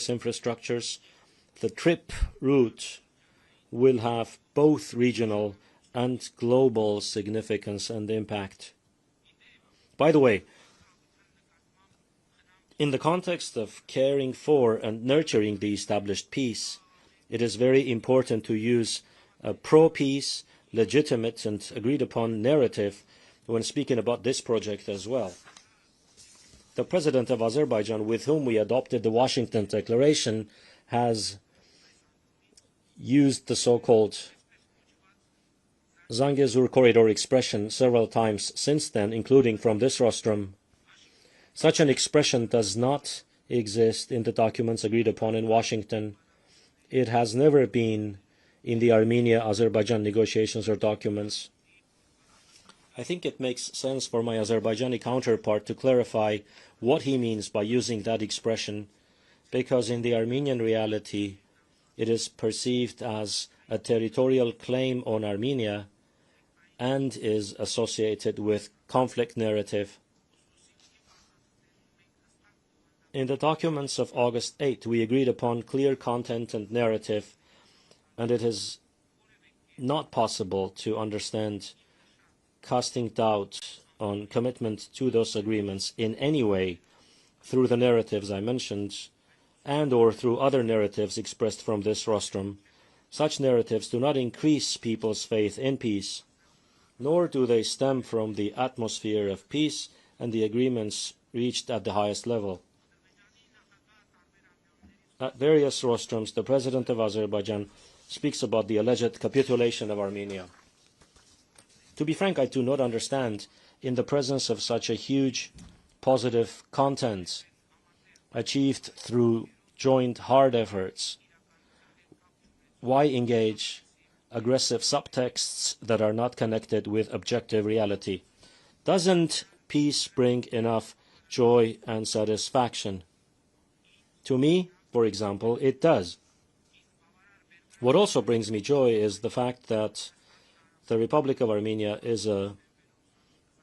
infrastructures, the trip route will have both regional and global significance and impact. By the way, in the context of caring for and nurturing the established peace, it is very important to use a pro-peace, legitimate and agreed-upon narrative when speaking about this project as well. The President of Azerbaijan, with whom we adopted the Washington Declaration, has used the so-called Zangezur corridor expression several times since then, including from this rostrum. Such an expression does not exist in the documents agreed upon in Washington. It has never been in the Armenia-Azerbaijan negotiations or documents. I think it makes sense for my Azerbaijani counterpart to clarify what he means by using that expression, because in the Armenian reality, it is perceived as a territorial claim on Armenia and is associated with conflict narrative. In the documents of August 8, we agreed upon clear content and narrative, and it is not possible to understand casting doubt on commitment to those agreements in any way through the narratives I mentioned and or through other narratives expressed from this rostrum. Such narratives do not increase people's faith in peace, nor do they stem from the atmosphere of peace and the agreements reached at the highest level. At various rostrums, the President of Azerbaijan speaks about the alleged capitulation of Armenia. To be frank, I do not understand, in the presence of such a huge positive content achieved through joint hard efforts, why engage aggressive subtexts that are not connected with objective reality? Doesn't peace bring enough joy and satisfaction? To me, for example, it does. What also brings me joy is the fact that the Republic of Armenia is a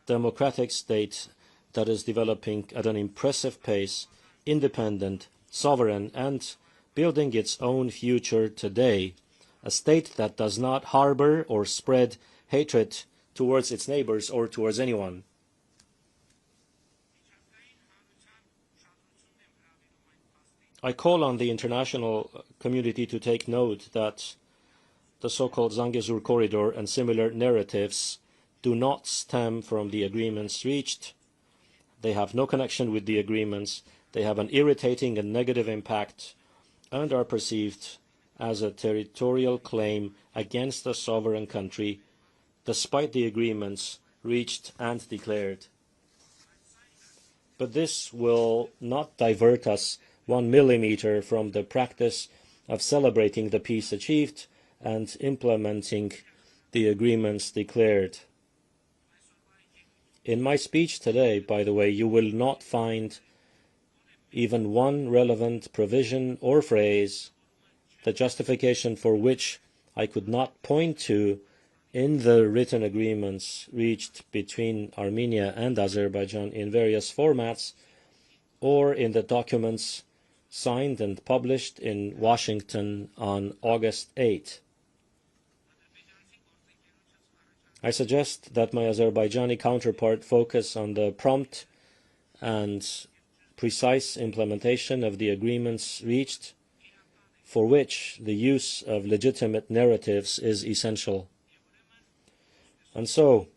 democratic state that is developing at an impressive pace, independent, sovereign, and building its own future today, a state that does not harbor or spread hatred towards its neighbors or towards anyone. I call on the international community to take note that the so-called Zangezur corridor and similar narratives do not stem from the agreements reached. They have no connection with the agreements. They have an irritating and negative impact and are perceived as a territorial claim against a sovereign country, despite the agreements reached and declared. But this will not divert us 1 millimeter from the practice of celebrating the peace achieved and implementing the agreements declared. In my speech today, by the way, you will not find even one relevant provision or phrase, the justification for which I could not point to in the written agreements reached between Armenia and Azerbaijan in various formats, or in the documents signed and published in Washington on August 8. I suggest that my Azerbaijani counterpart focus on the prompt and precise implementation of the agreements reached, for which the use of legitimate narratives is essential. And so,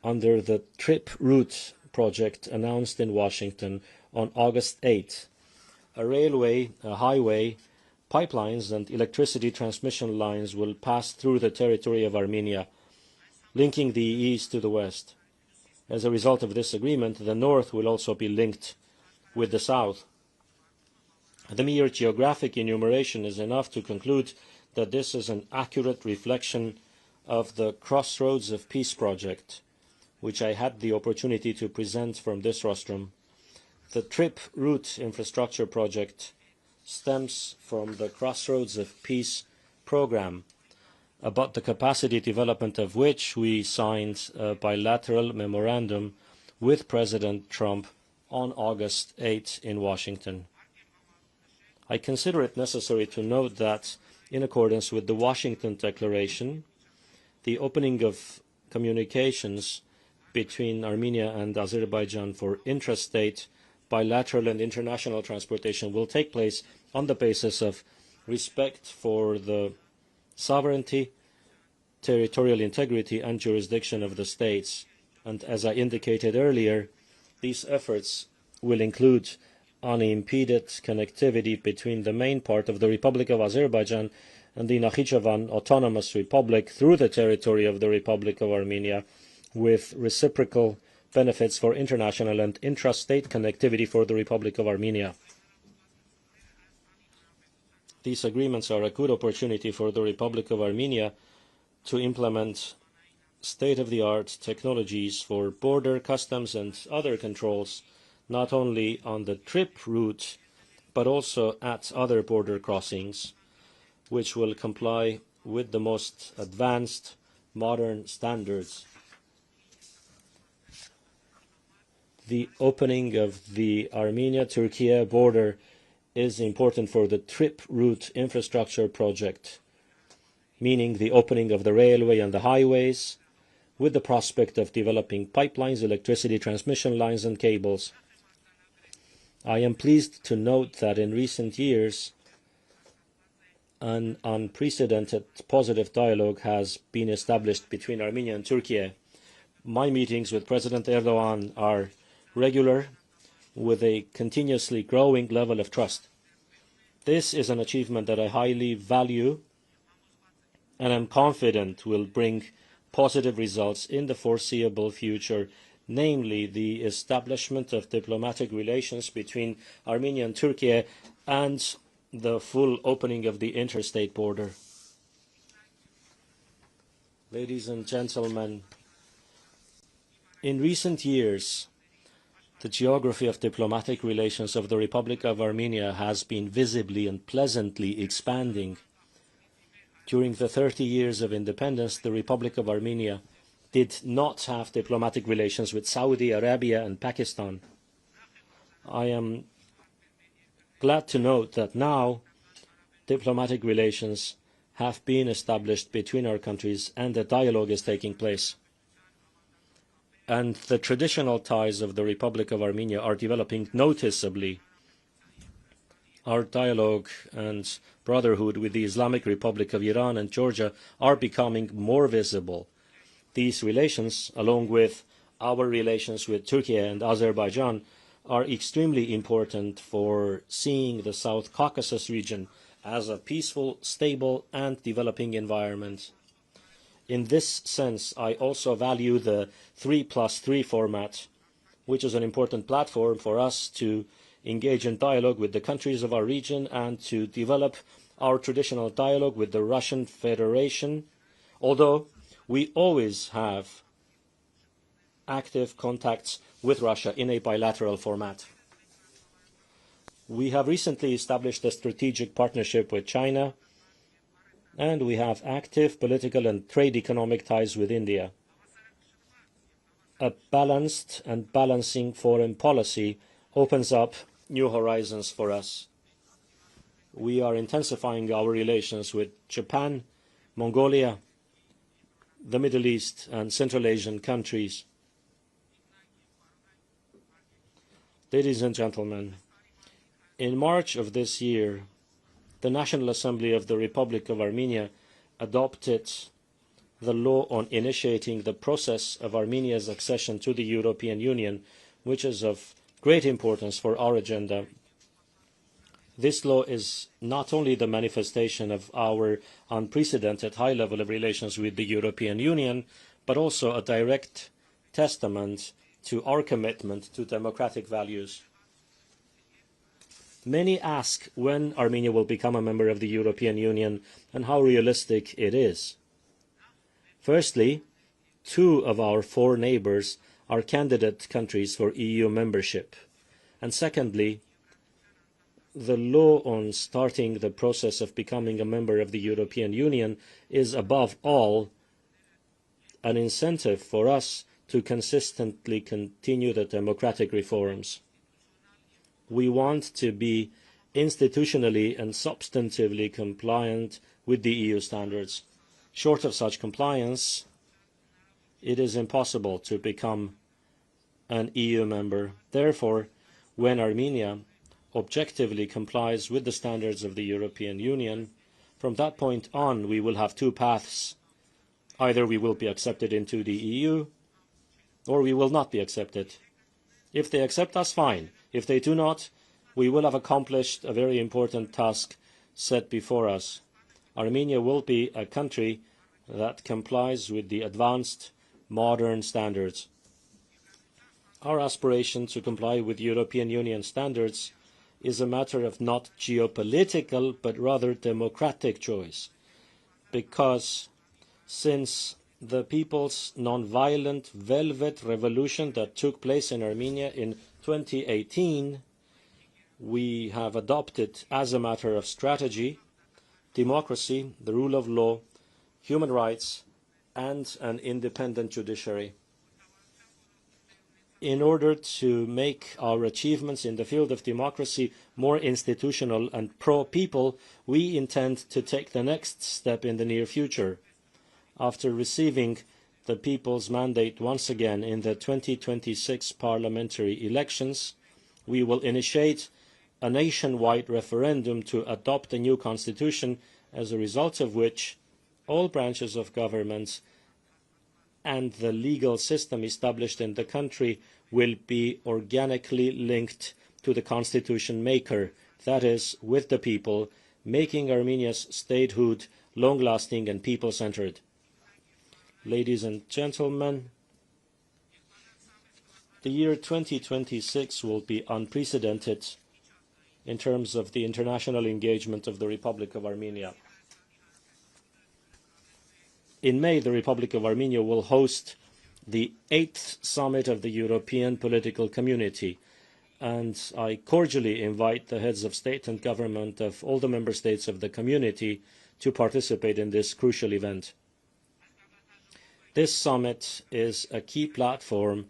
under the trip route project announced in Washington on August 8, a railway, a highway, pipelines and electricity transmission lines will pass through the territory of Armenia, linking the east to the west. As a result of this agreement, the north will also be linked with the south. The mere geographic enumeration is enough to conclude that this is an accurate reflection of the Crossroads of Peace project, which I had the opportunity to present from this rostrum. The trip route infrastructure project stems from the Crossroads of Peace program, about the capacity development of which we signed a bilateral memorandum with President Trump on August 8 in Washington. I consider it necessary to note that, in accordance with the Washington Declaration, the opening of communications between Armenia and Azerbaijan for intrastate, bilateral and international transportation will take place on the basis of respect for the sovereignty, territorial integrity and jurisdiction of the states. And as I indicated earlier, these efforts will include unimpeded connectivity between the main part of the Republic of Azerbaijan and the Nakhichevan Autonomous Republic through the territory of the Republic of Armenia, with reciprocal benefits for international and intrastate connectivity for the Republic of Armenia. These agreements are a good opportunity for the Republic of Armenia to implement state-of-the-art technologies for border, customs and other controls, not only on the trip route, but also at other border crossings, which will comply with the most advanced modern standards. The opening of the Armenia-Turkey border is important for the trip route infrastructure project, meaning the opening of the railway and the highways, with the prospect of developing pipelines, electricity transmission lines and cables. I am pleased to note that in recent years, an unprecedented positive dialogue has been established between Armenia and Turkey. My meetings with President Erdogan are regular, with a continuously growing level of trust. This is an achievement that I highly value and am confident will bring positive results in the foreseeable future, namely the establishment of diplomatic relations between Armenia and Turkey and the full opening of the interstate border. Ladies and gentlemen, in recent years, the geography of diplomatic relations of the Republic of Armenia has been visibly and pleasantly expanding. During the 30 years of independence, the Republic of Armenia did not have diplomatic relations with Saudi Arabia and Pakistan. I am glad to note that now diplomatic relations have been established between our countries and a dialogue is taking place. And the traditional ties of the Republic of Armenia are developing noticeably. Our dialogue and brotherhood with the Islamic Republic of Iran and Georgia are becoming more visible. These relations, along with our relations with Turkey and Azerbaijan, are extremely important for seeing the South Caucasus region as a peaceful, stable and developing environment. In this sense, I also value the 3+3 format, which is an important platform for us to engage in dialogue with the countries of our region and to develop our traditional dialogue with the Russian Federation, although we always have active contacts with Russia in a bilateral format. We have recently established a strategic partnership with China, and we have active political and trade economic ties with India. A balanced and balancing foreign policy opens up new horizons for us. We are intensifying our relations with Japan, Mongolia, the Middle East and Central Asian countries. Ladies and gentlemen, in March of this year, the National Assembly of the Republic of Armenia adopted the law on initiating the process of Armenia's accession to the European Union, which is of great importance for our agenda. This law is not only the manifestation of our unprecedented high level of relations with the European Union, but also a direct testament to our commitment to democratic values. Many ask when Armenia will become a member of the European Union and how realistic it is. Firstly, 2 of our 4 neighbours are candidate countries for EU membership. And secondly, the law on starting the process of becoming a member of the European Union is above all an incentive for us to consistently continue the democratic reforms. We want to be institutionally and substantively compliant with the EU standards. Short of such compliance, it is impossible to become an EU member. Therefore, when Armenia objectively complies with the standards of the European Union, from that point on we will have two paths. Either we will be accepted into the EU, or we will not be accepted. If they accept us, fine. If they do not, we will have accomplished a very important task set before us. Armenia will be a country that complies with the advanced, modern standards. Our aspiration to comply with European Union standards is a matter of not geopolitical, but rather democratic choice, because since the people's non-violent velvet revolution that took place in Armenia in 2018, we have adopted as a matter of strategy democracy, the rule of law, human rights, and an independent judiciary. In order to make our achievements in the field of democracy more institutional and pro-people, we intend to take the next step in the near future. After receiving the people's mandate once again in the 2026 parliamentary elections, we will initiate a nationwide referendum to adopt a new constitution, as a result of which all branches of government and the legal system established in the country will be organically linked to the constitution maker, that is, with the people, making Armenia's statehood long-lasting and people-centered. Ladies and gentlemen, the year 2026 will be unprecedented in terms of the international engagement of the Republic of Armenia. In May, the Republic of Armenia will host the 8th Summit of the European Political Community, and I cordially invite the heads of state and government of all the member states of the community to participate in this crucial event. This summit is a key platform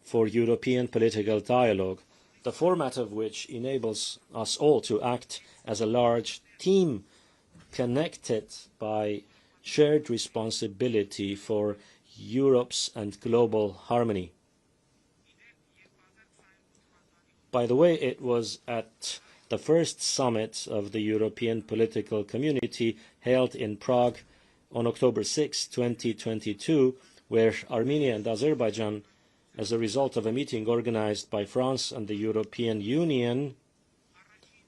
for European political dialogue, the format of which enables us all to act as a large team connected by shared responsibility for Europe's and global harmony. By the way, it was at the first summit of the European Political Community held in Prague on October 6, 2022, where Armenia and Azerbaijan, as a result of a meeting organized by France and the European Union,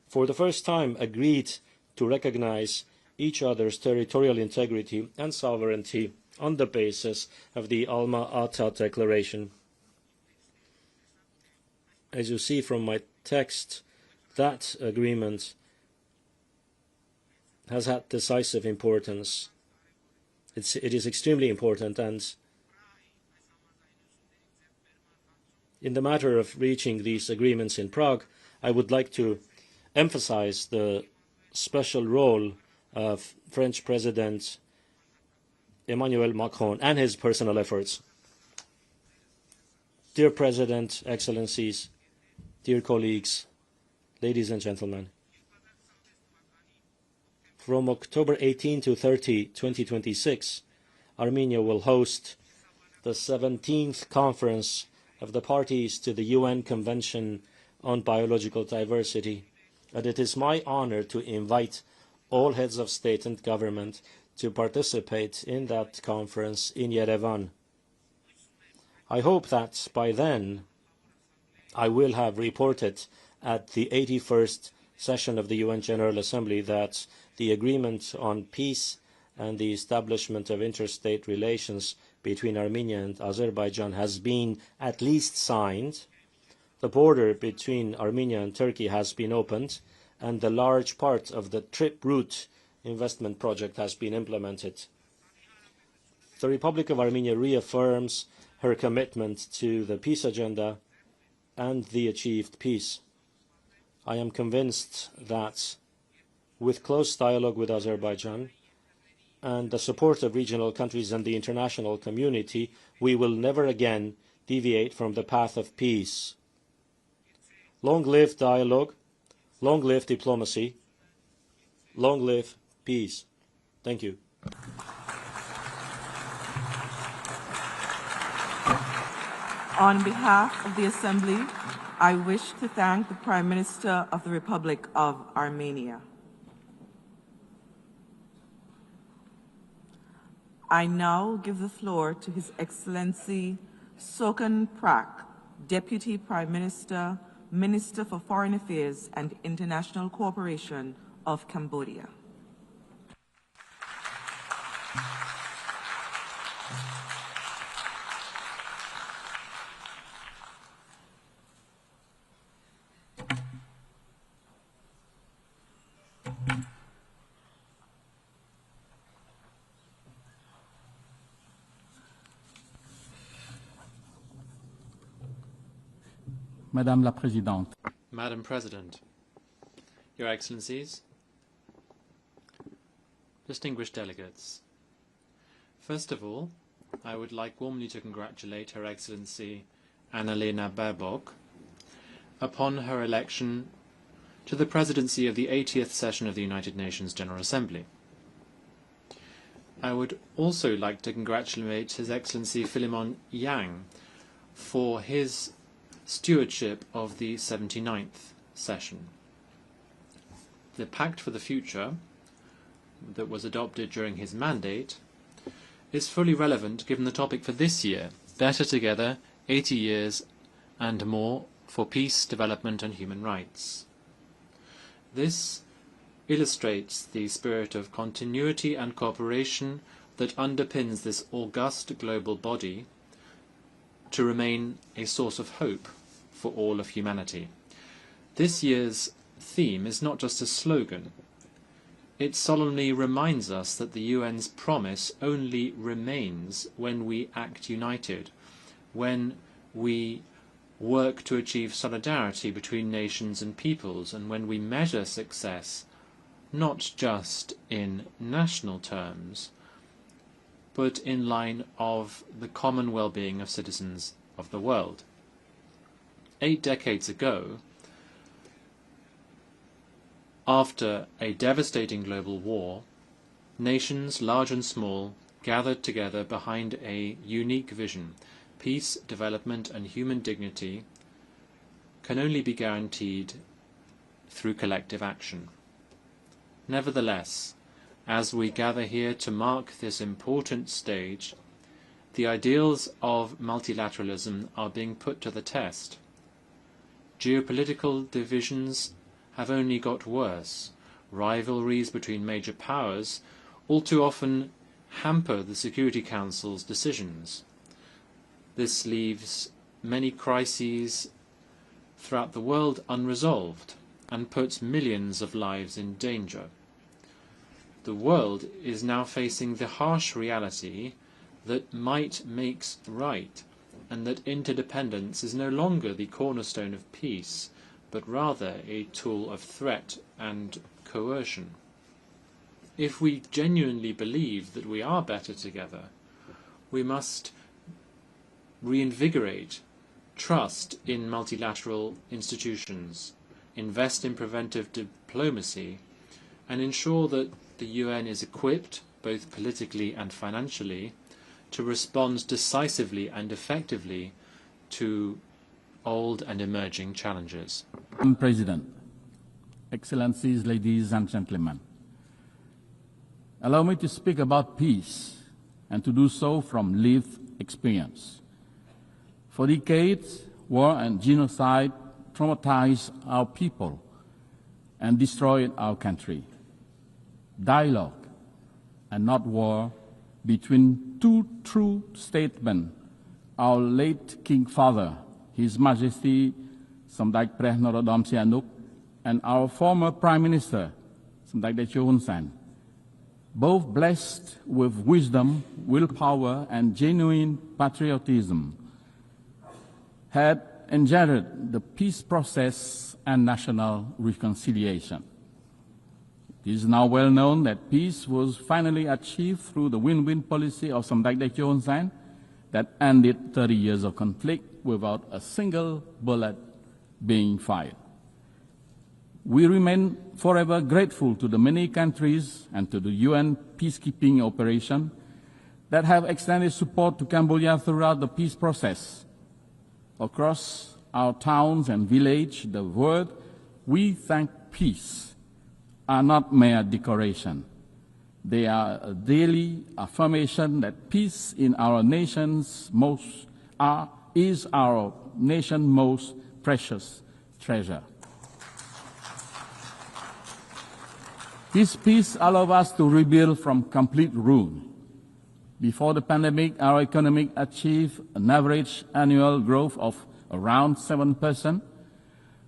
for the first time agreed to recognize each other's territorial integrity and sovereignty on the basis of the Alma-Ata Declaration. As you see from my text, that agreement has had decisive importance. It is extremely important, and in the matter of reaching these agreements in Prague, I would like to emphasize the special role of French President Emmanuel Macron and his personal efforts. Dear President, Excellencies, dear colleagues, ladies and gentlemen, from October 18 to 30, 2026, Armenia will host the 17th Conference of the Parties to the UN Convention on Biological Diversity, and it is my honor to invite all heads of state and government to participate in that conference in Yerevan. I hope that by then I will have reported at the 81st session of the UN General Assembly that the agreement on peace and the establishment of interstate relations between Armenia and Azerbaijan has been at least signed, the border between Armenia and Turkey has been opened, and the large part of the trip route investment project has been implemented. The Republic of Armenia reaffirms her commitment to the peace agenda and the achieved peace. I am convinced that with close dialogue with Azerbaijan and the support of regional countries and the international community, we will never again deviate from the path of peace. Long live dialogue, long live diplomacy, long live peace. Thank you. On behalf of the Assembly, I wish to thank the Prime Minister of the Republic of Armenia. I now give the floor to His Excellency Sokan Prak, Deputy Prime Minister, Minister for Foreign Affairs and International Cooperation of Cambodia. Madame la Présidente. Madam President, Your Excellencies, distinguished delegates, first of all, I would like warmly to congratulate Her Excellency Annalena Baerbock upon her election to the presidency of the 80th session of the United Nations General Assembly. I would also like to congratulate His Excellency Philemon Yang for his stewardship of the 79th session. The Pact for the Future that was adopted during his mandate is fully relevant given the topic for this year, Better Together, 80 years and more for peace, development and human rights. This illustrates the spirit of continuity and cooperation that underpins this august global body to remain a source of hope for all of humanity. This year's theme is not just a slogan. It solemnly reminds us that the UN's promise only remains when we act united, when we work to achieve solidarity between nations and peoples, and when we measure success not just in national terms, but in line of the common well-being of citizens of the world. 8 decades ago, after a devastating global war, nations large and small gathered together behind a unique vision. Peace, development and human dignity can only be guaranteed through collective action. Nevertheless, as we gather here to mark this important stage, the ideals of multilateralism are being put to the test. Geopolitical divisions have only got worse. Rivalries between major powers all too often hamper the Security Council's decisions. This leaves many crises throughout the world unresolved and puts millions of lives in danger. The world is now facing the harsh reality that might makes right, and that interdependence is no longer the cornerstone of peace, but rather a tool of threat and coercion. If we genuinely believe that we are better together, we must reinvigorate trust in multilateral institutions, invest in preventive diplomacy, and ensure that the UN is equipped, both politically and financially, to respond decisively and effectively to old and emerging challenges. Madam President, Excellencies, ladies and gentlemen, allow me to speak about peace and to do so from lived experience. For decades, war and genocide traumatized our people and destroyed our country. Dialogue and not war between two true statesmen, our late King Father, His Majesty Samdechព្រះ Norodom Sihanouk, and our former Prime Minister, Samdech Tech Hun Sen, both blessed with wisdom, willpower, and genuine patriotism, had engendered the peace process and national reconciliation. It is now well known that peace was finally achieved through the win-win policy of Samdech Tech Hun Sen that ended 30 years of conflict without a single bullet being filed. We remain forever grateful to the many countries and to the UN peacekeeping operation that have extended support to Cambodia throughout the peace process. Across our towns and villages, the word "we thank peace" are not mere decoration. They are a daily affirmation that peace in our nation's is our nation's most precious treasure. This peace allows us to rebuild from complete ruin. Before the pandemic, our economy achieved an average annual growth of around 7%,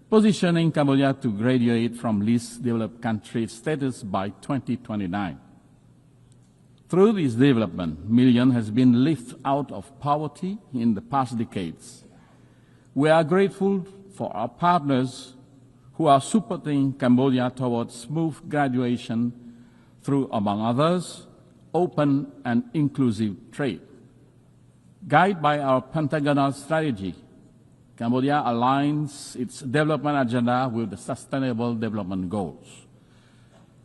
positioning Cambodia to graduate from least developed country status by 2029. Through this development, millions have been lifted out of poverty in the past decades. We are grateful for our partners who are supporting Cambodia towards smooth graduation through, among others, open and inclusive trade. Guided by our pentagonal strategy, Cambodia aligns its development agenda with the Sustainable Development Goals.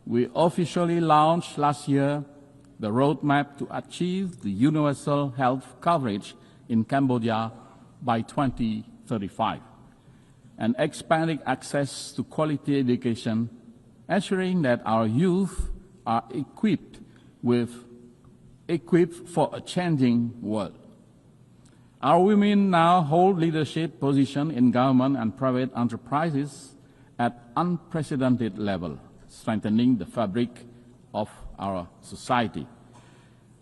We officially launched last year the roadmap to achieve the universal health coverage in Cambodia by 2035, and expanding access to quality education, ensuring that our youth are equipped for a changing world. Our women now hold leadership positions in government and private enterprises at unprecedented level, strengthening the fabric of our society.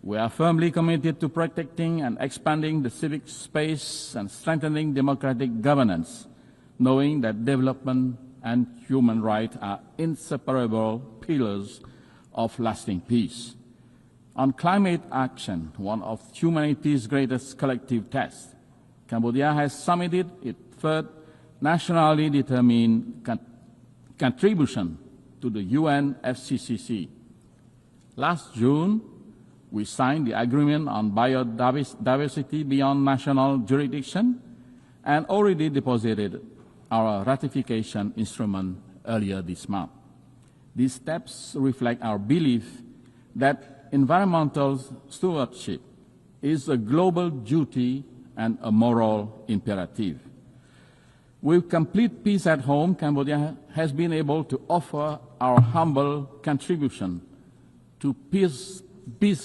We are firmly committed to protecting and expanding the civic space and strengthening democratic governance, knowing that development and human rights are inseparable pillars of lasting peace. On climate action, one of humanity's greatest collective tests, Cambodia has submitted its third nationally determined contribution to the UNFCCC. Last June, we signed the agreement on biodiversity beyond national jurisdiction and already deposited our ratification instrument earlier this month. These steps reflect our belief that environmental stewardship is a global duty and a moral imperative. With complete peace at home, Cambodia has been able to offer our humble contribution to peace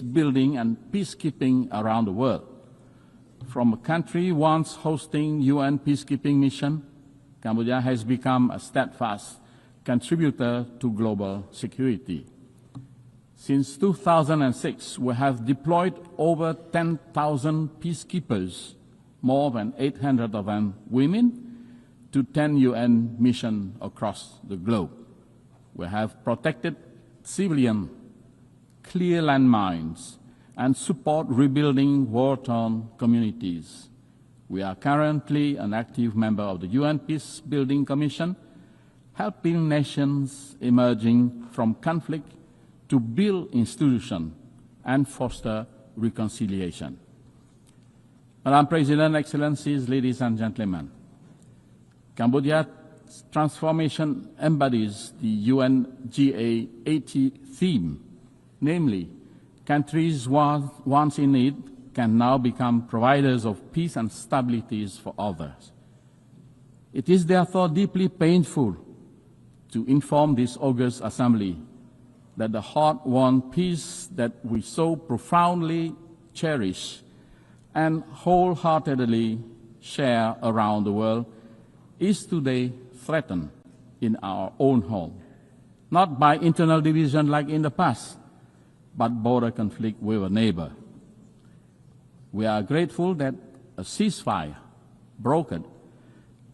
building and peacekeeping around the world. From a country once hosting UN peacekeeping mission, Cambodia has become a steadfast contributor to global security. Since 2006, we have deployed over 10,000 peacekeepers, more than 800 of them women, to 10 UN missions across the globe. We have protected civilians, clear landmines, and support rebuilding war-torn communities. We are currently an active member of the UN Peace Building Commission, helping nations emerging from conflict to build institutions and foster reconciliation. Madam President, Excellencies, ladies and gentlemen, Cambodia's transformation embodies the UNGA 80 theme, namely, countries once in need can now become providers of peace and stability for others. It is therefore deeply painful to inform this august assembly that the hard-won peace that we so profoundly cherish and wholeheartedly share around the world is today threatened in our own home, not by internal division like in the past, but border conflict with a neighbor. We are grateful that a ceasefire brokered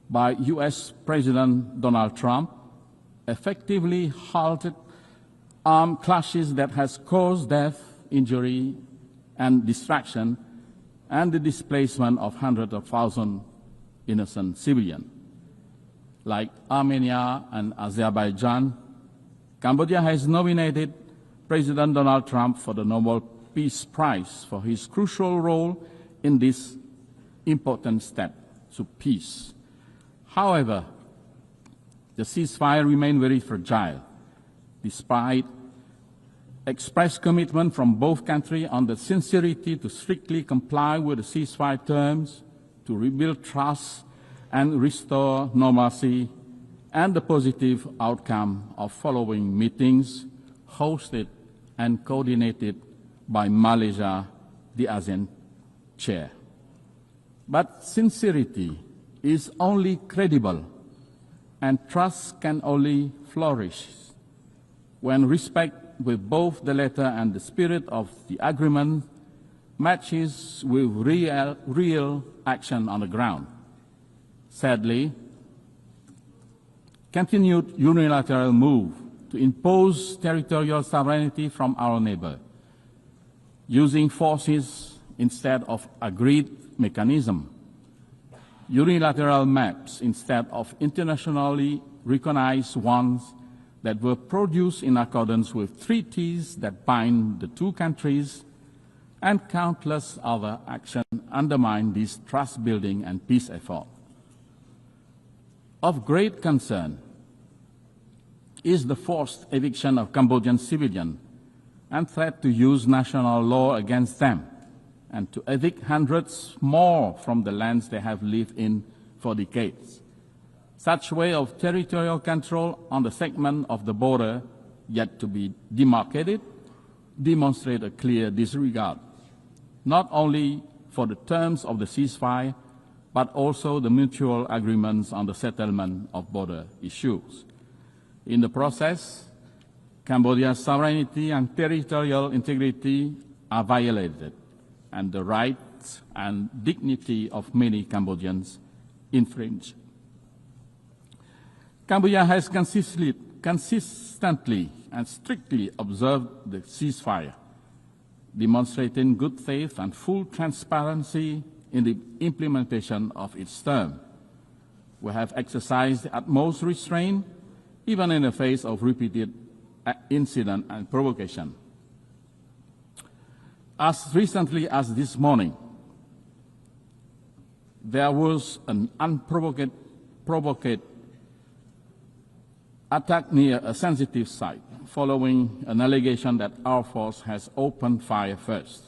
by US President Donald Trump effectively halted armed clashes that has caused death, injury, and destruction, and the displacement of hundreds of thousands innocent civilians. Like Armenia and Azerbaijan, Cambodia has nominated President Donald Trump for the Nobel Peace Prize for his crucial role in this important step to peace. However, The ceasefire remains very fragile, despite express commitment from both countries on the sincerity to strictly comply with the ceasefire terms, to rebuild trust and restore normalcy, and the positive outcome of following meetings hosted and coordinated by Malaysia, the ASEAN chair. But sincerity is only credible and trust can only flourish when respect with both the letter and the spirit of the agreement matches with real action on the ground. Sadly, continued unilateral move to impose territorial sovereignty from our neighbor, using forces instead of agreed mechanism, unilateral maps instead of internationally recognized ones that were produced in accordance with treaties that bind the two countries, and countless other actions undermine this trust-building and peace effort. Of great concern is the forced eviction of Cambodian civilians and threat to use national law against them, and to evict hundreds more from the lands they have lived in for decades. Such way of territorial control on the segment of the border yet to be demarcated demonstrate a clear disregard, not only for the terms of the ceasefire, but also the mutual agreements on the settlement of border issues. In the process, Cambodia's sovereignty and territorial integrity are violated, and the rights and dignity of many Cambodians infringed. Cambodia has consistently and strictly observed the ceasefire, demonstrating good faith and full transparency in the implementation of its term. We have exercised the utmost restraint, even in the face of repeated incident and provocation. As recently as this morning, there was an unprovoked attack near a sensitive site following an allegation that our force has opened fire first.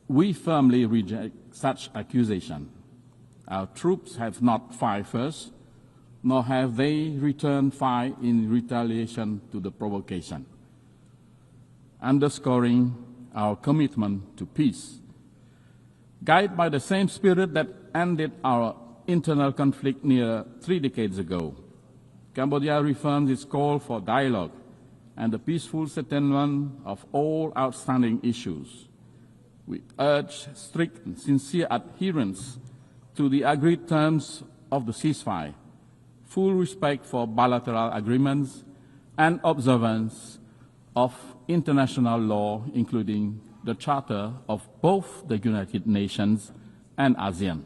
We firmly reject such accusation. Our troops have not fired first, nor have they returned fire in retaliation to the provocation, underscoring our commitment to peace. Guided by the same spirit that ended our internal conflict near 3 decades ago, Cambodia reaffirms its call for dialogue and the peaceful settlement of all outstanding issues. We urge strict and sincere adherence to the agreed terms of the ceasefire, full respect for bilateral agreements, and observance of international law, including the Charter of both the United Nations and ASEAN.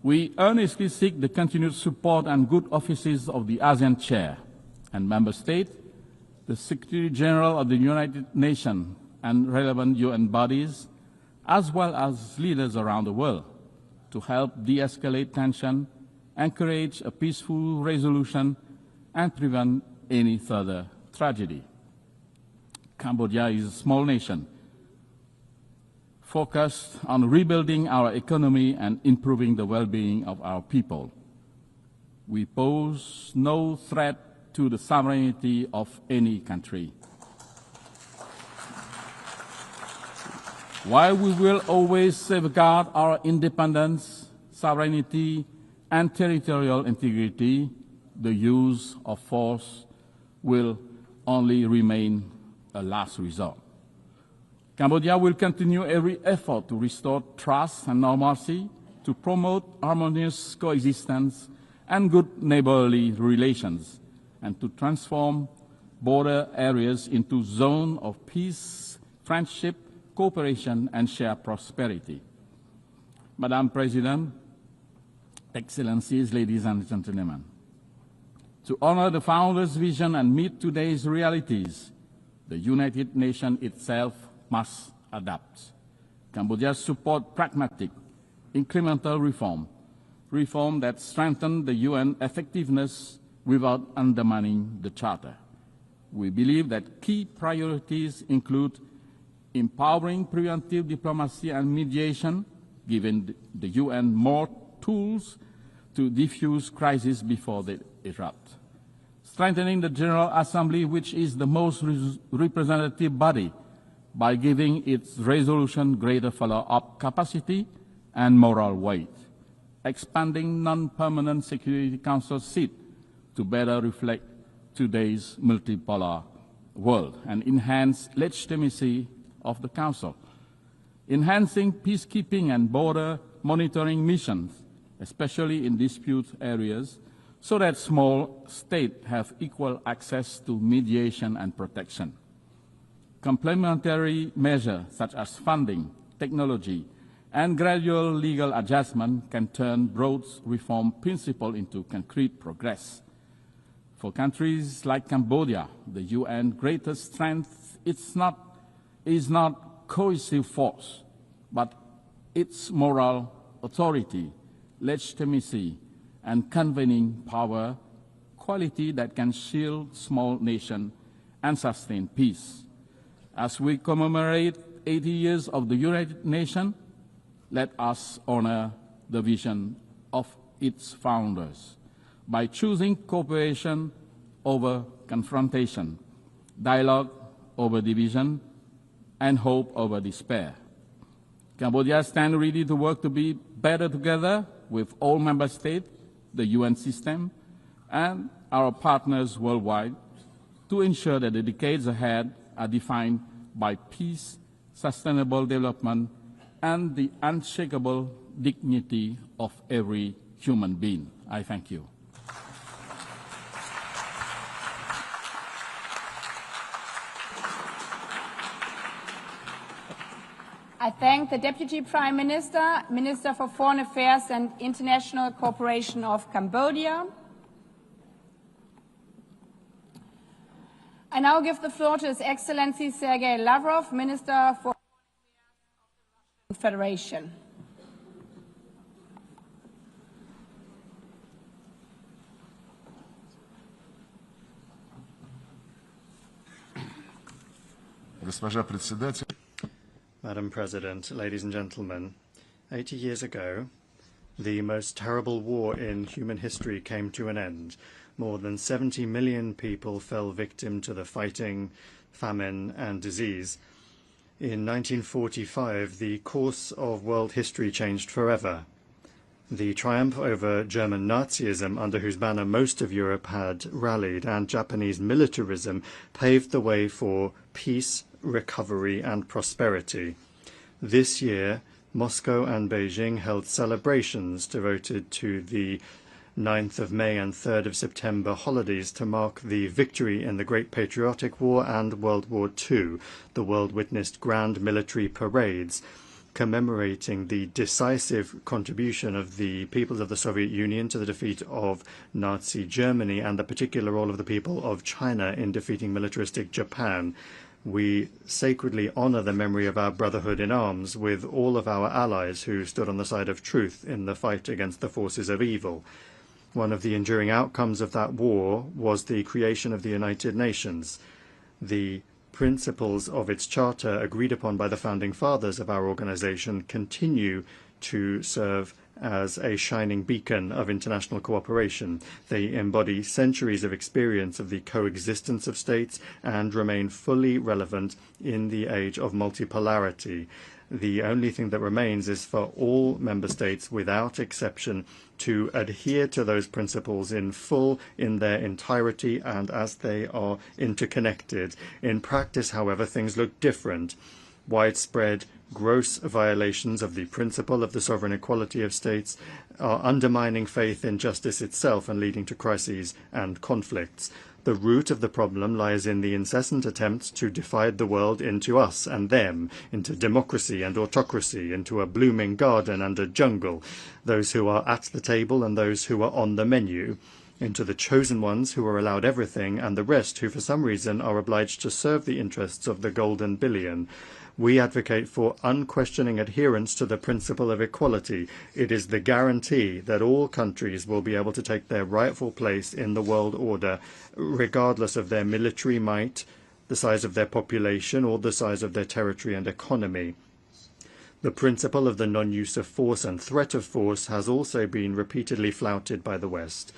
We earnestly seek the continued support and good offices of the ASEAN Chair and Member States, the Secretary General of the United Nations and relevant UN bodies, as well as leaders around the world, to help de-escalate tension, encourage a peaceful resolution, and prevent any further tragedy. Cambodia is a small nation focused on rebuilding our economy and improving the well-being of our people. We pose no threat to the sovereignty of any country. While we will always safeguard our independence, sovereignty, and territorial integrity, the use of force will only remain a last resort. Cambodia will continue every effort to restore trust and normalcy, to promote harmonious coexistence and good neighborly relations, and to transform border areas into zones of peace, friendship, cooperation, and shared prosperity. Madam President, Excellencies, ladies and gentlemen, to honor the Founder's vision and meet today's realities, the United Nations itself must adapt. Cambodia supports pragmatic, incremental reform, reform that strengthen the UN effectiveness without undermining the Charter. We believe that key priorities include empowering preventive diplomacy and mediation, giving the UN more tools to defuse crises before they erupt, strengthening the General Assembly, which is the most representative body, by giving its resolution greater follow-up capacity and moral weight, expanding non-permanent Security Council seat to better reflect today's multipolar world and enhance legitimacy of the Council, enhancing peacekeeping and border monitoring missions, especially in dispute areas, so that small states have equal access to mediation and protection. Complementary measures such as funding, technology, and gradual legal adjustment can turn broad reform principles into concrete progress. For countries like Cambodia, the UN's greatest strength is not cohesive force, but its moral authority, legitimacy, and convening power, quality that can shield small nations and sustain peace. As we commemorate 80 years of the United Nations, let us honor the vision of its founders by choosing cooperation over confrontation, dialogue over division, and hope over despair. Cambodia stands ready to work to be better together with all member states, the UN system, and our partners worldwide to ensure that the decades ahead are defined by peace, sustainable development, and the unshakable dignity of every human being. I thank you. I thank the Deputy Prime Minister, Minister for Foreign Affairs and International Cooperation of Cambodia. I now give the floor to His Excellency Sergei Lavrov, Minister for Foreign Affairs of the Russian Federation. Госпожа председатель. Madam President, ladies and gentlemen, 80 years ago, the most terrible war in human history came to an end. More than 70 million people fell victim to the fighting, famine, and disease. In 1945, the course of world history changed forever. The triumph over German Nazism, under whose banner most of Europe had rallied, and Japanese militarism paved the way for peace, recovery, and prosperity. This year, Moscow and Beijing held celebrations devoted to the 9th of May and 3rd of September holidays to mark the victory in the Great Patriotic War and World War II. The world witnessed grand military parades commemorating the decisive contribution of the peoples of the Soviet Union to the defeat of Nazi Germany and the particular role of the people of China in defeating militaristic Japan. We sacredly honor the memory of our brotherhood in arms with all of our allies who stood on the side of truth in the fight against the forces of evil. One of the enduring outcomes of that war was the creation of the United Nations. The principles of its charter, agreed upon by the founding fathers of our organization, continue to serve as a shining beacon of international cooperation. They embody centuries of experience of the coexistence of states and remain fully relevant in the age of multipolarity. The only thing that remains is for all member states, without exception, to adhere to those principles in full, in their entirety, and as they are interconnected. In practice, however, things look different. Widespread, gross violations of the principle of the sovereign equality of states are undermining faith in justice itself and leading to crises and conflicts. The root of the problem lies in the incessant attempts to divide the world into us and them, into democracy and autocracy, into a blooming garden and a jungle, those who are at the table and those who are on the menu, into the chosen ones who are allowed everything and the rest who for some reason are obliged to serve the interests of the golden billion. We advocate for unquestioning adherence to the principle of equality. It is the guarantee that all countries will be able to take their rightful place in the world order, regardless of their military might, the size of their population, or the size of their territory and economy. The principle of the non-use of force and threat of force has also been repeatedly flouted by the West.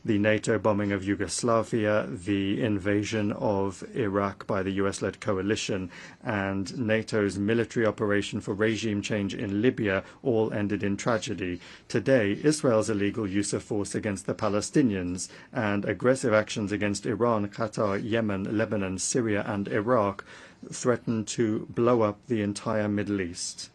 The NATO bombing of Yugoslavia, the invasion of Iraq by the US-led coalition, and NATO's military operation for regime change in Libya all ended in tragedy. Today, Israel's illegal use of force against the Palestinians and aggressive actions against Iran, Qatar, Yemen, Lebanon, Syria, and Iraq threaten to blow up the entire Middle East.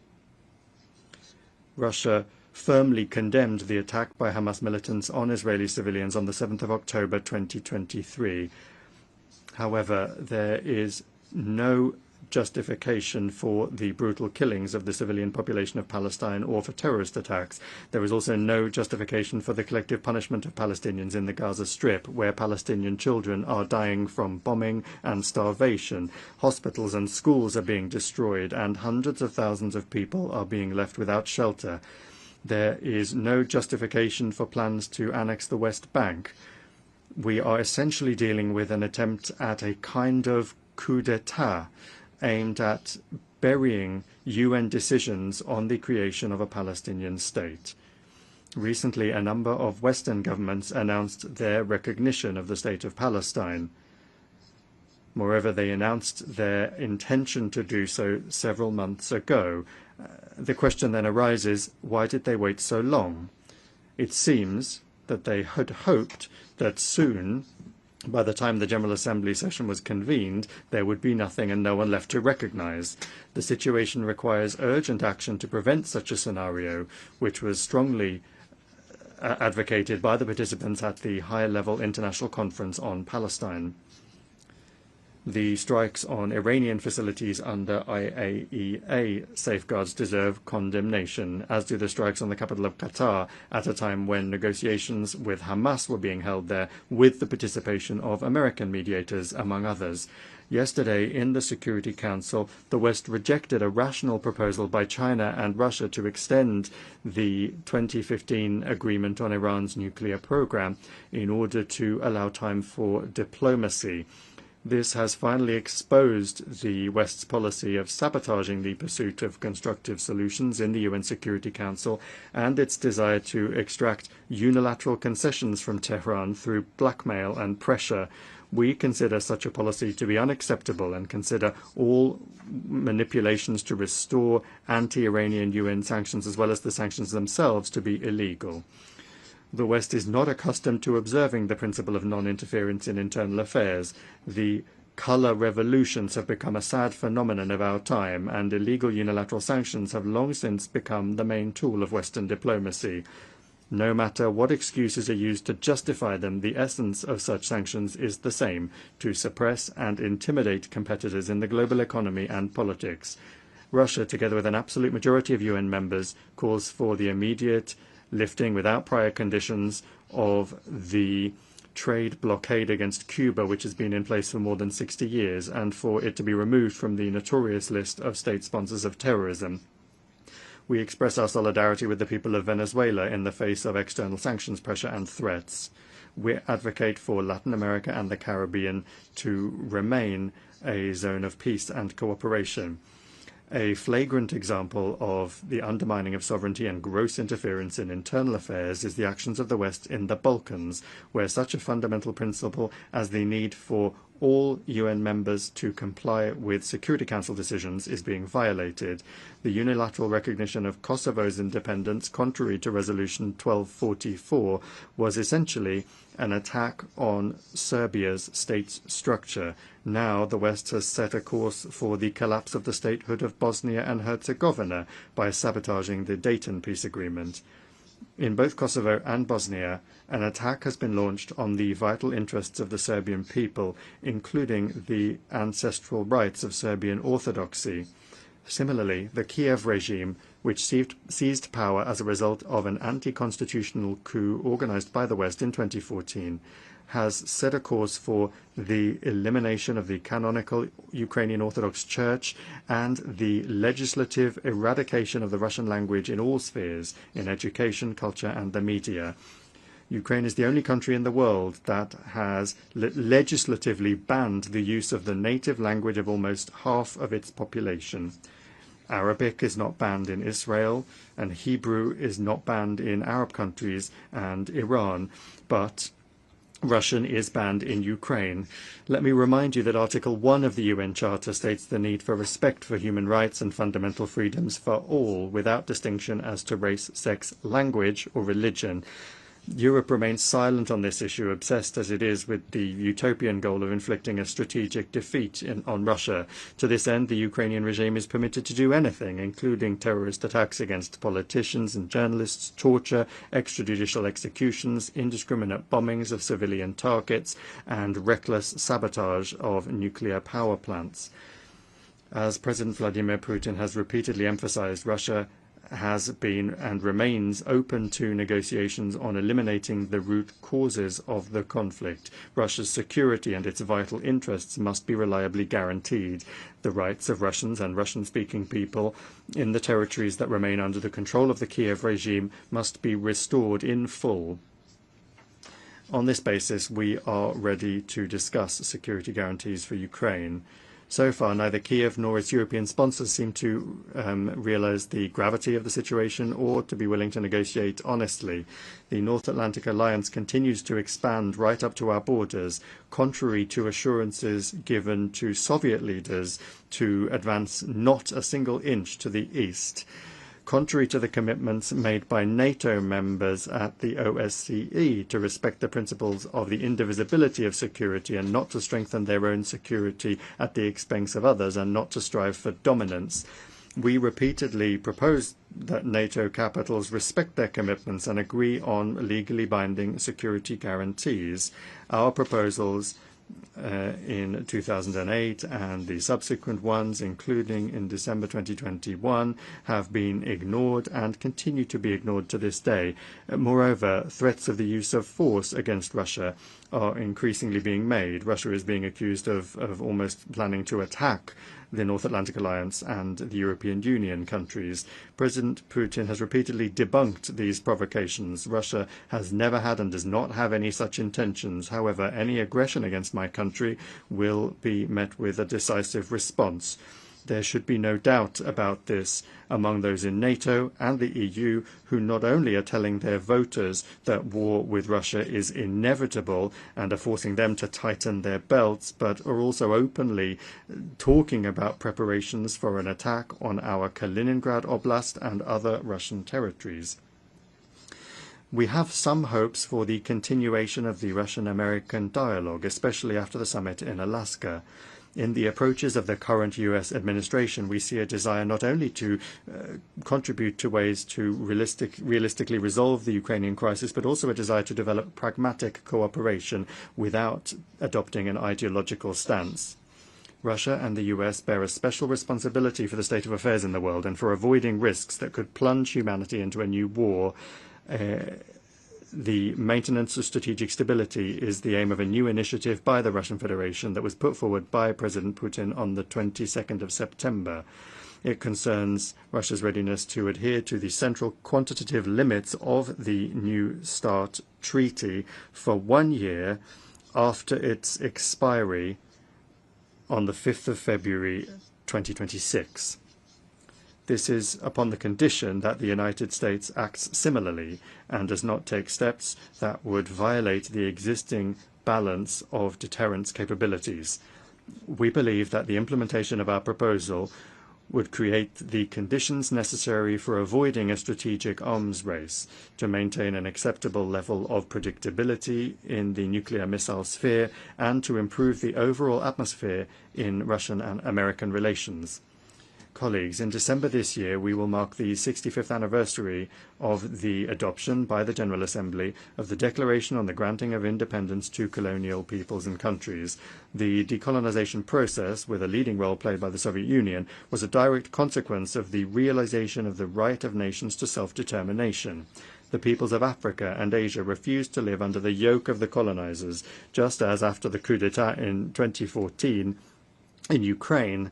Russia firmly condemned the attack by Hamas militants on Israeli civilians on the 7th of October 2023. However, there is no justification for the brutal killings of the civilian population of Palestine or for terrorist attacks. There is also no justification for the collective punishment of Palestinians in the Gaza Strip, where Palestinian children are dying from bombing and starvation. Hospitals and schools are being destroyed, and hundreds of thousands of people are being left without shelter. There is no justification for plans to annex the West Bank. We are essentially dealing with an attempt at a kind of coup d'etat aimed at burying UN decisions on the creation of a Palestinian state. Recently, a number of Western governments announced their recognition of the State of Palestine. Moreover, they announced their intention to do so several months ago. The question then arises, why did they wait so long? It seems that they had hoped that soon, by the time the General Assembly session was convened, there would be nothing and no one left to recognize. The situation requires urgent action to prevent such a scenario, which was strongly advocated by the participants at the high-level international conference on Palestine. The strikes on Iranian facilities under IAEA safeguards deserve condemnation, as do the strikes on the capital of Qatar at a time when negotiations with Hamas were being held there with the participation of American mediators, among others. Yesterday, in the Security Council, the West rejected a rational proposal by China and Russia to extend the 2015 agreement on Iran's nuclear program in order to allow time for diplomacy. This has finally exposed the West's policy of sabotaging the pursuit of constructive solutions in the UN Security Council and its desire to extract unilateral concessions from Tehran through blackmail and pressure. We consider such a policy to be unacceptable and consider all manipulations to restore anti-Iranian UN sanctions as well as the sanctions themselves to be illegal. The West is not accustomed to observing the principle of non-interference in internal affairs. The color revolutions have become a sad phenomenon of our time, and illegal unilateral sanctions have long since become the main tool of Western diplomacy. No matter what excuses are used to justify them, the essence of such sanctions is the same: to suppress and intimidate competitors in the global economy and politics. Russia, together with an absolute majority of UN members, calls for the immediate lifting without prior conditions of the trade blockade against Cuba, which has been in place for more than 60 years, and for it to be removed from the notorious list of state sponsors of terrorism. We express our solidarity with the people of Venezuela in the face of external sanctions pressure and threats. We advocate for Latin America and the Caribbean to remain a zone of peace and cooperation. A flagrant example of the undermining of sovereignty and gross interference in internal affairs is the actions of the West in the Balkans, where such a fundamental principle as the need for all UN members to comply with Security Council decisions is being violated. The unilateral recognition of Kosovo's independence, contrary to Resolution 1244, was essentially an attack on Serbia's state structure. Now the West has set a course for the collapse of the statehood of Bosnia and Herzegovina by sabotaging the Dayton peace agreement. In both Kosovo and Bosnia, an attack has been launched on the vital interests of the Serbian people, including the ancestral rights of Serbian Orthodoxy. Similarly, the Kiev regime, which seized power as a result of an anti-constitutional coup organized by the West in 2014, has set a course for the elimination of the canonical Ukrainian Orthodox Church and the legislative eradication of the Russian language in all spheres, in education, culture, and the media. Ukraine is the only country in the world that has legislatively banned the use of the native language of almost half of its population. Arabic is not banned in Israel, and Hebrew is not banned in Arab countries and Iran, but Russian is banned in Ukraine. Let me remind you that Article 1 of the UN Charter states the need for respect for human rights and fundamental freedoms for all, without distinction as to race, sex, language, or religion. Europe remains silent on this issue, obsessed as it is with the utopian goal of inflicting a strategic defeat on Russia. To this end, the Ukrainian regime is permitted to do anything, including terrorist attacks against politicians and journalists, torture, extrajudicial executions, indiscriminate bombings of civilian targets, and reckless sabotage of nuclear power plants. As President Vladimir Putin has repeatedly emphasized, Russia has been and remains open to negotiations on eliminating the root causes of the conflict. Russia's security and its vital interests must be reliably guaranteed. The rights of Russians and Russian-speaking people in the territories that remain under the control of the Kiev regime must be restored in full. On this basis, we are ready to discuss security guarantees for Ukraine. So far, neither Kiev nor its European sponsors seem to realize the gravity of the situation or to be willing to negotiate honestly. The North Atlantic Alliance continues to expand right up to our borders, contrary to assurances given to Soviet leaders to advance not a single inch to the east. Contrary to the commitments made by NATO members at the OSCE to respect the principles of the indivisibility of security and not to strengthen their own security at the expense of others and not to strive for dominance, we repeatedly proposed that NATO capitals respect their commitments and agree on legally binding security guarantees. Our proposals in 2008 and the subsequent ones, including in December 2021, have been ignored and continue to be ignored to this day. Moreover, threats of the use of force against Russia are increasingly being made. Russia is being accused of almost planning to attack the North Atlantic Alliance and the European Union countries. President Putin has repeatedly debunked these provocations. Russia has never had and does not have any such intentions. However, any aggression against my country will be met with a decisive response. There should be no doubt about this among those in NATO and the EU who not only are telling their voters that war with Russia is inevitable and are forcing them to tighten their belts, but are also openly talking about preparations for an attack on our Kaliningrad Oblast and other Russian territories. We have some hopes for the continuation of the Russian-American dialogue, especially after the summit in Alaska. In the approaches of the current U.S. administration, we see a desire not only to contribute to ways to realistically resolve the Ukrainian crisis, but also a desire to develop pragmatic cooperation without adopting an ideological stance. Russia and the U.S. bear a special responsibility for the state of affairs in the world and for avoiding risks that could plunge humanity into a new war. The maintenance of strategic stability is the aim of a new initiative by the Russian Federation that was put forward by President Putin on the 22nd of September. It concerns Russia's readiness to adhere to the central quantitative limits of the New START treaty for 1 year after its expiry on the 5th of February 2026. This is upon the condition that the United States acts similarly and does not take steps that would violate the existing balance of deterrence capabilities. We believe that the implementation of our proposal would create the conditions necessary for avoiding a strategic arms race, to maintain an acceptable level of predictability in the nuclear missile sphere, and to improve the overall atmosphere in Russian and American relations. Colleagues, in December this year, we will mark the 65th anniversary of the adoption by the General Assembly of the Declaration on the Granting of Independence to Colonial Peoples and Countries. The decolonization process, with a leading role played by the Soviet Union, was a direct consequence of the realization of the right of nations to self-determination. The peoples of Africa and Asia refused to live under the yoke of the colonizers, just as after the coup d'etat in 2014 in Ukraine,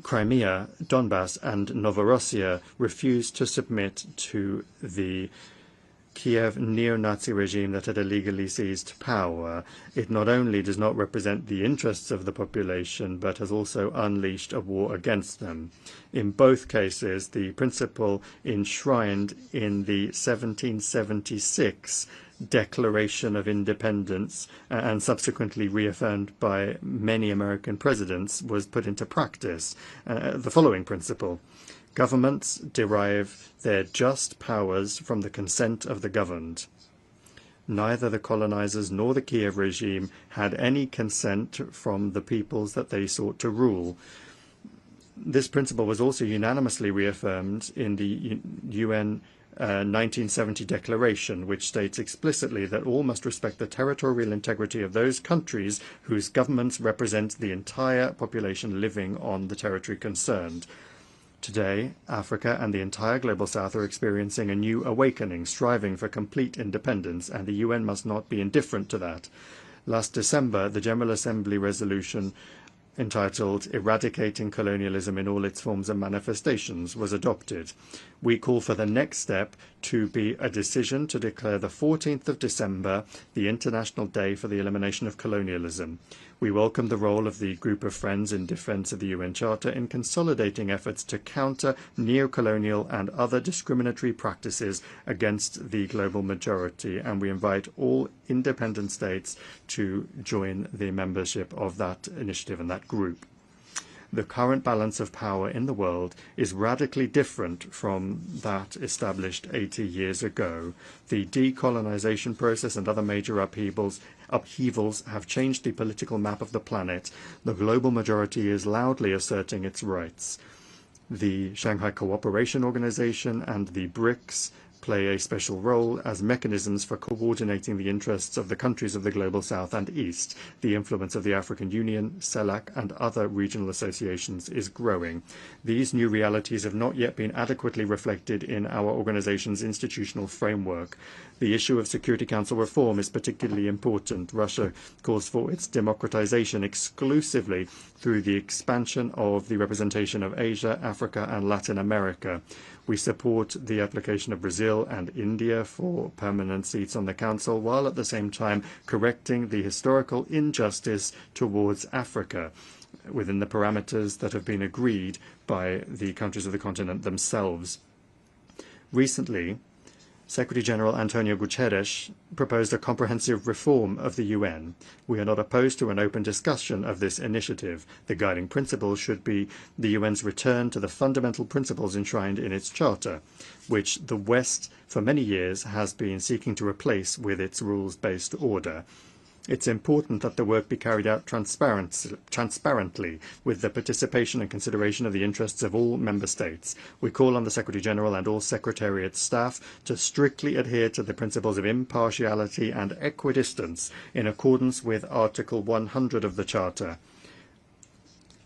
Crimea, Donbass, and Novorossiya refused to submit to the Kiev neo-Nazi regime that had illegally seized power. It not only does not represent the interests of the population, but has also unleashed a war against them. In both cases, the principle enshrined in the 1776 Declaration of Independence and subsequently reaffirmed by many American presidents was put into practice. The following principle: governments derive their just powers from the consent of the governed. Neither the colonizers nor the Kiev regime had any consent from the peoples that they sought to rule. This principle was also unanimously reaffirmed in the UN 1970 Declaration, which states explicitly that all must respect the territorial integrity of those countries whose governments represent the entire population living on the territory concerned. Today, Africa and the entire Global South are experiencing a new awakening, striving for complete independence, and the UN must not be indifferent to that. Last December, the General Assembly resolution entitled Eradicating Colonialism in All Its Forms and Manifestations was adopted. We call for the next step to be a decision to declare the 14th of December the International Day for the Elimination of Colonialism. We welcome the role of the Group of Friends in defense of the UN Charter in consolidating efforts to counter neo-colonial and other discriminatory practices against the global majority, and we invite all independent states to join the membership of that initiative and that group. The current balance of power in the world is radically different from that established 80 years ago. The decolonization process and other major upheavals have changed the political map of the planet. The global majority is loudly asserting its rights. The Shanghai Cooperation Organization and the BRICS play a special role as mechanisms for coordinating the interests of the countries of the Global South and East. The influence of the African Union, CELAC, and other regional associations is growing. These new realities have not yet been adequately reflected in our organization's institutional framework. The issue of Security Council reform is particularly important. Russia calls for its democratization exclusively through the expansion of the representation of Asia, Africa, and Latin America. We support the application of Brazil and India for permanent seats on the Council, while at the same time correcting the historical injustice towards Africa within the parameters that have been agreed by the countries of the continent themselves. Recently, Secretary General Antonio Guterres proposed a comprehensive reform of the UN. We are not opposed to an open discussion of this initiative. The guiding principle should be the UN's return to the fundamental principles enshrined in its charter, which the West for many years has been seeking to replace with its rules-based order. It's important that the work be carried out transparently, with the participation and consideration of the interests of all member states. We call on the Secretary General and all Secretariat staff to strictly adhere to the principles of impartiality and equidistance in accordance with Article 100 of the Charter.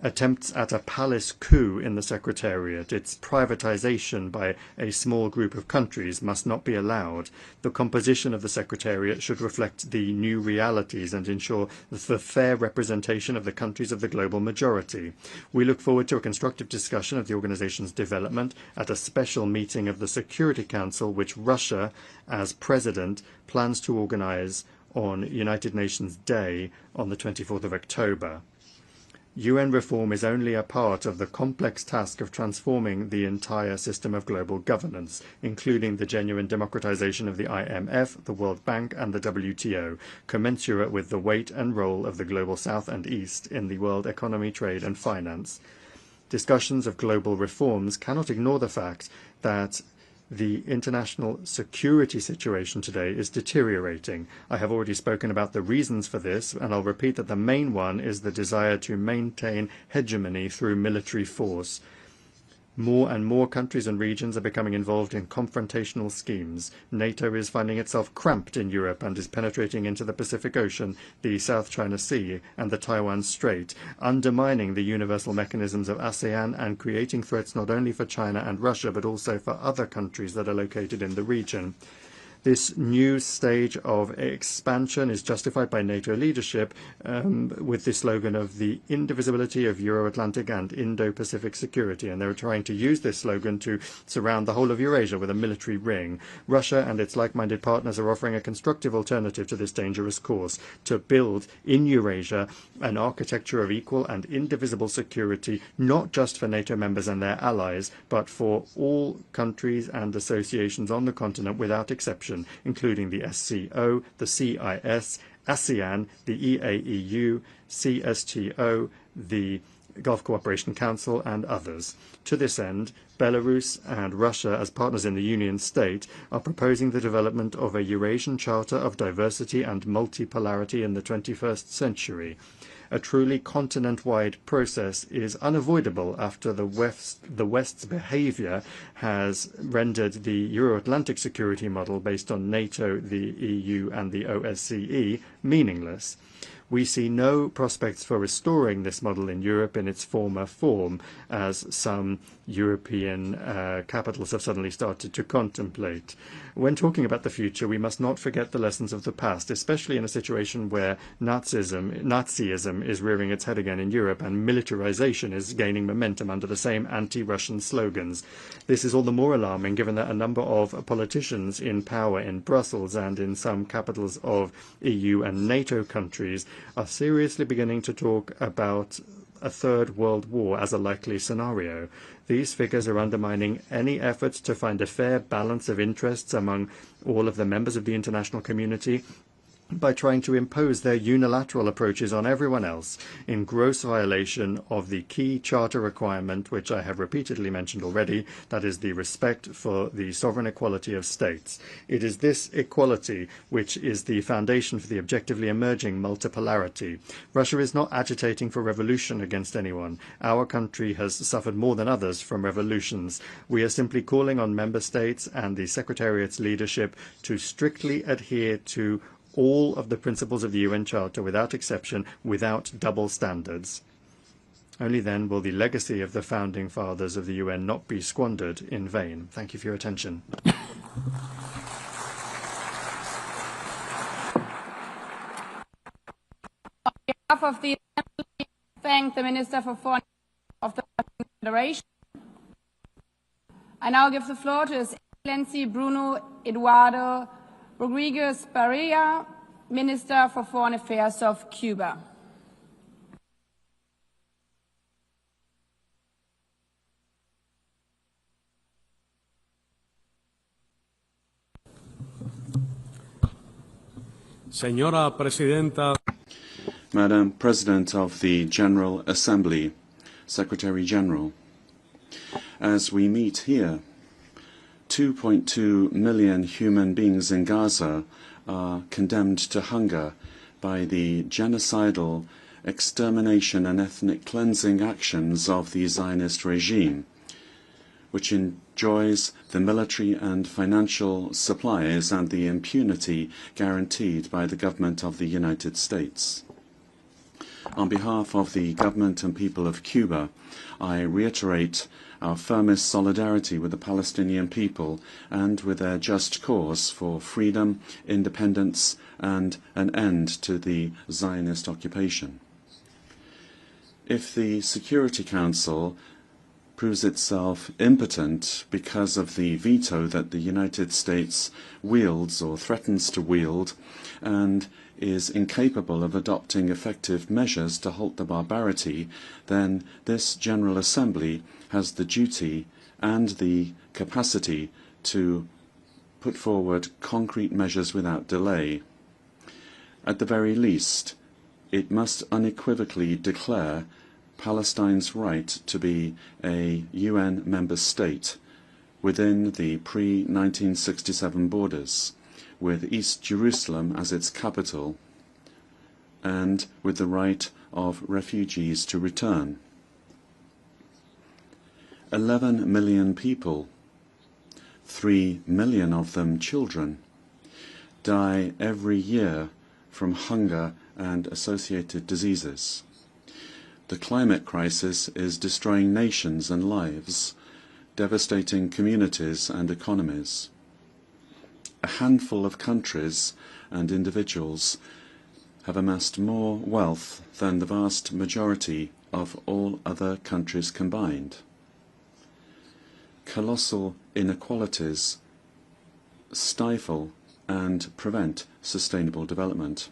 Attempts at a palace coup in the Secretariat, its privatization by a small group of countries, must not be allowed. The composition of the Secretariat should reflect the new realities and ensure the fair representation of the countries of the global majority. We look forward to a constructive discussion of the organization's development at a special meeting of the Security Council, which Russia, as president, plans to organize on United Nations Day on the 24th of October. UN reform is only a part of the complex task of transforming the entire system of global governance, including the genuine democratization of the IMF, the World Bank, and the WTO, commensurate with the weight and role of the Global South and East in the world economy, trade, and finance. Discussions of global reforms cannot ignore the fact that the international security situation today is deteriorating. I have already spoken about the reasons for this, and I'll repeat that the main one is the desire to maintain hegemony through military force. More and more countries and regions are becoming involved in confrontational schemes. NATO is finding itself cramped in Europe and is penetrating into the Pacific Ocean, the South China Sea, and the Taiwan Strait, undermining the universal mechanisms of ASEAN and creating threats not only for China and Russia, but also for other countries that are located in the region. This new stage of expansion is justified by NATO leadership with the slogan of the indivisibility of Euro-Atlantic and Indo-Pacific security, and they're trying to use this slogan to surround the whole of Eurasia with a military ring. Russia and its like-minded partners are offering a constructive alternative to this dangerous course, to build in Eurasia an architecture of equal and indivisible security, not just for NATO members and their allies, but for all countries and associations on the continent without exception, including the SCO, the CIS, ASEAN, the EAEU, CSTO, the Gulf Cooperation Council, and others. To this end, Belarus and Russia, as partners in the Union State, are proposing the development of a Eurasian Charter of Diversity and Multipolarity in the 21st century. A truly continent-wide process is unavoidable after the West's behavior has rendered the Euro-Atlantic security model based on NATO, the EU, and the OSCE meaningless. We see no prospects for restoring this model in Europe in its former form, as some European capitals have suddenly started to contemplate. When talking about the future, we must not forget the lessons of the past, especially in a situation where Nazism is rearing its head again in Europe and militarization is gaining momentum under the same anti-Russian slogans. This is all the more alarming given that a number of politicians in power in Brussels and in some capitals of EU and NATO countries are seriously beginning to talk about a third world war as a likely scenario. These figures are undermining any efforts to find a fair balance of interests among all of the members of the international community by trying to impose their unilateral approaches on everyone else in gross violation of the key charter requirement, which I have repeatedly mentioned already, that is the respect for the sovereign equality of states. It is this equality which is the foundation for the objectively emerging multipolarity. Russia is not agitating for revolution against anyone. Our country has suffered more than others from revolutions. We are simply calling on member states and the Secretariat's leadership to strictly adhere to all of the principles of the UN Charter without exception, without double standards. Only then will the legacy of the founding fathers of the UN not be squandered in vain. Thank you for your attention. On behalf of the Assembly, I thank the Minister for Foreign Affairs of the Russian Federation. I now give the floor to His Excellency Bruno Eduardo Rodriguez Barea, Minister for Foreign Affairs of Cuba. Señora Presidenta. Madam President of the General Assembly, Secretary General, as we meet here, 2.2 million human beings in Gaza are condemned to hunger by the genocidal extermination and ethnic cleansing actions of the Zionist regime, which enjoys the military and financial supplies and the impunity guaranteed by the government of the United States. On behalf of the government and people of Cuba, I reiterate our firmest solidarity with the Palestinian people and with their just cause for freedom, independence, and an end to the Zionist occupation. If the Security Council proves itself impotent because of the veto that the United States wields or threatens to wield, and is incapable of adopting effective measures to halt the barbarity, then this General Assembly has the duty and the capacity to put forward concrete measures without delay. At the very least, it must unequivocally declare Palestine's right to be a UN member state within the pre-1967 borders, with East Jerusalem as its capital, and with the right of refugees to return. 11 million people, 3 million of them children, die every year from hunger and associated diseases. The climate crisis is destroying nations and lives, devastating communities and economies. A handful of countries and individuals have amassed more wealth than the vast majority of all other countries combined. Colossal inequalities stifle and prevent sustainable development.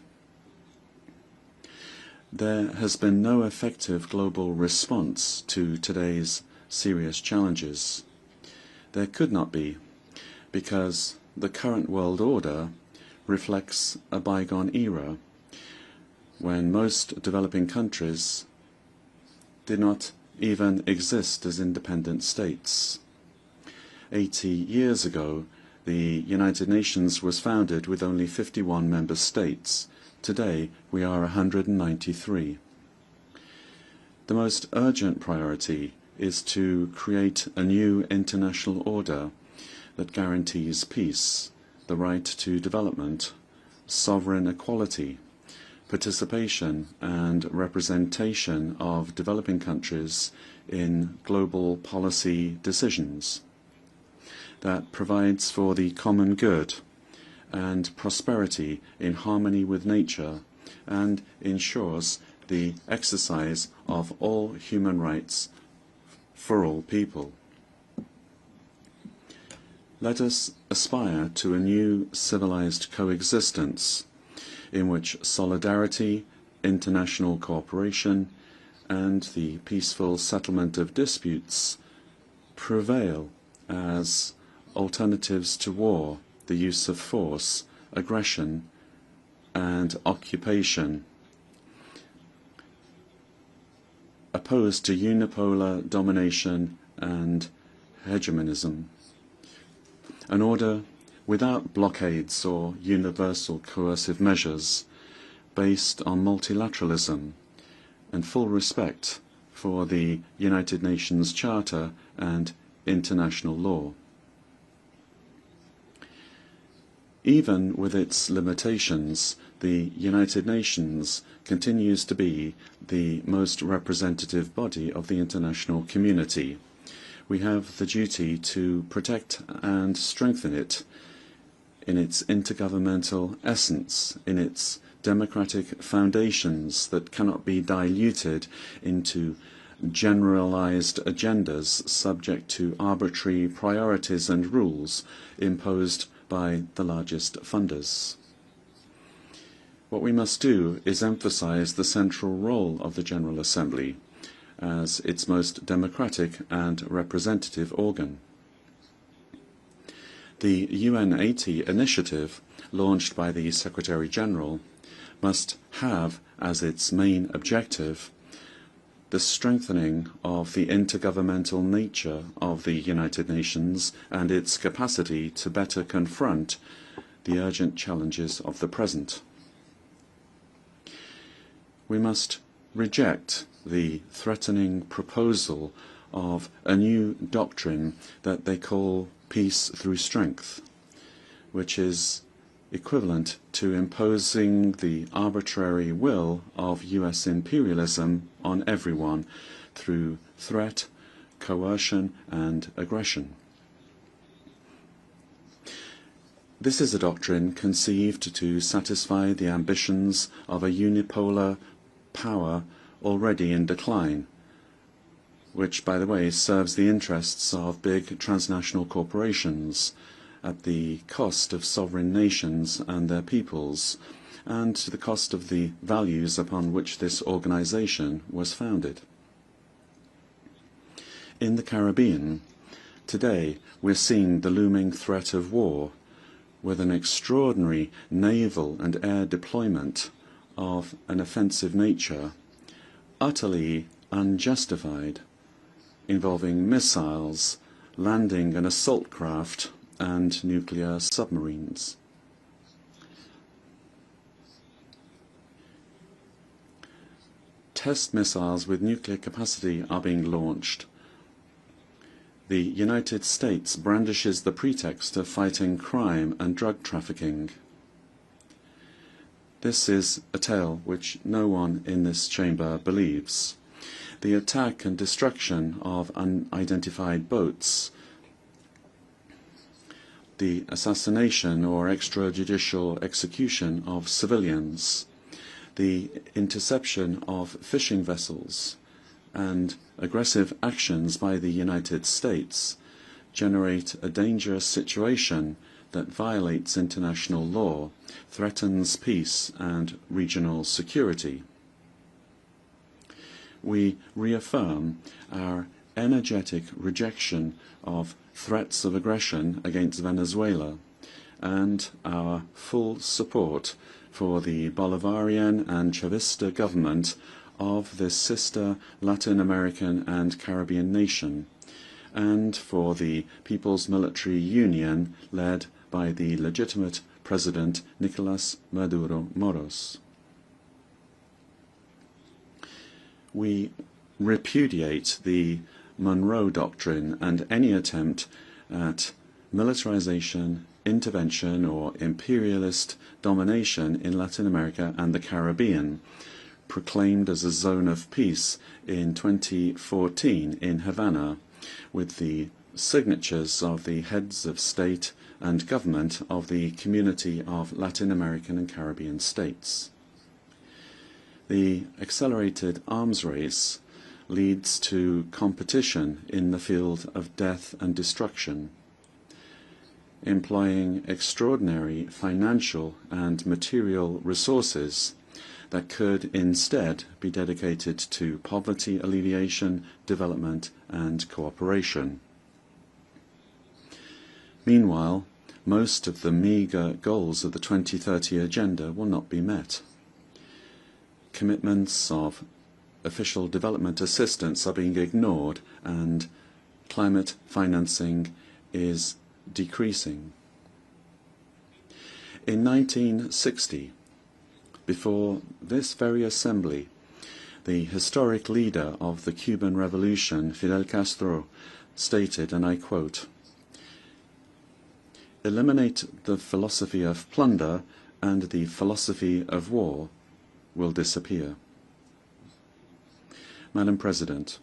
There has been no effective global response to today's serious challenges. There could not be, because the current world order reflects a bygone era when most developing countries did not even exist as independent states. 80 years ago, the United Nations was founded with only 51 member states. Today, we are 193. The most urgent priority is to create a new international order that guarantees peace, the right to development, sovereign equality, participation and representation of developing countries in global policy decisions, that provides for the common good and prosperity in harmony with nature and ensures the exercise of all human rights for all people. Let us aspire to a new civilized coexistence in which solidarity, international cooperation, and the peaceful settlement of disputes prevail as alternatives to war, the use of force, aggression, and occupation, opposed to unipolar domination and hegemonism. An order without blockades or universal coercive measures, based on multilateralism and full respect for the United Nations Charter and international law. Even with its limitations, the United Nations continues to be the most representative body of the international community. We have the duty to protect and strengthen it in its intergovernmental essence, in its democratic foundations that cannot be diluted into generalized agendas subject to arbitrary priorities and rules imposed by the largest funders. What we must do is emphasize the central role of the General Assembly as its most democratic and representative organ. The UN80 initiative, launched by the Secretary-General, must have as its main objective the strengthening of the intergovernmental nature of the United Nations and its capacity to better confront the urgent challenges of the present. We must reject the threatening proposal of a new doctrine that they call peace through strength, which is equivalent to imposing the arbitrary will of US imperialism on everyone through threat, coercion, and aggression. This is a doctrine conceived to satisfy the ambitions of a unipolar power already in decline, which, by the way, serves the interests of big transnational corporations at the cost of sovereign nations and their peoples, and to the cost of the values upon which this organization was founded. In the Caribbean, today we're seeing the looming threat of war, with an extraordinary naval and air deployment of an offensive nature, utterly unjustified, involving missiles, landing and assault craft, and nuclear submarines. Test missiles with nuclear capacity are being launched. the United States brandishes the pretext of fighting crime and drug trafficking. This is a tale which no one in this chamber believes. The attack and destruction of unidentified boats, the assassination or extrajudicial execution of civilians, the interception of fishing vessels, and aggressive actions by the United States generate a dangerous situation that violates international law, threatens peace and regional security. We reaffirm our energetic rejection of threats of aggression against Venezuela and our full support for the Bolivarian and Chavista government of this sister Latin American and Caribbean nation, and for the People's Military Union led by the legitimate President Nicolas Maduro Moros. We repudiate the Monroe Doctrine and any attempt at militarization, intervention, or imperialist domination in Latin America and the Caribbean, proclaimed as a zone of peace in 2014 in Havana, with the signatures of the heads of state and government of the Community of Latin American and Caribbean States. The accelerated arms race leads to competition in the field of death and destruction, employing extraordinary financial and material resources that could instead be dedicated to poverty alleviation, development, and cooperation. Meanwhile, most of the meagre goals of the 2030 Agenda will not be met. Commitments of official development assistance are being ignored, and climate financing is decreasing. In 1960, before this very assembly, the historic leader of the Cuban Revolution, Fidel Castro, stated, and I quote, "Eliminate the philosophy of plunder and the philosophy of war will disappear." Madam President,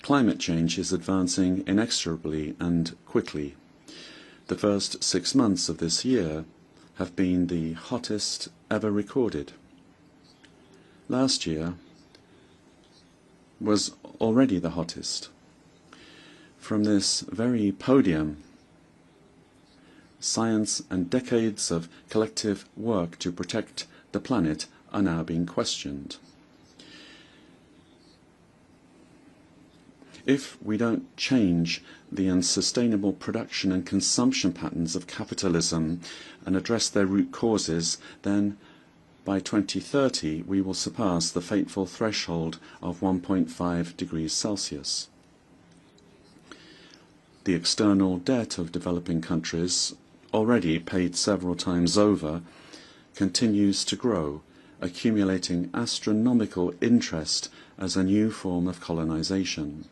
climate change is advancing inexorably and quickly. The first 6 months of this year have been the hottest ever recorded. Last year was already the hottest. From this very podium, science and decades of collective work to protect the planet are now being questioned. If we don't change the unsustainable production and consumption patterns of capitalism and address their root causes, then by 2030 we will surpass the fateful threshold of 1.5 degrees Celsius. The external debt of developing countries, already paid several times over, continues to grow, accumulating astronomical interest as a new form of colonization.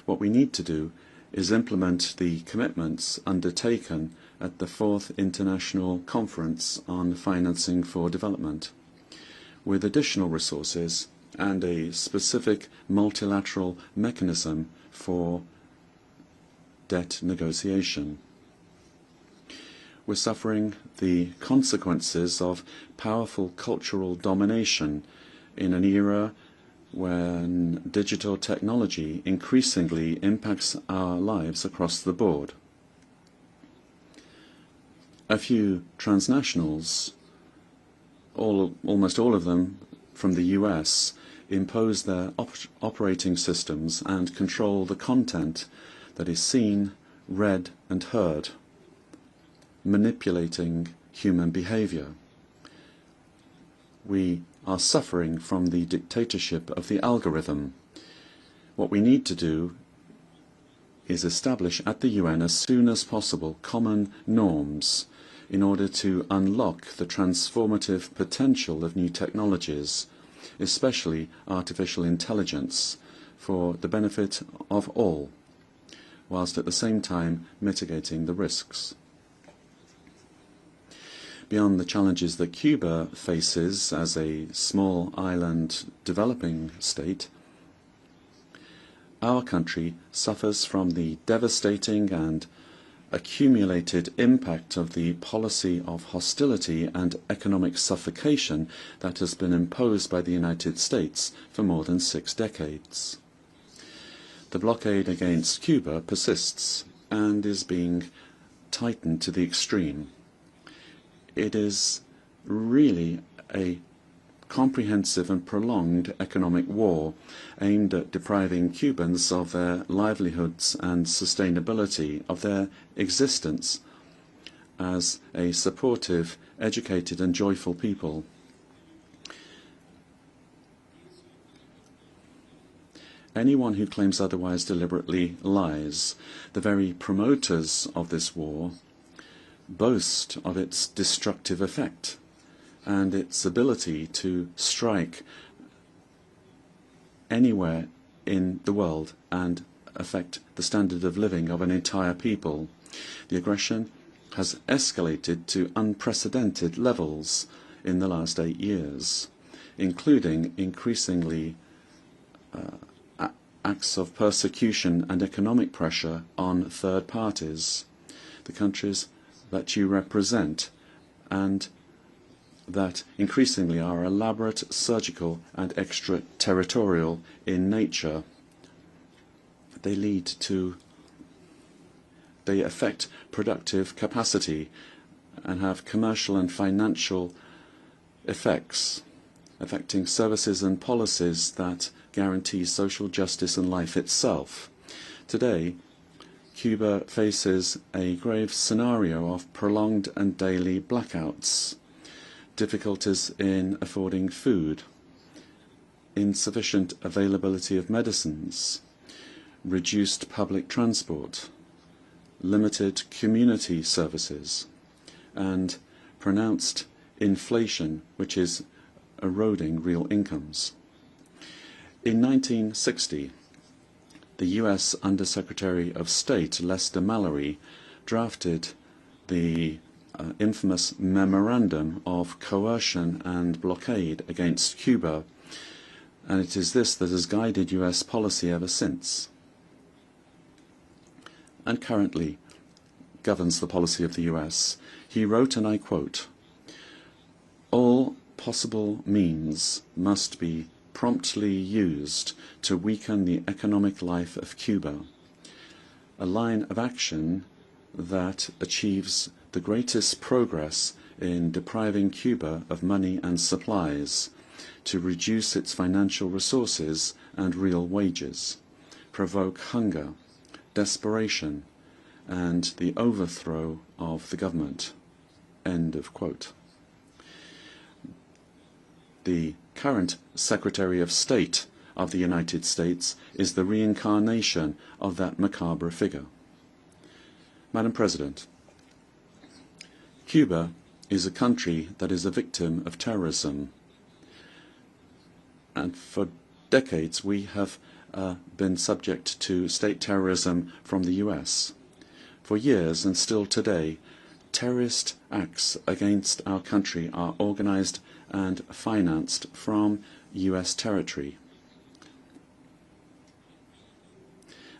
What we need to do is implement the commitments undertaken at the 4th International Conference on Financing for Development, with additional resources and a specific multilateral mechanism for debt negotiation. We're suffering the consequences of powerful cultural domination in an era when digital technology increasingly impacts our lives across the board. A few transnationals, almost all of them from the US, impose their operating systems and control the content that is seen, read and heard, manipulating human behavior. We are suffering from the dictatorship of the algorithm. What we need to do is establish at the UN as soon as possible common norms in order to unlock the transformative potential of new technologies, especially artificial intelligence, for the benefit of all, whilst at the same time mitigating the risks. Beyond the challenges that Cuba faces as a small island developing state, our country suffers from the devastating and accumulated impact of the policy of hostility and economic suffocation that has been imposed by the United States for more than 6 decades. The blockade against Cuba persists and is being tightened to the extreme. It is really a comprehensive and prolonged economic war aimed at depriving Cubans of their livelihoods and sustainability, of their existence as a supportive, educated and joyful people. Anyone who claims otherwise deliberately lies. The very promoters of this war boast of its destructive effect and its ability to strike anywhere in the world and affect the standard of living of an entire people. The aggression has escalated to unprecedented levels in the last 8 years, including increasingly acts of persecution and economic pressure on third parties, the countries that you represent, and that increasingly are elaborate, surgical and extraterritorial in nature. They affect productive capacity and have commercial and financial effects, affecting services and policies that guarantee social justice and life itself. Today, Cuba faces a grave scenario of prolonged and daily blackouts, difficulties in affording food, insufficient availability of medicines, reduced public transport, limited community services, and pronounced inflation, which is eroding real incomes. In 1960, the U.S. Undersecretary of State Lester Mallory drafted the infamous Memorandum of Coercion and Blockade against Cuba, and it is this that has guided U.S. policy ever since, and currently governs the policy of the U.S. He wrote, and I quote, "All possible means must be promptly used to weaken the economic life of Cuba, a line of action that achieves the greatest progress in depriving Cuba of money and supplies, to reduce its financial resources and real wages, provoke hunger, desperation, and the overthrow of the government." End of quote. The current Secretary of State of the United States is the reincarnation of that macabre figure. Madam President, Cuba is a country that is a victim of terrorism, and for decades we have been subject to state terrorism from the US. For years, and still today, terrorist acts against our country are organized and financed from US territory.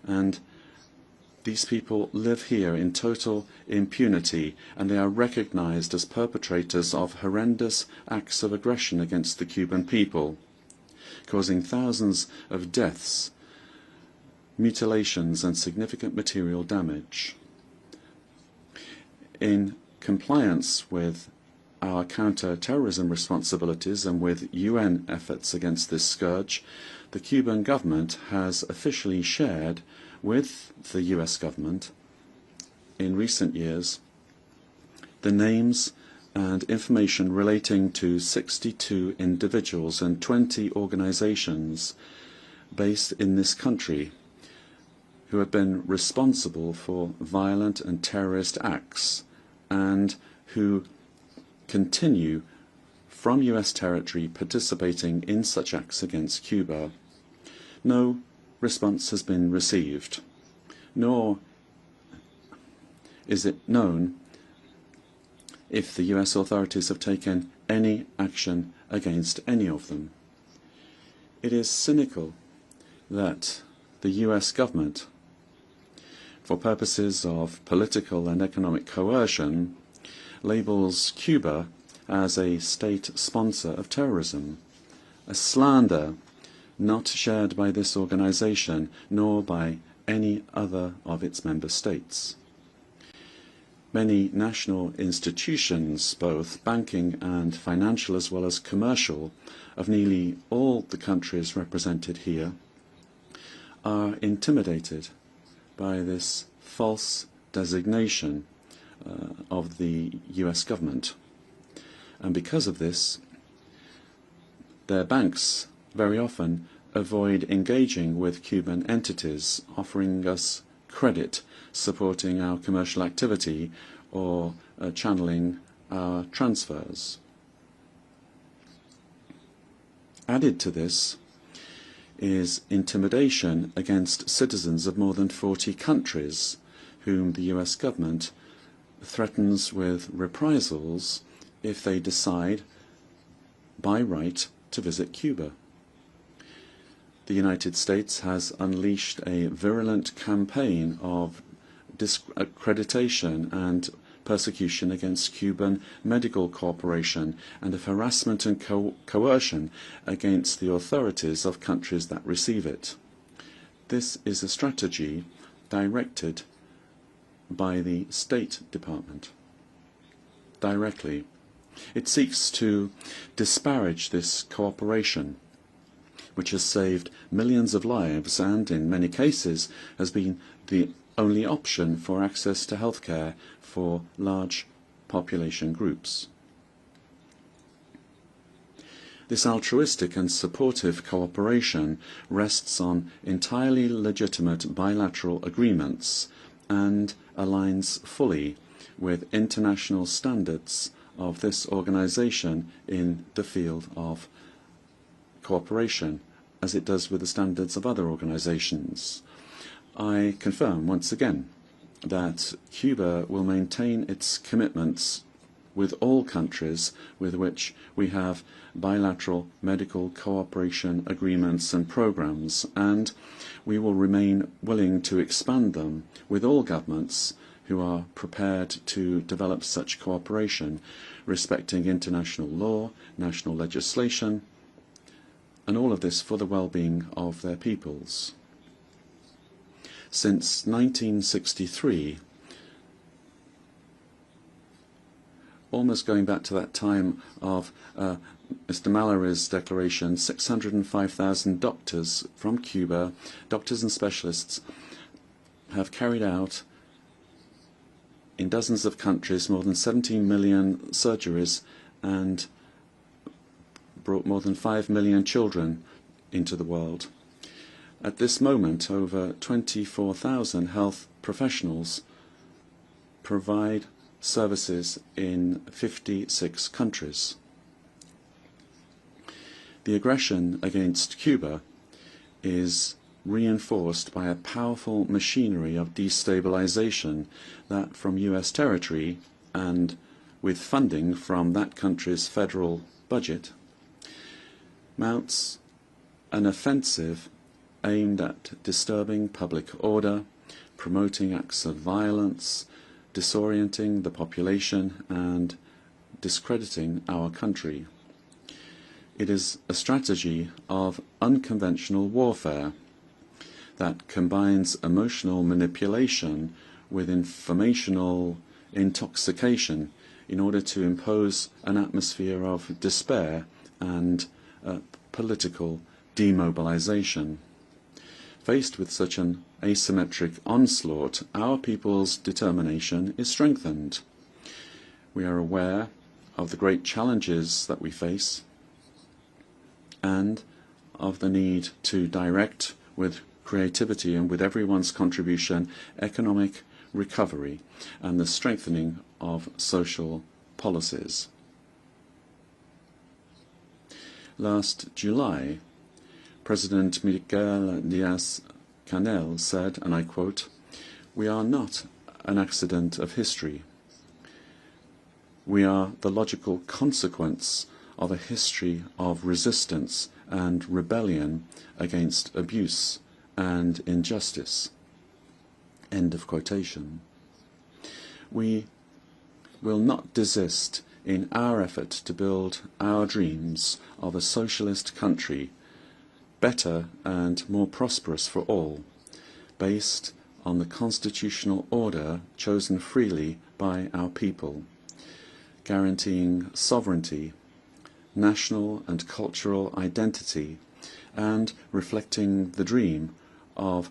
And these people live here in total impunity, and they are recognized as perpetrators of horrendous acts of aggression against the Cuban people, causing thousands of deaths, mutilations, and significant material damage. In compliance with our counter-terrorism responsibilities and with UN efforts against this scourge, the Cuban government has officially shared with the US government in recent years the names and information relating to 62 individuals and 20 organizations based in this country who have been responsible for violent and terrorist acts and who continue from US territory participating in such acts against Cuba. No response has been received, nor is it known if the US authorities have taken any action against any of them. It is cynical that the US government, for purposes of political and economic coercion, labels Cuba as a state sponsor of terrorism, a slander not shared by this organization nor by any other of its member states. Many national institutions, both banking and financial as well as commercial, of nearly all the countries represented here, are intimidated by this false designation of the US government. And because of this, their banks very often avoid engaging with Cuban entities, offering us credit, supporting our commercial activity, or channeling our transfers. Added to this is intimidation against citizens of more than 40 countries, whom the US government threatens with reprisals if they decide by right to visit Cuba. The United States has unleashed a virulent campaign of discreditation and persecution against Cuban Medical Corporation and of harassment and coercion against the authorities of countries that receive it. This is a strategy directed by the State Department directly. It seeks to disparage this cooperation, which has saved millions of lives and, in many cases, has been the only option for access to healthcare for large population groups. This altruistic and supportive cooperation rests on entirely legitimate bilateral agreements and aligns fully with international standards of this organization in the field of cooperation, as it does with the standards of other organizations. I confirm once again that Cuba will maintain its commitments with all countries with which we have bilateral medical cooperation agreements and programs, and we will remain willing to expand them with all governments who are prepared to develop such cooperation, respecting international law, national legislation, and all of this for the well-being of their peoples. Since 1963, almost going back to that time of Mr. Mallory's declaration, 605,000 doctors from Cuba, doctors and specialists, have carried out in dozens of countries more than 17 million surgeries and brought more than 5 million children into the world. At this moment, over 24,000 health professionals provide services in 56 countries. The aggression against Cuba is reinforced by a powerful machinery of destabilization that, from US territory and with funding from that country's federal budget, mounts an offensive aimed at disturbing public order, promoting acts of violence, disorienting the population, and discrediting our country. It is a strategy of unconventional warfare that combines emotional manipulation with informational intoxication in order to impose an atmosphere of despair and political demobilization. Faced with such an asymmetric onslaught, our people's determination is strengthened. We are aware of the great challenges that we face and of the need to direct with creativity and with everyone's contribution economic recovery and the strengthening of social policies. Last July, President Miguel Diaz Canel said, and I quote, "We are not an accident of history. We are the logical consequence of a history of resistance and rebellion against abuse and injustice." End of quotation. We will not desist in our effort to build our dreams of a socialist country, better and more prosperous for all, based on the constitutional order chosen freely by our people, guaranteeing sovereignty, national and cultural identity, and reflecting the dream of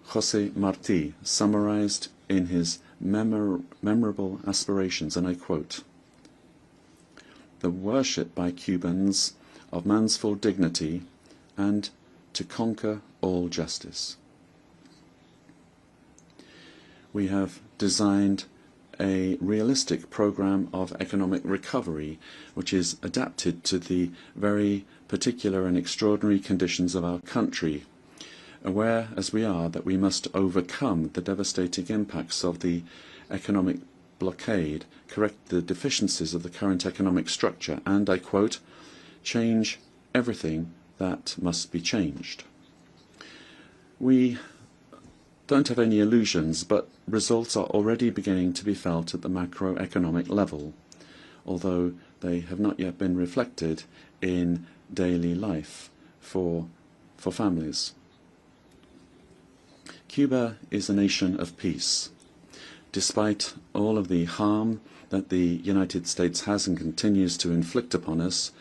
José Martí, summarized in his memorable aspirations, and I quote, "The worship by Cubans of man's full dignity and to conquer all justice." We have designed a realistic program of economic recovery which is adapted to the very particular and extraordinary conditions of our country, aware as we are that we must overcome the devastating impacts of the economic blockade, correct the deficiencies of the current economic structure, and, I quote, "change everything that must be changed." We don't have any illusions, but results are already beginning to be felt at the macroeconomic level, although they have not yet been reflected in daily life for families. Cuba is a nation of peace. Despite all of the harm that the United States has and continues to inflict upon us,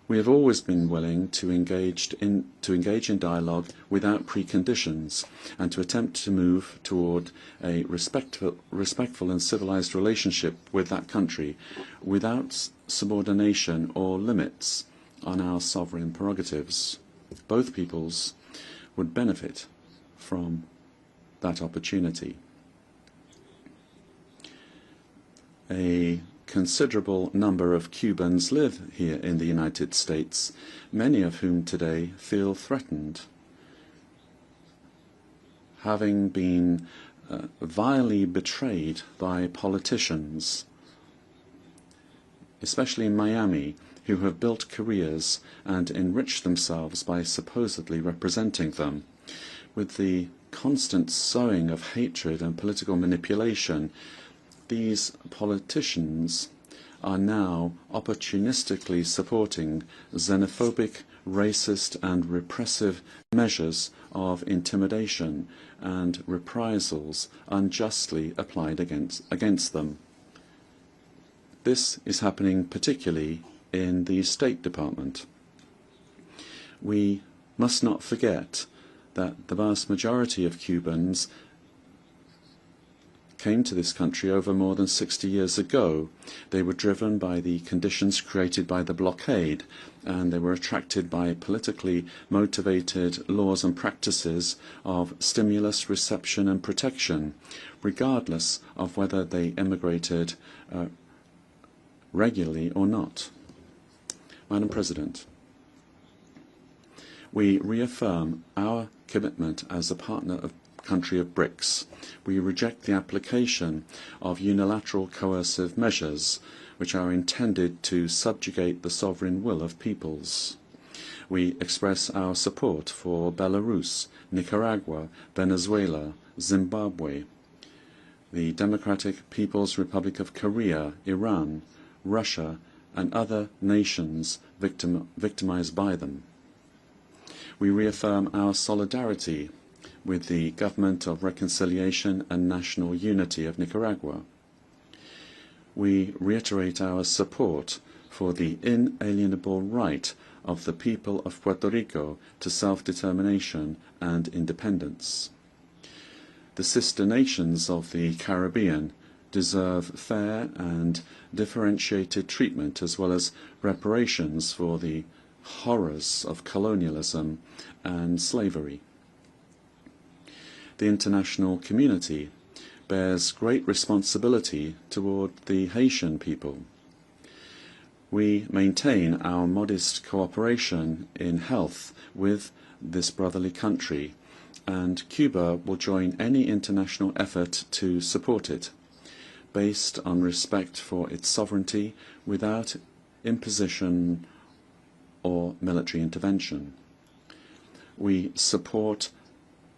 we have always been willing to engage in dialogue without preconditions and to attempt to move toward a respectful and civilized relationship with that country without subordination or limits on our sovereign prerogatives. Both peoples would benefit from that opportunity. A considerable number of Cubans live here in the United States, many of whom today feel threatened. Having been vilely betrayed by politicians, especially in Miami, who have built careers and enriched themselves by supposedly representing them, with the constant sowing of hatred and political manipulation. These politicians are now opportunistically supporting xenophobic, racist and repressive measures of intimidation and reprisals unjustly applied against them. This is happening particularly in the State Department. We must not forget that the vast majority of Cubans came to this country over more than 60 years ago. They were driven by the conditions created by the blockade, and they were attracted by politically motivated laws and practices of stimulus, reception and protection, regardless of whether they immigrated regularly or not. Madam President, we reaffirm our commitment as a partner of country of BRICS. We reject the application of unilateral coercive measures which are intended to subjugate the sovereign will of peoples. We express our support for Belarus, Nicaragua, Venezuela, Zimbabwe, the Democratic People's Republic of Korea, Iran, Russia, and other nations victimized by them. We reaffirm our solidarity with the Government of Reconciliation and National Unity of Nicaragua. We reiterate our support for the inalienable right of the people of Puerto Rico to self-determination and independence. The sister nations of the Caribbean deserve fair and differentiated treatment as well as reparations for the horrors of colonialism and slavery. The international community bears great responsibility toward the Haitian people. We maintain our modest cooperation in health with this brotherly country, and Cuba will join any international effort to support it, based on respect for its sovereignty without imposition or military intervention. We support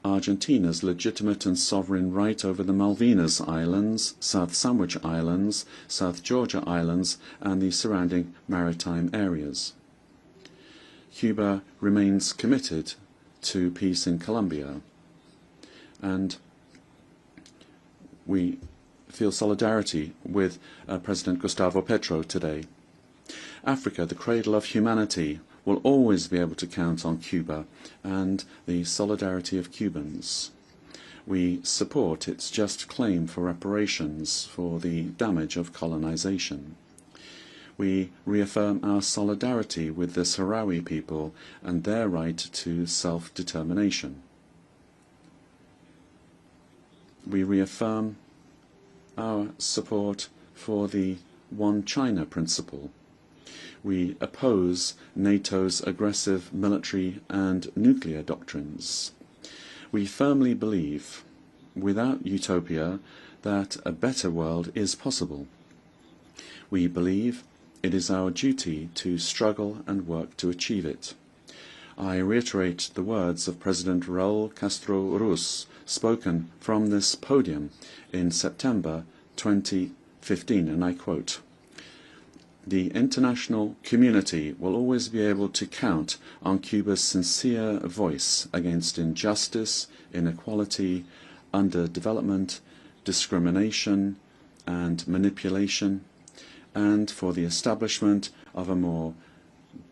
Argentina's legitimate and sovereign right over the Malvinas Islands, South Sandwich Islands, South Georgia Islands, and the surrounding maritime areas. Cuba remains committed to peace in Colombia, and we feel solidarity with President Gustavo Petro today. Africa, the cradle of humanity, will always be able to count on Cuba and the solidarity of Cubans. We support its just claim for reparations for the damage of colonization. We reaffirm our solidarity with the Sahrawi people and their right to self-determination. We reaffirm our support for the One China principle. We oppose NATO's aggressive military and nuclear doctrines. We firmly believe, without utopia, that a better world is possible. We believe it is our duty to struggle and work to achieve it. I reiterate the words of President Raúl Castro Ruz, spoken from this podium in September 2015, and I quote, "The international community will always be able to count on Cuba's sincere voice against injustice, inequality, underdevelopment, discrimination, and manipulation, and for the establishment of a more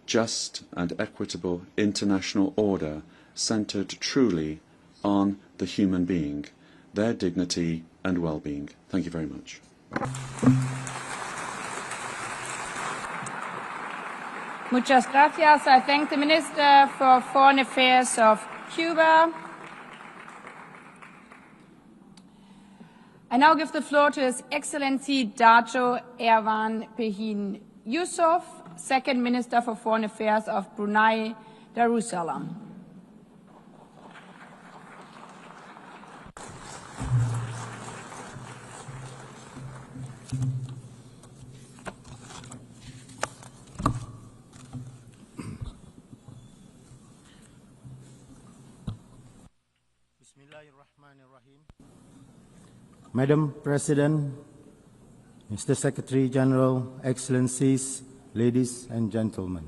just and equitable international order centered truly on the human being, their dignity and well-being." Thank you very much. Muchas gracias. I thank the Minister for Foreign Affairs of Cuba. I now give the floor to His Excellency Dato Erwan Pehin Yusuf, Second Minister for Foreign Affairs of Brunei Darussalam. Madam President, Mr. Secretary General, Excellencies, ladies and gentlemen.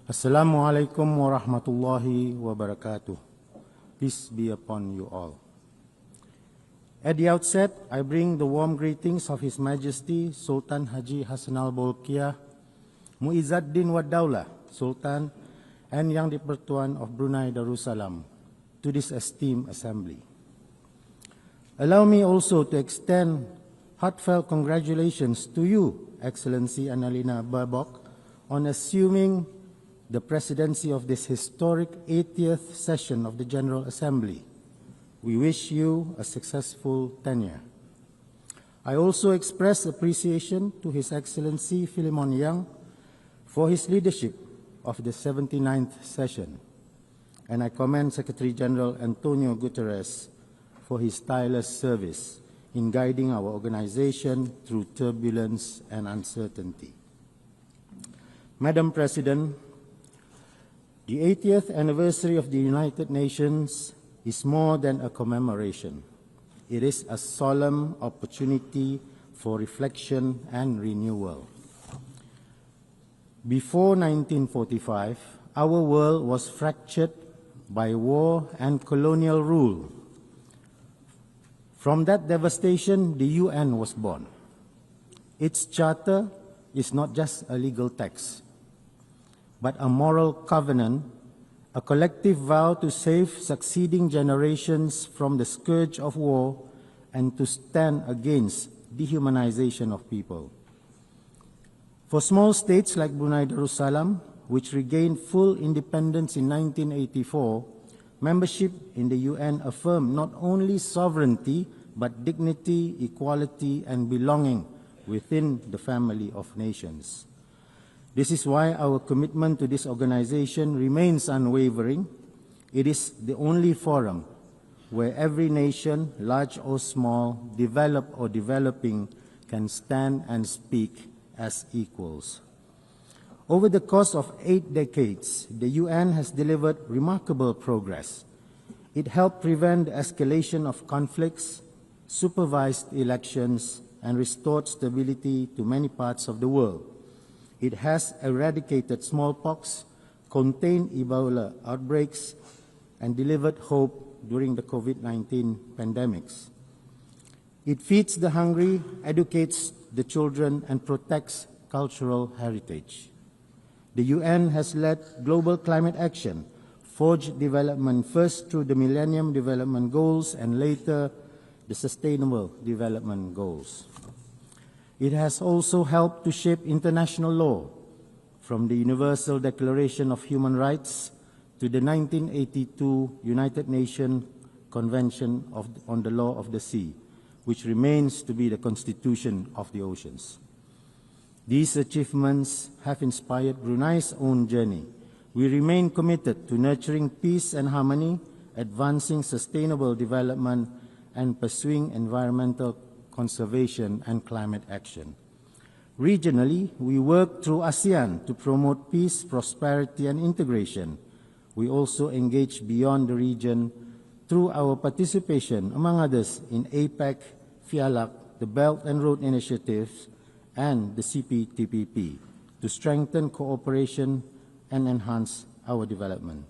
Assalamualaikum warahmatullahi wabarakatuh. Peace be upon you all. At the outset, I bring the warm greetings of His Majesty Sultan Haji Hassanal Bolkiah, Muizzaddin Wad-Daulah, Sultan and Yang di-Pertuan of Brunei Darussalam, to this esteemed assembly. Allow me also to extend heartfelt congratulations to you, Excellency Annalena Baerbock, on assuming the presidency of this historic 80th session of the General Assembly. We wish you a successful tenure. I also express appreciation to His Excellency Philemon Yang for his leadership of the 79th session, and I commend Secretary General Antonio Guterres for his tireless service in guiding our organization through turbulence and uncertainty. Madam President, the 80th anniversary of the United Nations is more than a commemoration. It is a solemn opportunity for reflection and renewal. Before 1945, our world was fractured by war and colonial rule. From that devastation, the UN was born. Its charter is not just a legal text, but a moral covenant, a collective vow to save succeeding generations from the scourge of war and to stand against dehumanization of people. For small states like Brunei Darussalam, which regained full independence in 1984, membership in the UN affirmed not only sovereignty, but dignity, equality, and belonging within the family of nations. This is why our commitment to this organization remains unwavering, It is the only forum where every nation, large or small, developed or developing, can stand and speak as equals. Over the course of 8 decades, the UN has delivered remarkable progress. It helped prevent the escalation of conflicts, supervised elections, and restored stability to many parts of the world. It has eradicated smallpox, contained Ebola outbreaks, and delivered hope during the COVID-19 pandemics. It feeds the hungry, educates the children, and protects cultural heritage. The UN has led global climate action, forged development first through the Millennium Development Goals and later the Sustainable Development Goals. It has also helped to shape international law, from the Universal Declaration of Human Rights to the 1982 United Nations Convention on the Law of the Sea, which remains to be the constitution of the oceans. These achievements have inspired Brunei's own journey. We remain committed to nurturing peace and harmony, advancing sustainable development, and pursuing environmental conservation and climate action. Regionally, we work through ASEAN to promote peace, prosperity, and integration. We also engage beyond the region through our participation, among others, in APEC, FIALAC, the Belt and Road Initiatives, and the CPTPP, to strengthen cooperation and enhance our development.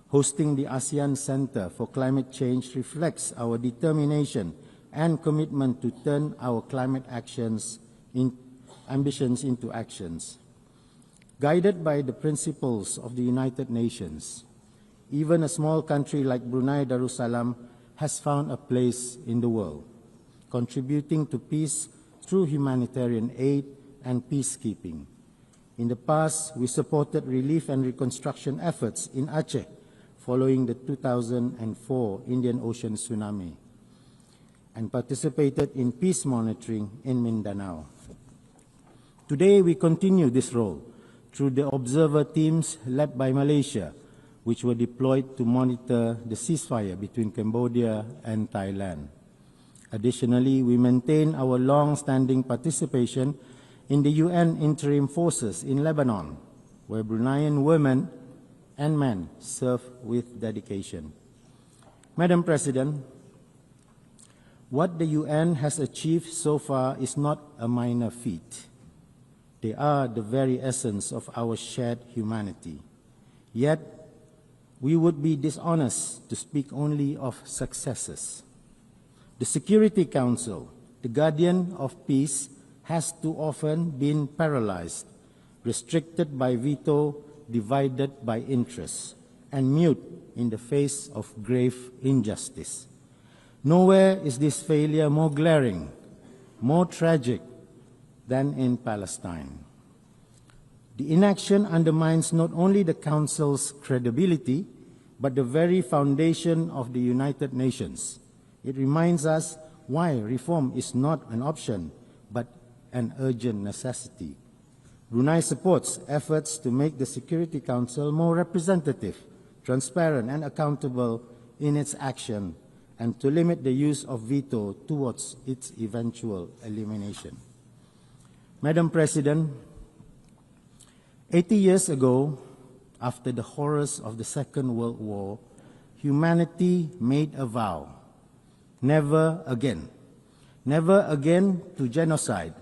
Hosting the ASEAN Center for Climate Change reflects our determination and commitment to turn our climate ambitions into actions. Guided by the principles of the United Nations, even a small country like Brunei Darussalam has found a place in the world, contributing to peace through humanitarian aid and peacekeeping. In the past, we supported relief and reconstruction efforts in Aceh following the 2004 Indian Ocean tsunami, and participated in peace monitoring in Mindanao. Today, we continue this role through the observer teams led by Malaysia, which were deployed to monitor the ceasefire between Cambodia and Thailand. Additionally, we maintain our long-standing participation in the UN interim forces in Lebanon, where Bruneian women and men serve with dedication. Madam President, what the UN has achieved so far is not a minor feat. They are the very essence of our shared humanity. Yet, we would be dishonest to speak only of successes. The Security Council, the guardian of peace, has too often been paralyzed, restricted by veto, divided by interests, and mute in the face of grave injustice. Nowhere is this failure more glaring, more tragic than in Palestine. The inaction undermines not only the Council's credibility, but the very foundation of the United Nations. It reminds us why reform is not an option, but an urgent necessity. Brunei supports efforts to make the Security Council more representative, transparent, and accountable in its action, and to limit the use of veto towards its eventual elimination. Madam President, 80 years ago, after the horrors of the Second World War, humanity made a vow: never again. Never again to genocide.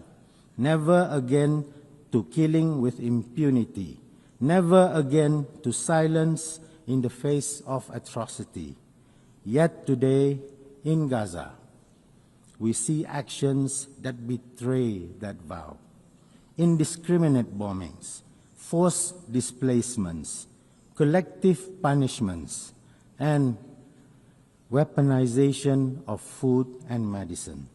Never again to killing with impunity. Never again to silence in the face of atrocity. Yet today, in Gaza, we see actions that betray that vow. Indiscriminate bombings, forced displacements, collective punishments, and weaponization of food and medicine.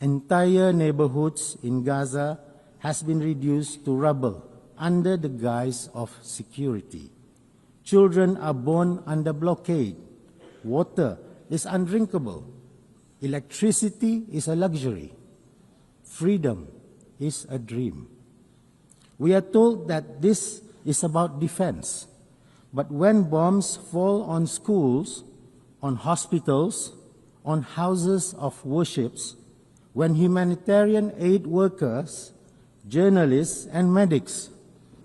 Entire neighborhoods in Gaza has been reduced to rubble under the guise of security. Children are born under blockade. Water is undrinkable. Electricity is a luxury. Freedom is a dream. We are told that this is about defense, But when bombs fall on schools, on hospitals, on houses of worships, when humanitarian aid workers, journalists, and medics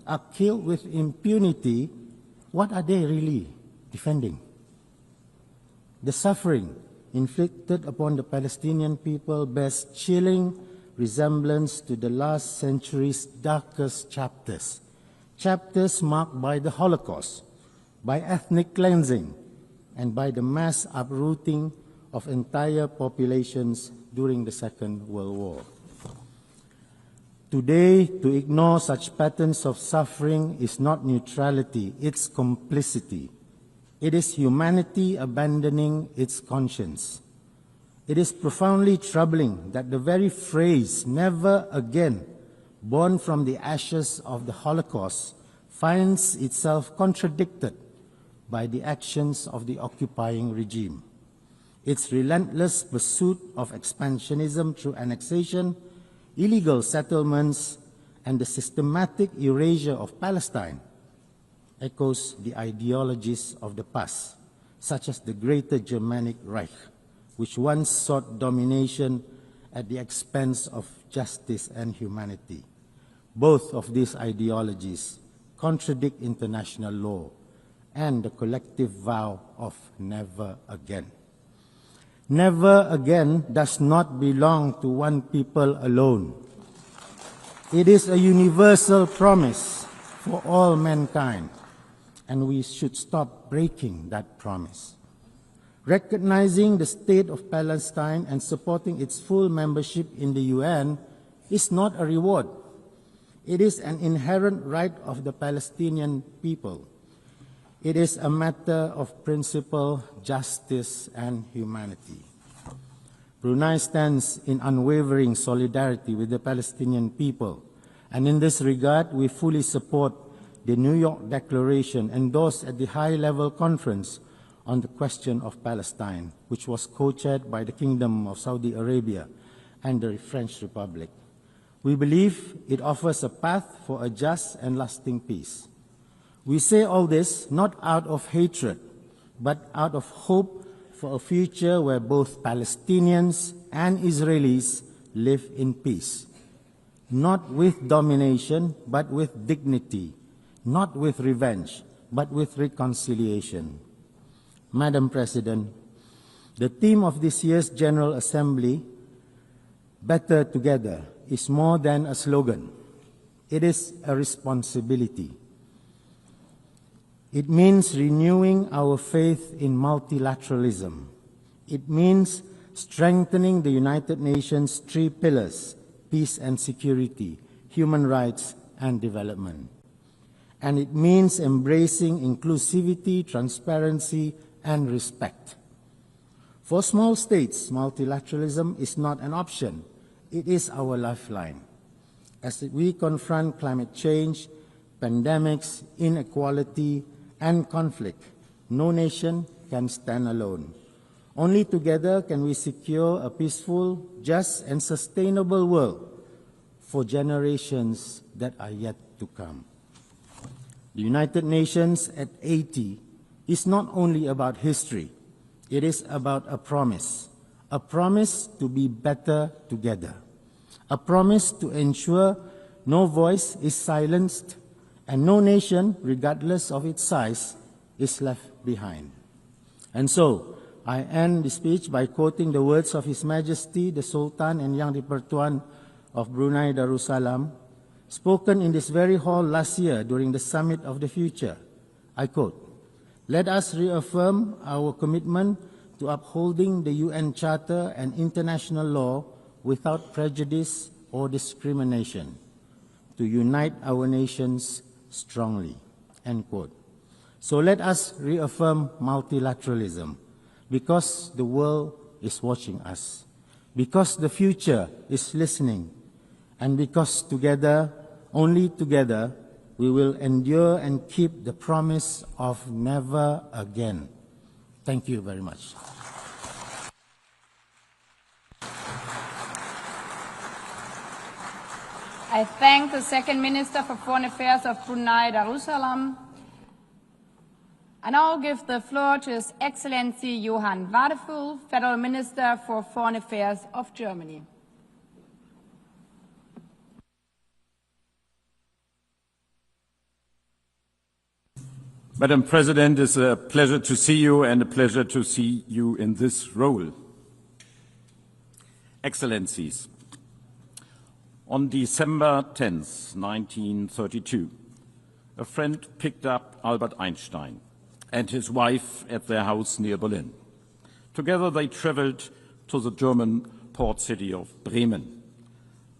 are killed with impunity, what are they really defending? The suffering inflicted upon the Palestinian people bears chilling resemblance to the last century's darkest chapters, chapters marked by the Holocaust, by ethnic cleansing, and by the mass uprooting of entire populations during the Second World War. Today, to ignore such patterns of suffering is not neutrality, it's complicity. It is humanity abandoning its conscience. It is profoundly troubling that the very phrase, "never again," born from the ashes of the Holocaust, finds itself contradicted by the actions of the occupying regime. Its relentless pursuit of expansionism through annexation, illegal settlements, and the systematic erasure of Palestine echoes the ideologies of the past, such as the Greater Germanic Reich, which once sought domination at the expense of justice and humanity. Both of these ideologies contradict international law and the collective vow of never again. Never again does not belong to one people alone. It is a universal promise for all mankind, and we should stop breaking that promise. Recognizing the state of Palestine and supporting its full membership in the UN is not a reward. It is an inherent right of the Palestinian people. It is a matter of principle, justice, and humanity. Brunei stands in unwavering solidarity with the Palestinian people, and in this regard, we fully support the New York Declaration endorsed at the high-level conference on the question of Palestine, which was co-chaired by the Kingdom of Saudi Arabia and the French Republic. We believe it offers a path for a just and lasting peace. We say all this not out of hatred, but out of hope for a future where both Palestinians and Israelis live in peace, not with domination, but with dignity, not with revenge, but with reconciliation. Madam President, the theme of this year's General Assembly, Better Together, is more than a slogan. It is a responsibility. It means renewing our faith in multilateralism. It means strengthening the United Nations' three pillars: peace and security, human rights, and development. And it means embracing inclusivity, transparency, and respect. For small states, multilateralism is not an option. It is our lifeline. As we confront climate change, pandemics, inequality, and conflict, no nation can stand alone. Only together can we secure a peaceful, just, and sustainable world for generations that are yet to come. The United Nations at 80 is not only about history, it is about a promise to be better together, a promise to ensure no voice is silenced and no nation, regardless of its size, is left behind. And so, I end the speech by quoting the words of His Majesty, the Sultan and Yang di-Pertuan of Brunei Darussalam, spoken in this very hall last year during the Summit of the Future. I quote, "Let us reaffirm our commitment to upholding the UN Charter and international law without prejudice or discrimination, to unite our nations strongly." End quote. So let us reaffirm multilateralism, because the world is watching us, because the future is listening, and because together, only together, we will endure and keep the promise of never again. Thank you very much. I thank the Second Minister for Foreign Affairs of Brunei Darussalam. I now give the floor to His Excellency Johann Wadefuhl, Federal Minister for Foreign Affairs of Germany. Madam President, it's a pleasure to see you and a pleasure to see you in this role. Excellencies, on December 10th, 1932, a friend picked up Albert Einstein and his wife at their house near Berlin. Together they traveled to the German port city of Bremen.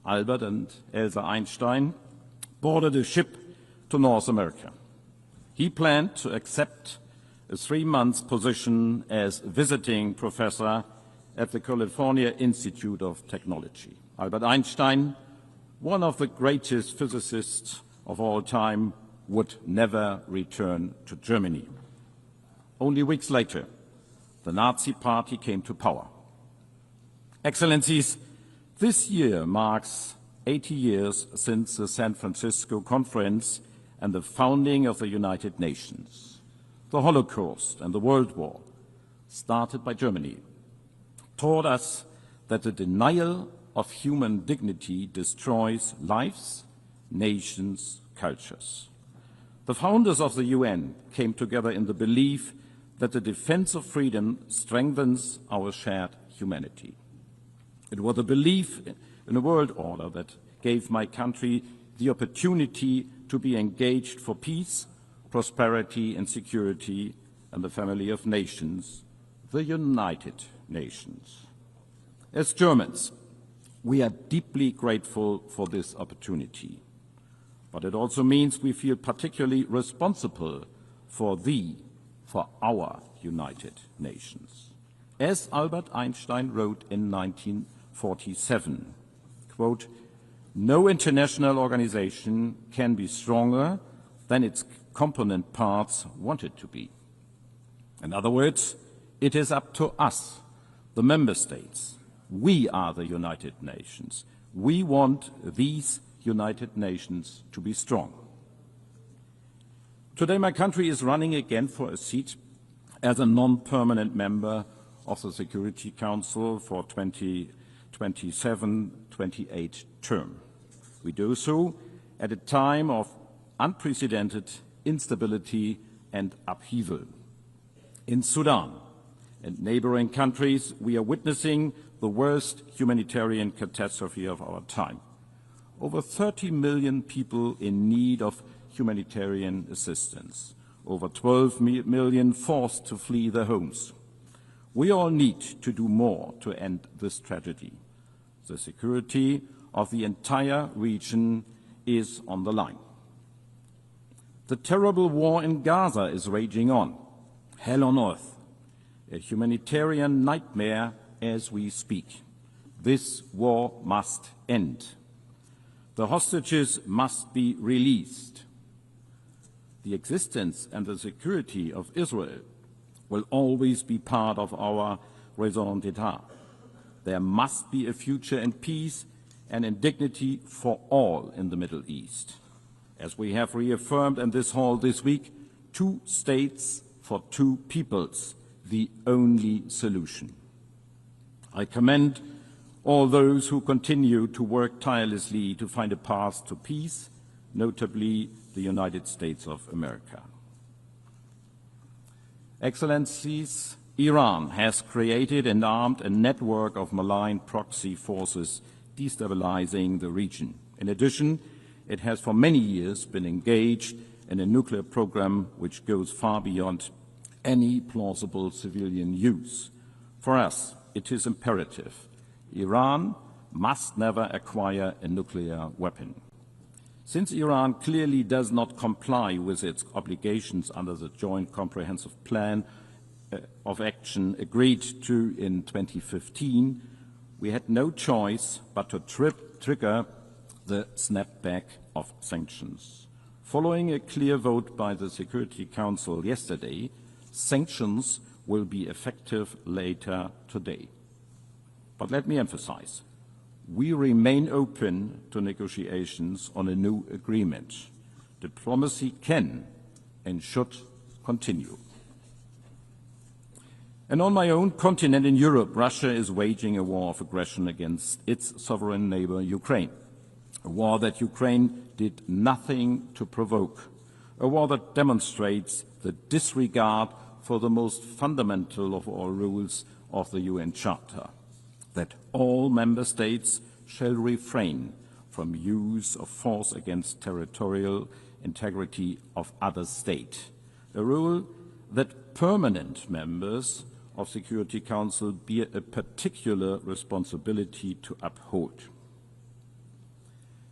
Albert and Elsa Einstein boarded a ship to North America. He planned to accept a 3-month position as visiting professor at the California Institute of Technology. Albert Einstein, one of the greatest physicists of all time, would never return to Germany. Only weeks later, the Nazi Party came to power. Excellencies, this year marks 80 years since the San Francisco Conference and the founding of the United Nations. The Holocaust and the World War, started by Germany, taught us that the denial of human dignity destroys lives, nations, cultures. The founders of the UN came together in the belief that the defense of freedom strengthens our shared humanity. It was a belief in a world order that gave my country the opportunity to be engaged for peace, prosperity and security and the family of nations, the United Nations. As Germans, we are deeply grateful for this opportunity. But it also means we feel particularly responsible for our United Nations. As Albert Einstein wrote in 1947, quote, "No international organization can be stronger than its component parts want it to be." In other words, it is up to us, the member states. We are the United Nations. We want these United Nations to be strong. Today, my country is running again for a seat as a non-permanent member of the Security Council for 2027-28 term. We do so at a time of unprecedented instability and upheaval. In Sudan and neighboring countries, we are witnessing the worst humanitarian catastrophe of our time. Over 30 million people in need of humanitarian assistance, over 12 million forced to flee their homes. We all need to do more to end this tragedy. The security of the entire region is on the line. The terrible war in Gaza is raging on, hell on earth, a humanitarian nightmare as we speak. This war must end. The hostages must be released. The existence and the security of Israel will always be part of our raison d'etre. There must be a future in peace and in dignity for all in the Middle East. As we have reaffirmed in this hall this week, 2 states for 2 peoples, the only solution. I commend all those who continue to work tirelessly to find a path to peace, notably the United States of America. Excellencies, Iran has created and armed a network of malign proxy forces destabilizing the region. In addition, it has for many years been engaged in a nuclear program which goes far beyond any plausible civilian use. For us, it is imperative. Iran must never acquire a nuclear weapon. Since Iran clearly does not comply with its obligations under the Joint Comprehensive Plan of Action agreed to in 2015, we had no choice but to trigger the snapback of sanctions. Following a clear vote by the Security Council yesterday, sanctions will be effective later today. But let me emphasize, we remain open to negotiations on a new agreement. Diplomacy can and should continue. And on my own continent in Europe, Russia is waging a war of aggression against its sovereign neighbor, Ukraine. A war that Ukraine did nothing to provoke. A war that demonstrates the disregard for the most fundamental of all rules of the UN Charter, that all member states shall refrain from use of force against territorial integrity of other state. A rule that permanent members of Security Council bear a particular responsibility to uphold.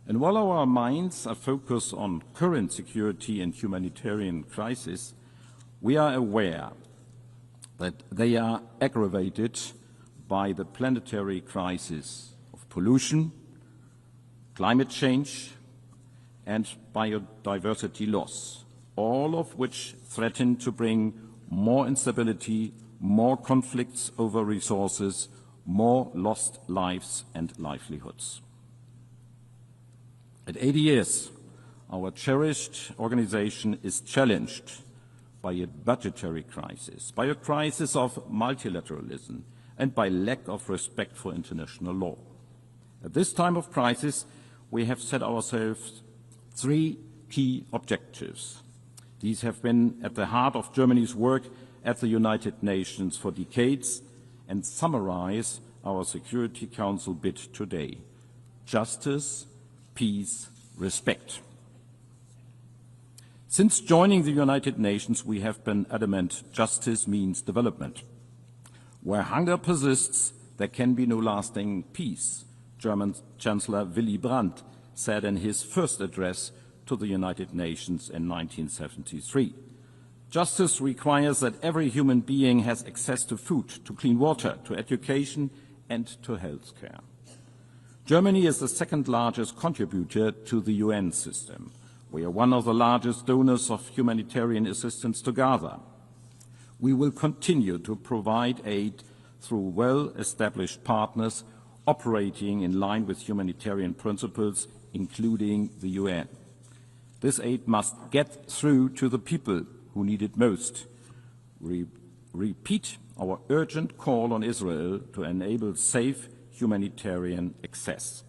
And while our minds are focused on current security and humanitarian crisis, we are aware that they are aggravated by the planetary crisis of pollution, climate change, and biodiversity loss, all of which threaten to bring more instability, more conflicts over resources, more lost lives and livelihoods. At 80 years, our cherished organization is challenged by a budgetary crisis, by a crisis of multilateralism, and by lack of respect for international law. At this time of crisis, we have set ourselves 3 key objectives. These have been at the heart of Germany's work at the United Nations for decades and summarize our Security Council bid today: justice, peace, respect. Since joining the United Nations, we have been adamant justice means development. Where hunger persists, there can be no lasting peace, German Chancellor Willy Brandt said in his first address to the United Nations in 1973. Justice requires that every human being has access to food, to clean water, to education, and to health care. Germany is the second largest contributor to the UN system. We are one of the largest donors of humanitarian assistance to Gaza. We will continue to provide aid through well-established partners operating in line with humanitarian principles, including the UN. This aid must get through to the people who need it most. We repeat our urgent call on Israel to enable safe humanitarian access.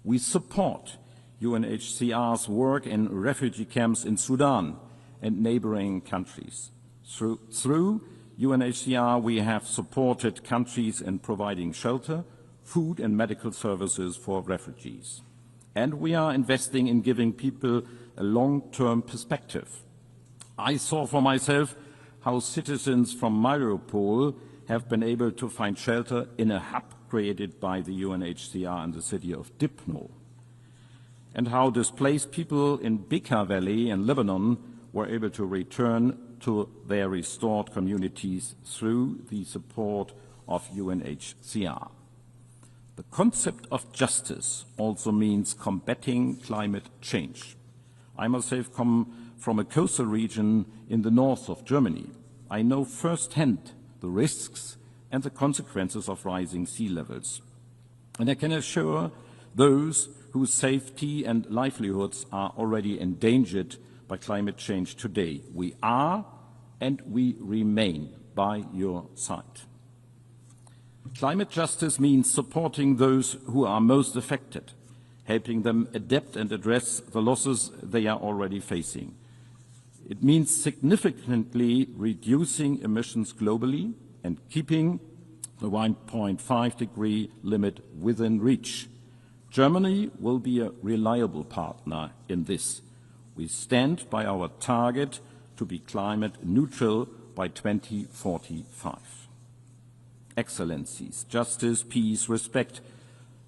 We support UNHCR's work in refugee camps in Sudan and neighboring countries. Through UNHCR, we have supported countries in providing shelter, food and medical services for refugees. And we are investing in giving people a long-term perspective. I saw for myself how citizens from Mariupol have been able to find shelter in a hub created by the UNHCR in the city of Dipno, and how displaced people in Bekaa Valley in Lebanon were able to return to their restored communities through the support of UNHCR. The concept of justice also means combating climate change. I myself come from a coastal region in the north of Germany. I know firsthand the risks and the consequences of rising sea levels. And I can assure those whose safety and livelihoods are already endangered by climate change today, we are and we remain by your side. Climate justice means supporting those who are most affected, helping them adapt and address the losses they are already facing. It means significantly reducing emissions globally and keeping the 1.5-degree limit within reach. Germany will be a reliable partner in this. We stand by our target to be climate neutral by 2045. Excellencies, justice, peace, respect.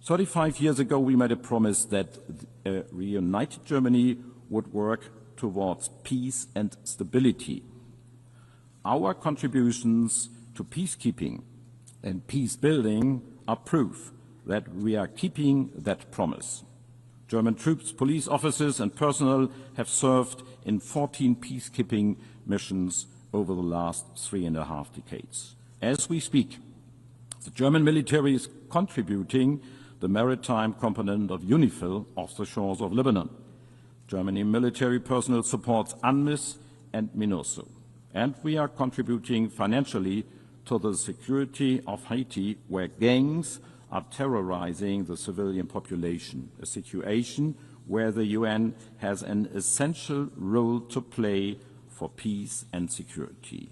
35 years ago, we made a promise that a reunited Germany would work towards peace and stability. Our contributions to peacekeeping and peace building are proof that we are keeping that promise. German troops, police officers and personnel have served in 14 peacekeeping missions over the last 3.5 decades. As we speak, the German military is contributing the maritime component of UNIFIL off the shores of Lebanon. Germany military personnel supports UNMISS and MINURSO, and we are contributing financially to the security of Haiti, where gangs are terrorizing the civilian population, a situation where the UN has an essential role to play for peace and security.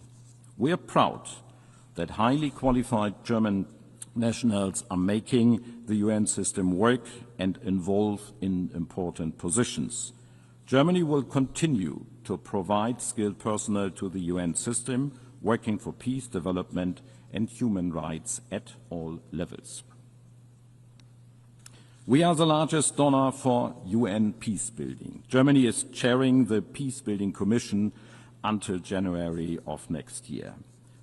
We are proud that highly qualified German nationals are making the UN system work and involve in important positions. Germany will continue to provide skilled personnel to the UN system, working for peace, development, and human rights at all levels. We are the largest donor for UN peacebuilding. Germany is chairing the Peacebuilding Commission until January of next year.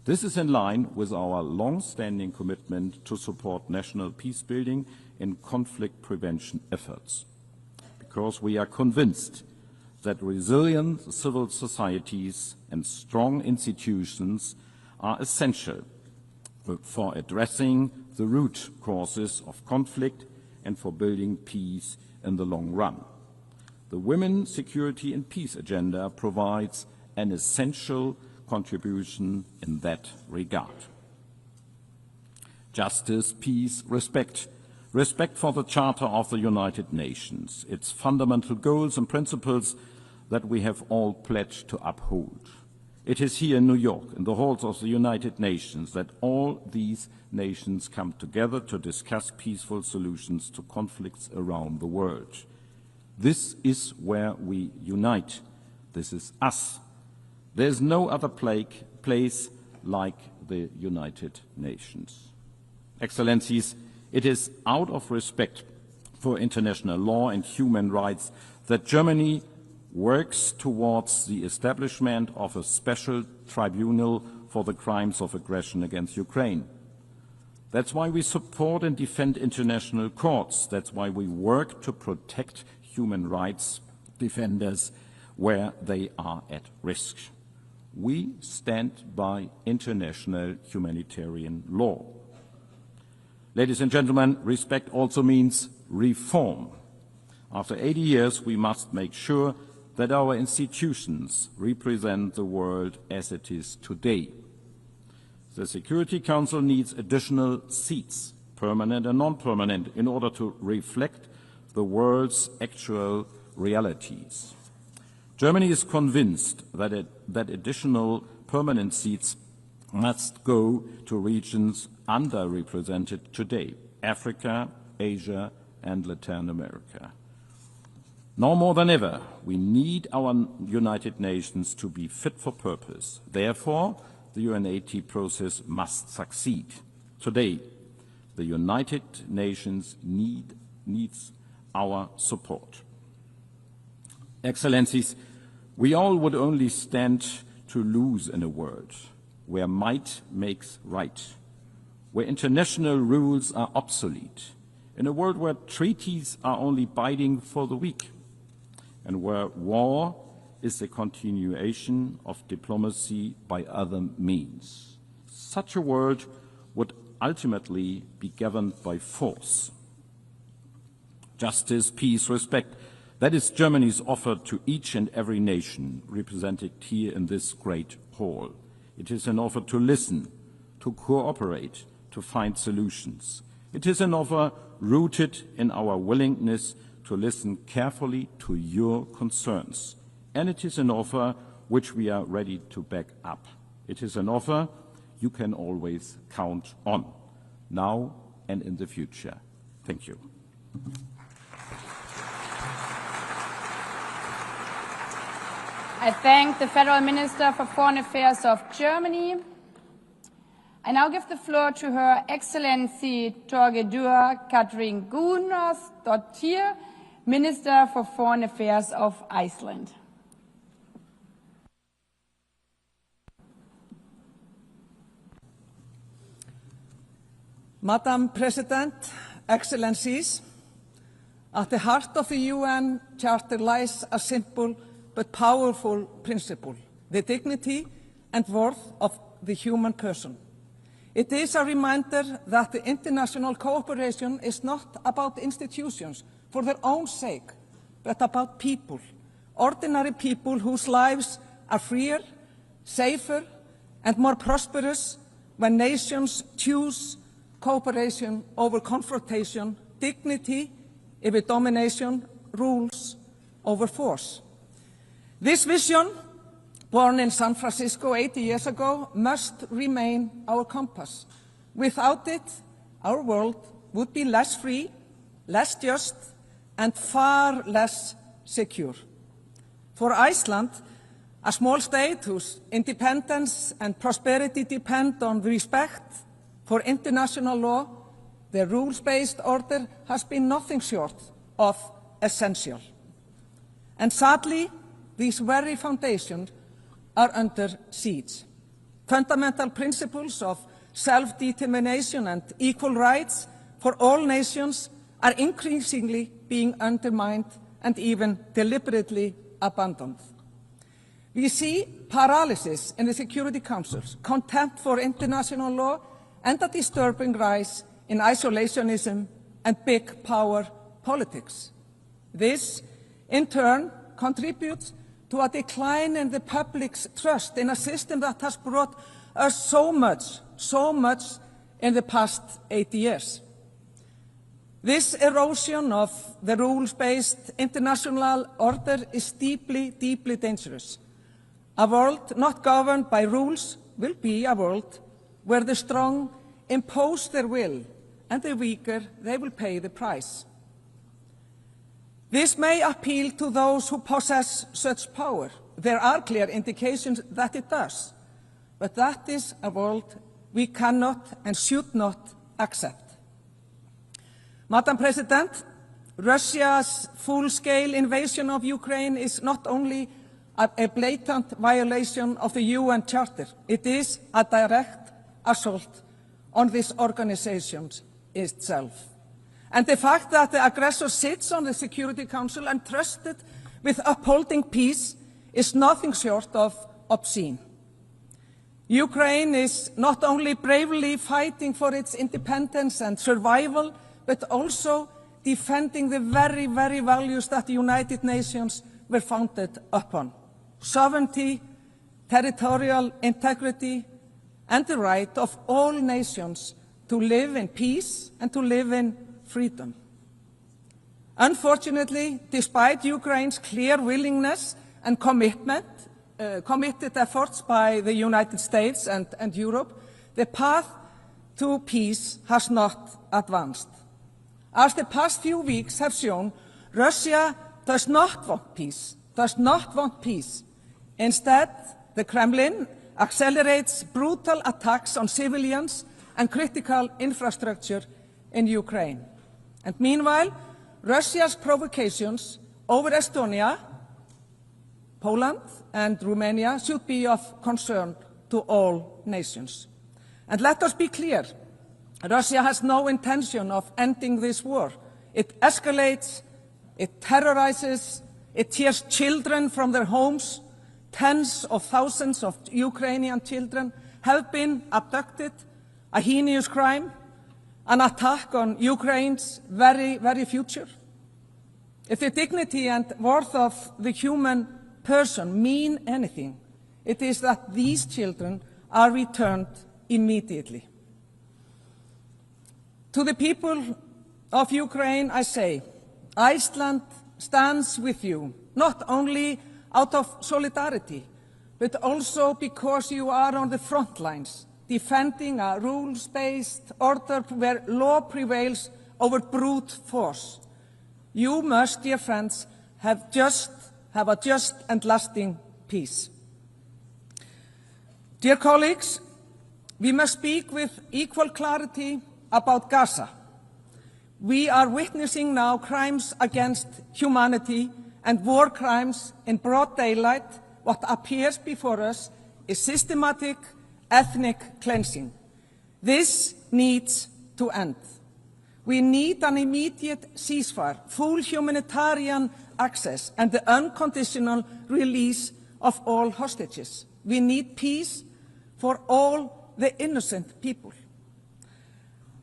This is in line with our long-standing commitment to support national peacebuilding and conflict prevention efforts, because we are convinced that resilient civil societies and strong institutions are essential for addressing the root causes of conflict and for building peace in the long run. The Women, Security and Peace Agenda provides an essential contribution in that regard. Justice, peace, respect. Respect for the Charter of the United Nations, its fundamental goals and principles that we have all pledged to uphold. It is here in New York, in the halls of the United Nations, that all these nations come together to discuss peaceful solutions to conflicts around the world. This is where we unite. This is us. There is no other place like the United Nations. Excellencies, it is out of respect for international law and human rights that Germany works towards the establishment of a special tribunal for the crimes of aggression against Ukraine. That's why we support and defend international courts. That's why we work to protect human rights defenders where they are at risk. We stand by international humanitarian law. Ladies and gentlemen, respect also means reform. After 80 years, we must make sure that our institutions represent the world as it is today. The Security Council needs additional seats, permanent and non-permanent, in order to reflect the world's actual realities. Germany is convinced that additional permanent seats must go to regions underrepresented today, Africa, Asia, and Latin America. Now more than ever, we need our United Nations to be fit for purpose. Therefore, the UNAT process must succeed. Today, the United Nations needs our support. Excellencies, we all would only stand to lose in a world where might makes right, where international rules are obsolete, in a world where treaties are only binding for the weak, and where war is a continuation of diplomacy by other means. Such a world would ultimately be governed by force. Justice, peace, respect, that is Germany's offer to each and every nation represented here in this great hall. It is an offer to listen, to cooperate, to find solutions. It is an offer rooted in our willingness to listen carefully to your concerns. And it is an offer which we are ready to back up. It is an offer you can always count on, now and in the future. Thank you. I thank the Federal Minister for Foreign Affairs of Germany. I now give the floor to Her Excellency Torgedur Katrin Gunnarsdottir, Minister for Foreign Affairs of Iceland. Madam President, Excellencies, at the heart of the UN Charter lies a simple but powerful principle, the dignity and worth of the human person. It is a reminder that the international cooperation is not about institutions for their own sake, but about people, ordinary people whose lives are freer, safer, and more prosperous when nations choose cooperation over confrontation, dignity over domination, rules over force. This vision, born in San Francisco 80 years ago, must remain our compass. Without it, our world would be less free, less just, and far less secure. For Iceland, a small state whose independence and prosperity depend on respect for international law, the rules-based order has been nothing short of essential. And sadly, these very foundations are under siege. Fundamental principles of self-determination and equal rights for all nations are increasingly being undermined and even deliberately abandoned. We see paralysis in the Security Councils, contempt for international law, and a disturbing rise in isolationism and big power politics. This, in turn, contributes to a decline in the public's trust in a system that has brought us so much in the past 80 years. This erosion of the rules-based international order is deeply, deeply dangerous. A world not governed by rules will be a world where the strong impose their will and the weaker, they will pay the price. This may appeal to those who possess such power. There are clear indications that it does. But that is a world we cannot and should not accept. Madam President, Russia's full-scale invasion of Ukraine is not only a blatant violation of the UN Charter, it is a direct assault on this organization itself. And the fact that the aggressor sits on the Security Council entrusted with upholding peace is nothing short of obscene. Ukraine is not only bravely fighting for its independence and survival, but also defending the very, very values that the United Nations were founded upon: sovereignty, territorial integrity, and the right of all nations to live in peace and to live in freedom. Unfortunately, despite Ukraine's clear willingness and committed efforts by the United States and Europe, the path to peace has not advanced. As the past few weeks have shown, Russia does not want peace. Instead, the Kremlin accelerates brutal attacks on civilians and critical infrastructure in Ukraine. And meanwhile, Russia's provocations over Estonia, Poland, and Romania should be of concern to all nations. And let us be clear, Russia has no intention of ending this war. It escalates, it terrorizes, it tears children from their homes. Tens of thousands of Ukrainian children have been abducted, a heinous crime, an attack on Ukraine's very, very future. If the dignity and worth of the human person mean anything, it is that these children are returned immediately. To the people of Ukraine, I say, Iceland stands with you, not only out of solidarity, but also because you are on the front lines, defending a rules-based order where law prevails over brute force. You must, dear friends, have a just and lasting peace. Dear colleagues, we must speak with equal clarity about Gaza. We are witnessing now crimes against humanity and war crimes in broad daylight. What appears before us is systematic ethnic cleansing. This needs to end. We need an immediate ceasefire, full humanitarian access, and the unconditional release of all hostages. We need peace for all the innocent people.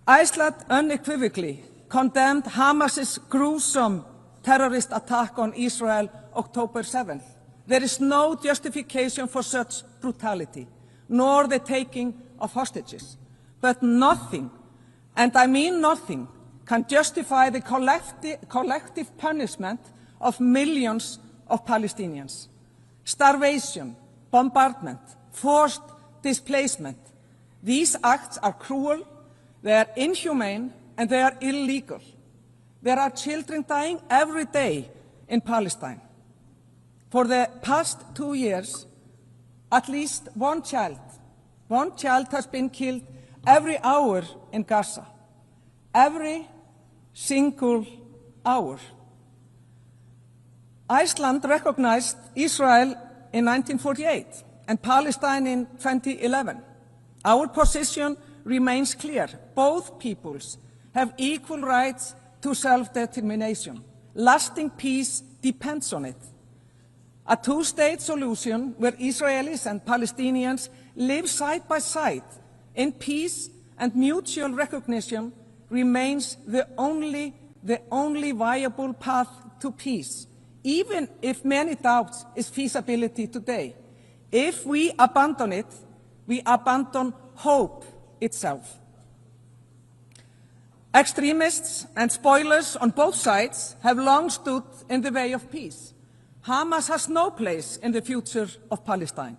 Iceland unequivocally condemned Hamas's gruesome terrorist attack on Israel October 7th. There is no justification for such brutality, nor the taking of hostages. But nothing, and I mean nothing, can justify the collective punishment of millions of Palestinians. Starvation, bombardment, forced displacement. These acts are cruel, they are inhumane, and they are illegal. There are children dying every day in Palestine. For the past 2 years, at least one child has been killed every hour in Gaza. Every single hour. Iceland recognized Israel in 1948 and Palestine in 2011. Our position remains clear. Both peoples have equal rights to self-determination. Lasting peace depends on it. A two-state solution where Israelis and Palestinians live side by side in peace and mutual recognition remains the only viable path to peace, even if many doubts its feasibility today. If we abandon it, we abandon hope itself. Extremists and spoilers on both sides have long stood in the way of peace. Hamas has no place in the future of Palestine.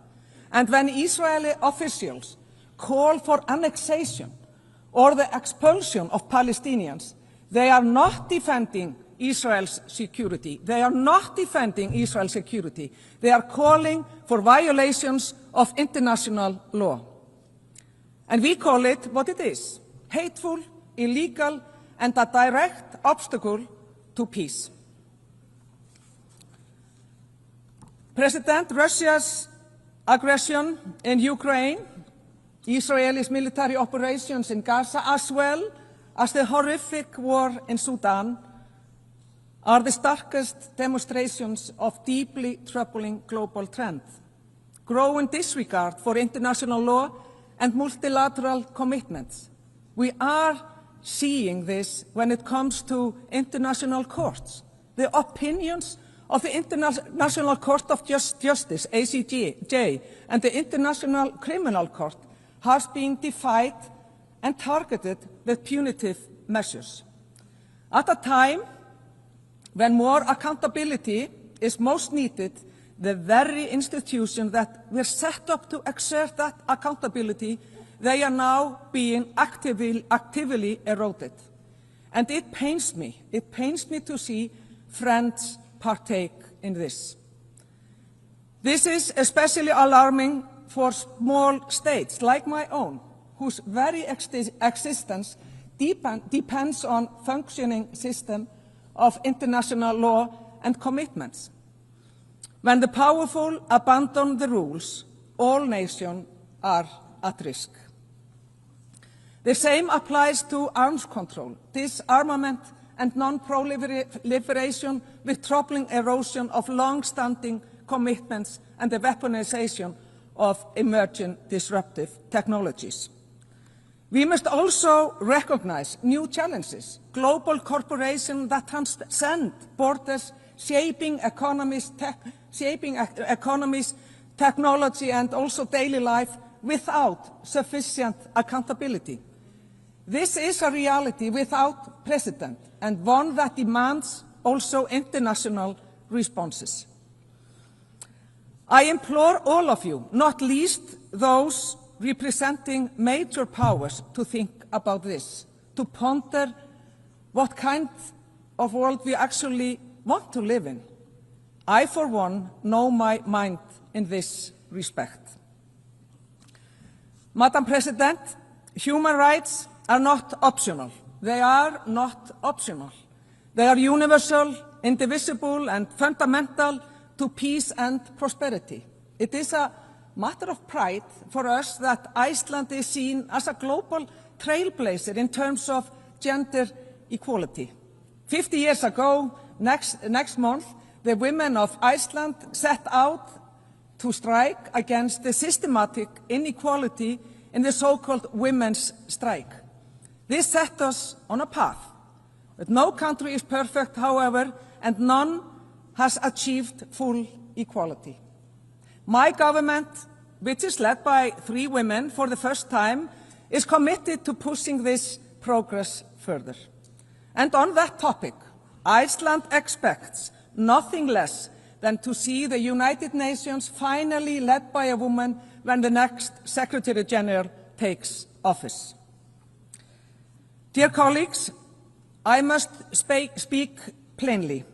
And when Israeli officials call for annexation or the expulsion of Palestinians, they are not defending Israel's security. They are not defending Israel's security. They are calling for violations of international law. And we call it what it is: hateful, illegal, and a direct obstacle to peace. Russia's aggression in Ukraine, Israel's military operations in Gaza, as well as the horrific war in Sudan, are the starkest demonstrations of deeply troubling global trend. Growing disregard for international law and multilateral commitments. We are seeing this when it comes to international courts. The opinions of the International Court of Justice, ICJ, and the International Criminal Court has been defied and targeted with punitive measures. At a time when more accountability is most needed, the very institutions that were set up to exert that accountability, they are now being actively eroded. And it pains me to see friends partake in this. This is especially alarming for small states like my own, whose very existence depends on functioning system of international law and commitments. When the powerful abandon the rules, all nations are at risk. The same applies to arms control, disarmament, and non-proliferation, with troubling erosion of long-standing commitments and the weaponization of emerging disruptive technologies. We must also recognize new challenges, global corporations that transcend borders, shaping economies, technology, and also daily life without sufficient accountability. This is a reality without precedent, and one that demands also international responses. I implore all of you, not least those representing major powers, to think about this, to ponder what kind of world we actually want to live in. I, for one, know my mind in this respect. Madam President, human rights are not optional. They are not optional. They are universal, indivisible, and fundamental to peace and prosperity. It is a matter of pride for us that Iceland is seen as a global trailblazer in terms of gender equality. 50 years ago, next month, the women of Iceland set out to strike against the systematic inequality in the so-called women's strike. This set us on a path. But no country is perfect, however, and none has achieved full equality. My government which is led by 3 women for the first time, is committed to pushing this progress further. And on that topic, Iceland expects nothing less than to see the United Nations finally led by a woman when the next Secretary General takes office. Dear colleagues, I must speak plainly.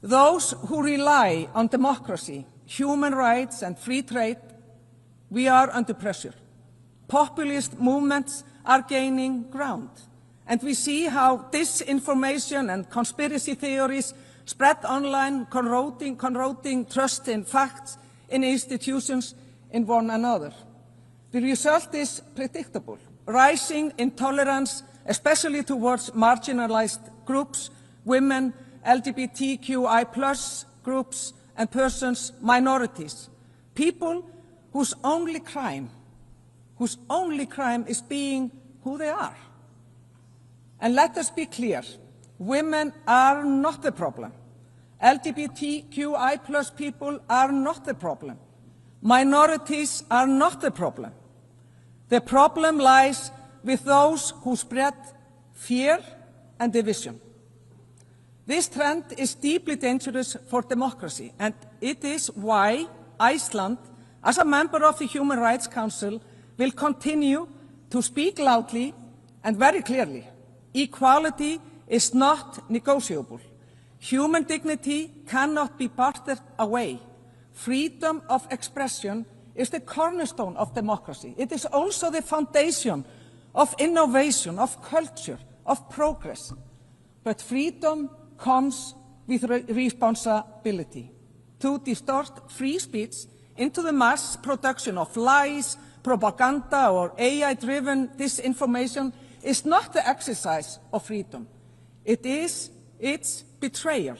Those who rely on democracy, human rights and free trade, we are under pressure. Populist movements are gaining ground, and we see how disinformation and conspiracy theories spread online, corroding trust in facts, in institutions, in one another. The result is predictable: rising intolerance, especially towards marginalized groups, women, LGBTQI+ groups and persons, minorities, people whose only crime is being who they are. And let us be clear, women are not the problem. LGBTQI+ people are not the problem. Minorities are not the problem. The problem lies with those who spread fear and division. This trend is deeply dangerous for democracy, and it is why Iceland, as a member of the Human Rights Council, will continue to speak loudly and very clearly. Equality is not negotiable. Human dignity cannot be bartered away. Freedom of expression is the cornerstone of democracy. It is also the foundation of innovation, of culture, of progress. But freedom comes with responsibility. To distort free speech into the mass production of lies, propaganda, or AI-driven disinformation is not the exercise of freedom. It's betrayal.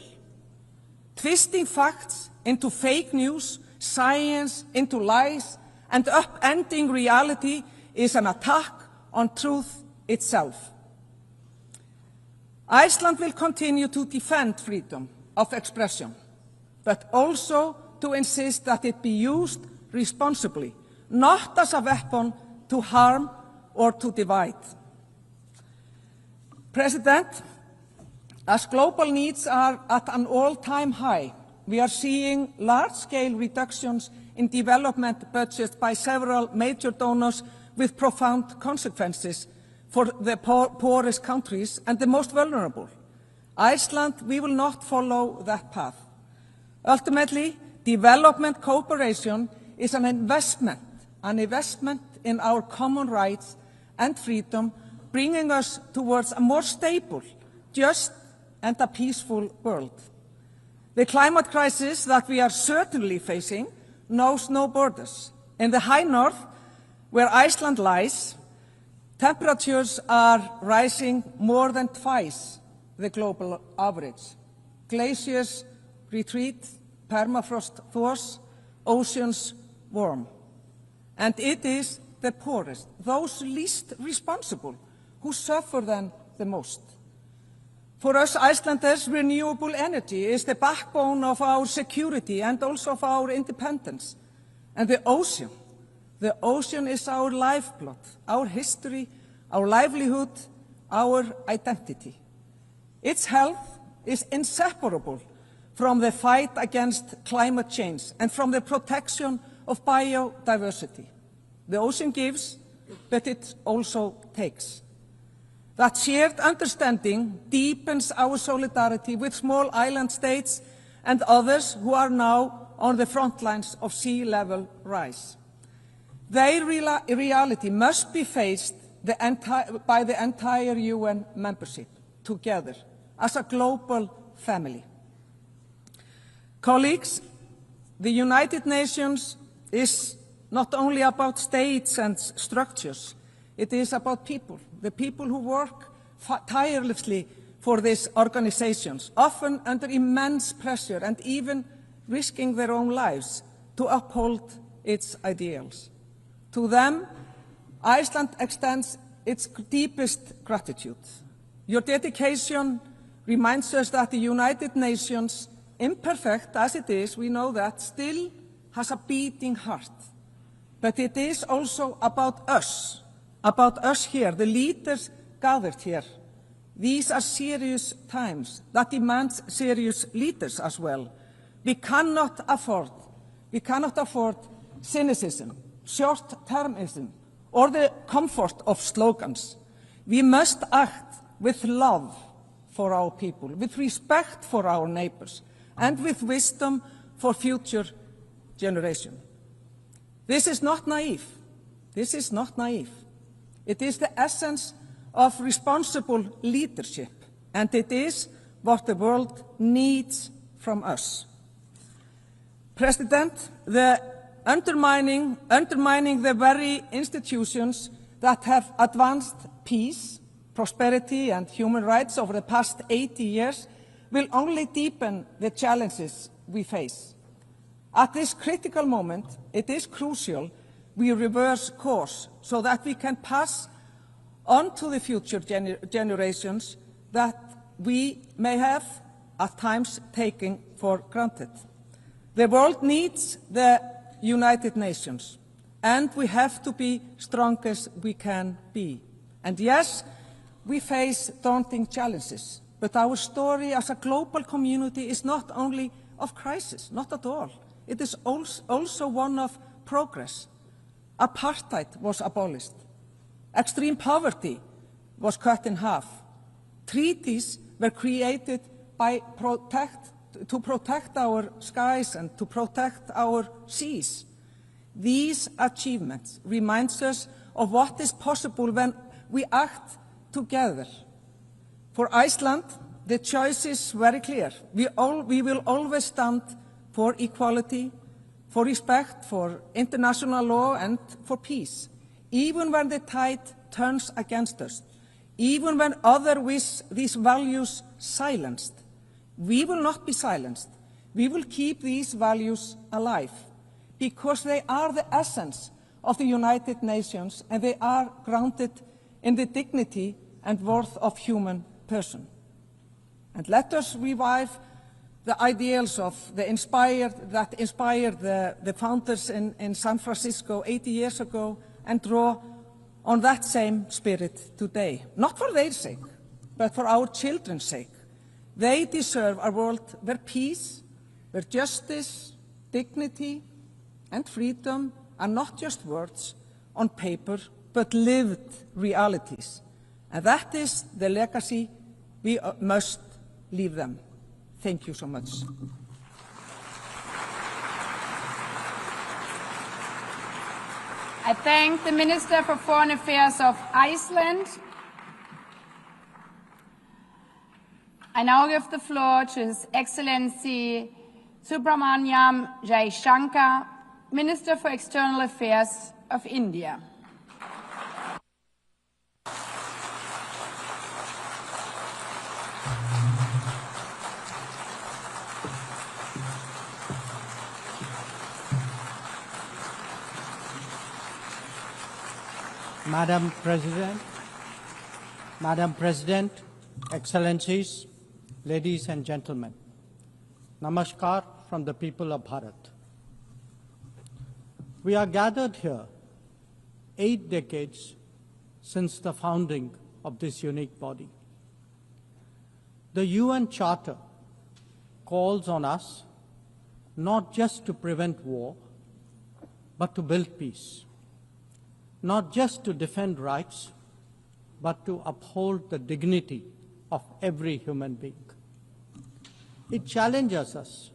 Twisting facts into fake news, science into lies, and upending reality is an attack on truth itself. Iceland will continue to defend freedom of expression, but also to insist that it be used responsibly, not as a weapon to harm or to divide. President, as global needs are at an all-time high, we are seeing large-scale reductions in development budgets by several major donors with profound consequences for the poorest countries and the most vulnerable. Iceland, we will not follow that path. Ultimately, development cooperation is an investment in our common rights and freedom, bringing us towards a more stable, just, and a peaceful world. The climate crisis that we are certainly facing knows no borders. In the high north, where Iceland lies, temperatures are rising more than twice the global average. Glaciers retreat, permafrost thaws, oceans warm. And it is the poorest, those least responsible, who suffer then the most. For us Icelanders, renewable energy is the backbone of our security and also of our independence. And the ocean is our lifeblood, our history, our livelihood, our identity. Its health is inseparable from the fight against climate change and from the protection of biodiversity. The ocean gives, but it also takes. That shared understanding deepens our solidarity with small island states and others who are now on the front lines of sea level rise. Their reality must be faced by the entire UN membership, together, as a global family. Colleagues, the United Nations is not only about states and structures, it is about people, the people who work tirelessly for these organizations, often under immense pressure and even risking their own lives to uphold its ideals. To them, Iceland extends its deepest gratitude. Your dedication reminds us that the United Nations, imperfect as it is, we know that, still has a beating heart, but it is also about us here, the leaders gathered here. These are serious times that demand serious leaders as well. We cannot afford cynicism, short-termism, or the comfort of slogans. We must act with love for our people, with respect for our neighbors, and with wisdom for future generations. This is not naive. This is not naive. It is the essence of responsible leadership, and it is what the world needs from us. President, undermining the very institutions that have advanced peace, prosperity, and human rights over the past 80 years will only deepen the challenges we face. At this critical moment, it is crucial we reverse course so that we can pass on to the future generations that we may have at times taken for granted. The world needs the United Nations, and we have to be strong as we can be. And yes, we face daunting challenges, but our story as a global community is not only of crisis, not at all. It is also one of progress. Apartheid was abolished. Extreme poverty was cut in half. Treaties were created to protect our skies and to protect our seas. These achievements remind us of what is possible when we act together. For Iceland, the choice is very clear. We will always stand for equality, for respect for international law, and for peace, even when the tide turns against us, even when others wish these values silenced. We will not be silenced. We will keep these values alive, because they are the essence of the United Nations, and they are grounded in the dignity and worth of human person. And let us revive the ideals that inspired the founders in San Francisco 80 years ago, and draw on that same spirit today, not for their sake, but for our children's sake. They deserve a world where peace, where justice, dignity, and freedom are not just words on paper, but lived realities. And that is the legacy we must leave them. Thank you so much. I thank the Minister for Foreign Affairs of Iceland. I now give the floor to His Excellency Subramaniam Jaishankar, Minister for External Affairs of India. Madam President, Excellencies, ladies and gentlemen, Namaskar from the people of Bharat. We are gathered here 8 decades since the founding of this unique body. The UN Charter calls on us not just to prevent war, but to build peace. Not just to defend rights, but to uphold the dignity of every human being. It challenges us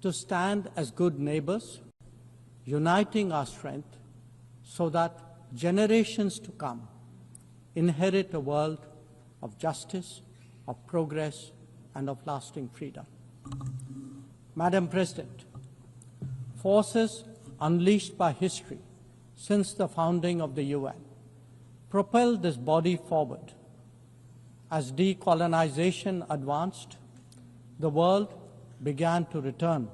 to stand as good neighbors, uniting our strength so that generations to come inherit a world of justice, of progress, and of lasting freedom. Madam President, forces unleashed by history since the founding of the UN propelled this body forward. As decolonization advanced, the world began to return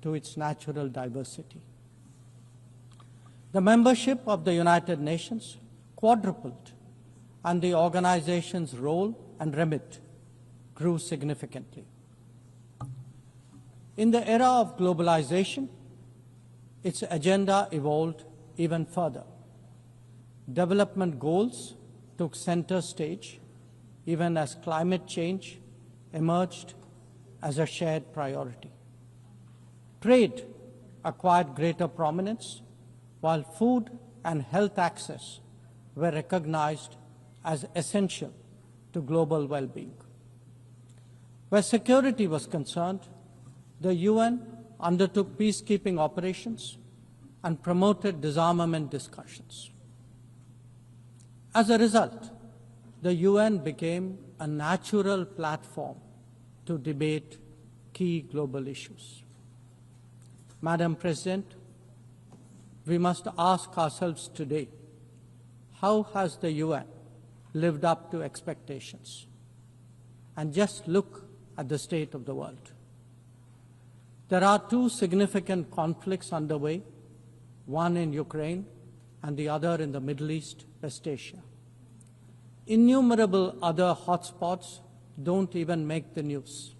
to its natural diversity. The membership of the United Nations quadrupled, and the organization's role and remit grew significantly. In the era of globalization, its agenda evolved even further. Development goals took center stage, even as climate change emerged as a shared priority. Trade acquired greater prominence, while food and health access were recognized as essential to global well-being. Where security was concerned, the UN undertook peacekeeping operations and promoted disarmament discussions. As a result, the UN became a natural platform to debate key global issues. Madam President, we must ask ourselves today, how has the UN lived up to expectations? And just look at the state of the world. There are two significant conflicts underway, one in Ukraine and the other in the Middle East, West Asia. Innumerable other hotspots don't even make the news.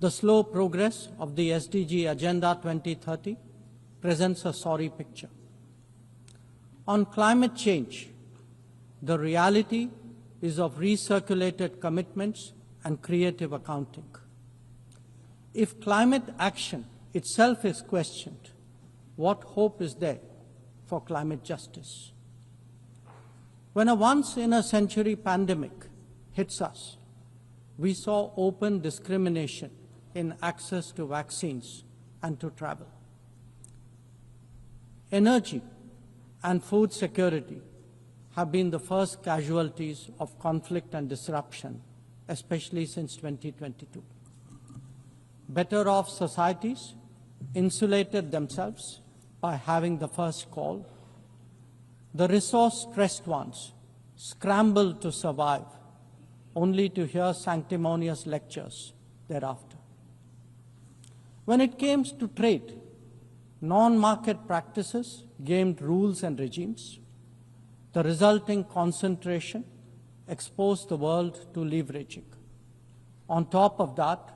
The slow progress of the SDG Agenda 2030 presents a sorry picture. On climate change, the reality is of recirculated commitments and creative accounting. If climate action itself is questioned, what hope is there for climate justice? When a once-in-a-century pandemic hits us, we saw open discrimination in access to vaccines and to travel. Energy and food security have been the first casualties of conflict and disruption, especially since 2022. Better off societies insulated themselves by having the first call. The resource-stressed ones scrambled to survive, only to hear sanctimonious lectures thereafter. When it came to trade, non-market practices gamed rules and regimes. The resulting concentration exposed the world to leveraging. On top of that,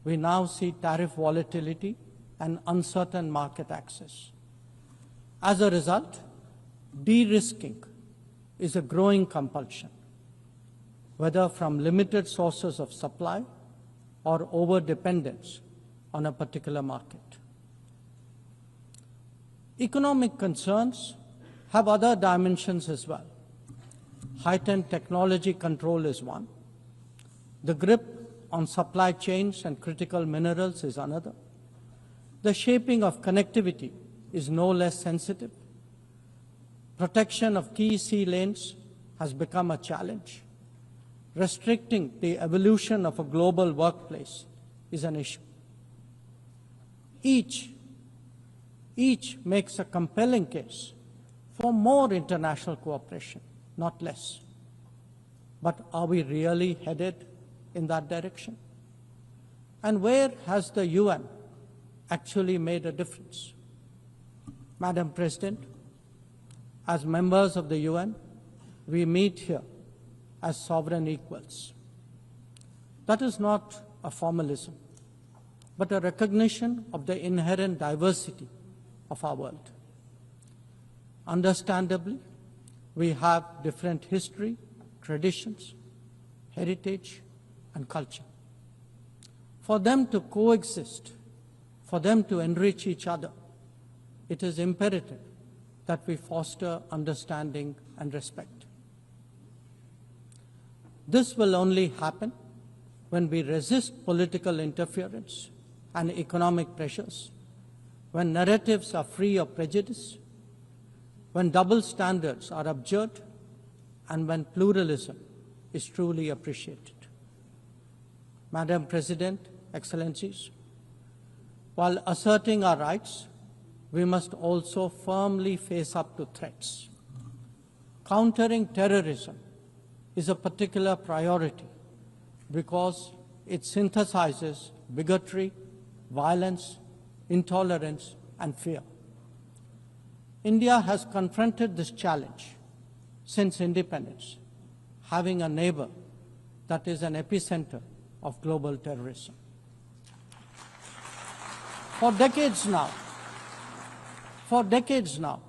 we now see tariff volatility and uncertain market access. As a result, de-risking is a growing compulsion, whether from limited sources of supply or over-dependence on a particular market. Economic concerns have other dimensions as well. Heightened technology control is one. The grip on supply chains and critical minerals is another. The shaping of connectivity is no less sensitive. Protection of key sea lanes has become a challenge. Restricting the evolution of a global workplace is an issue. Each makes a compelling case for more international cooperation, not less. But are we really headed in that direction? And where has the UN actually made a difference? Madam President, as members of the UN, we meet here as sovereign equals. That is not a formalism, but a recognition of the inherent diversity of our world. Understandably, we have different history, traditions, heritage, and culture. For them to coexist, for them to enrich each other, it is imperative that we foster understanding and respect. This will only happen when we resist political interference and economic pressures, when narratives are free of prejudice, when double standards are abjured, and when pluralism is truly appreciated. Madam President, Excellencies, while asserting our rights, we must also firmly face up to threats. Countering terrorism is a particular priority because it synthesizes bigotry, violence, intolerance, and fear. India has confronted this challenge since independence, having a neighbor that is an epicenter of global terrorism. For decades now, For decades now,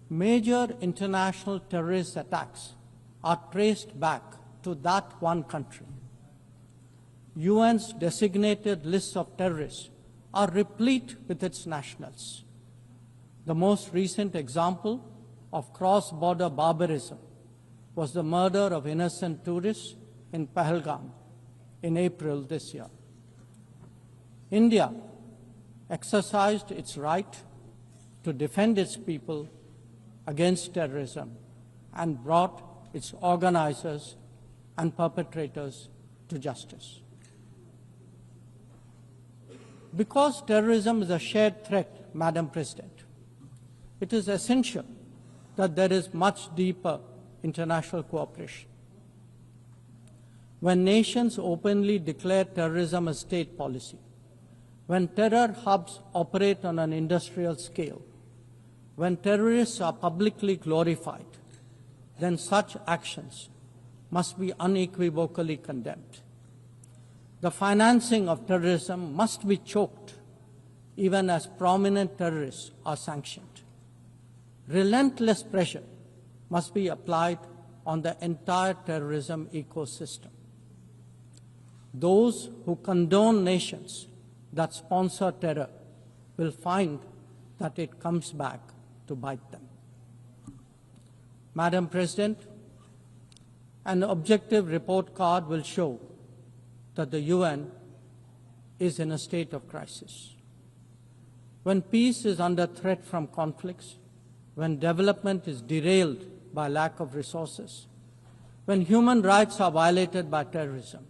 major international terrorist attacks are traced back to that one country. UN's designated lists of terrorists are replete with its nationals. The most recent example of cross-border barbarism was the murder of innocent tourists in Pahalgam in April this year. India exercised its right to defend its people against terrorism and brought its organizers and perpetrators to justice. Because terrorism is a shared threat, Madam President, it is essential that there is much deeper international cooperation. When nations openly declare terrorism a state policy, when terror hubs operate on an industrial scale, when terrorists are publicly glorified, then such actions must be unequivocally condemned. The financing of terrorism must be choked, even as prominent terrorists are sanctioned. Relentless pressure must be applied on the entire terrorism ecosystem. Those who condone nations that sponsor terror will find that it comes back to bite them. Madam President, an objective report card will show that the UN is in a state of crisis. When peace is under threat from conflicts, when development is derailed by lack of resources, when human rights are violated by terrorism,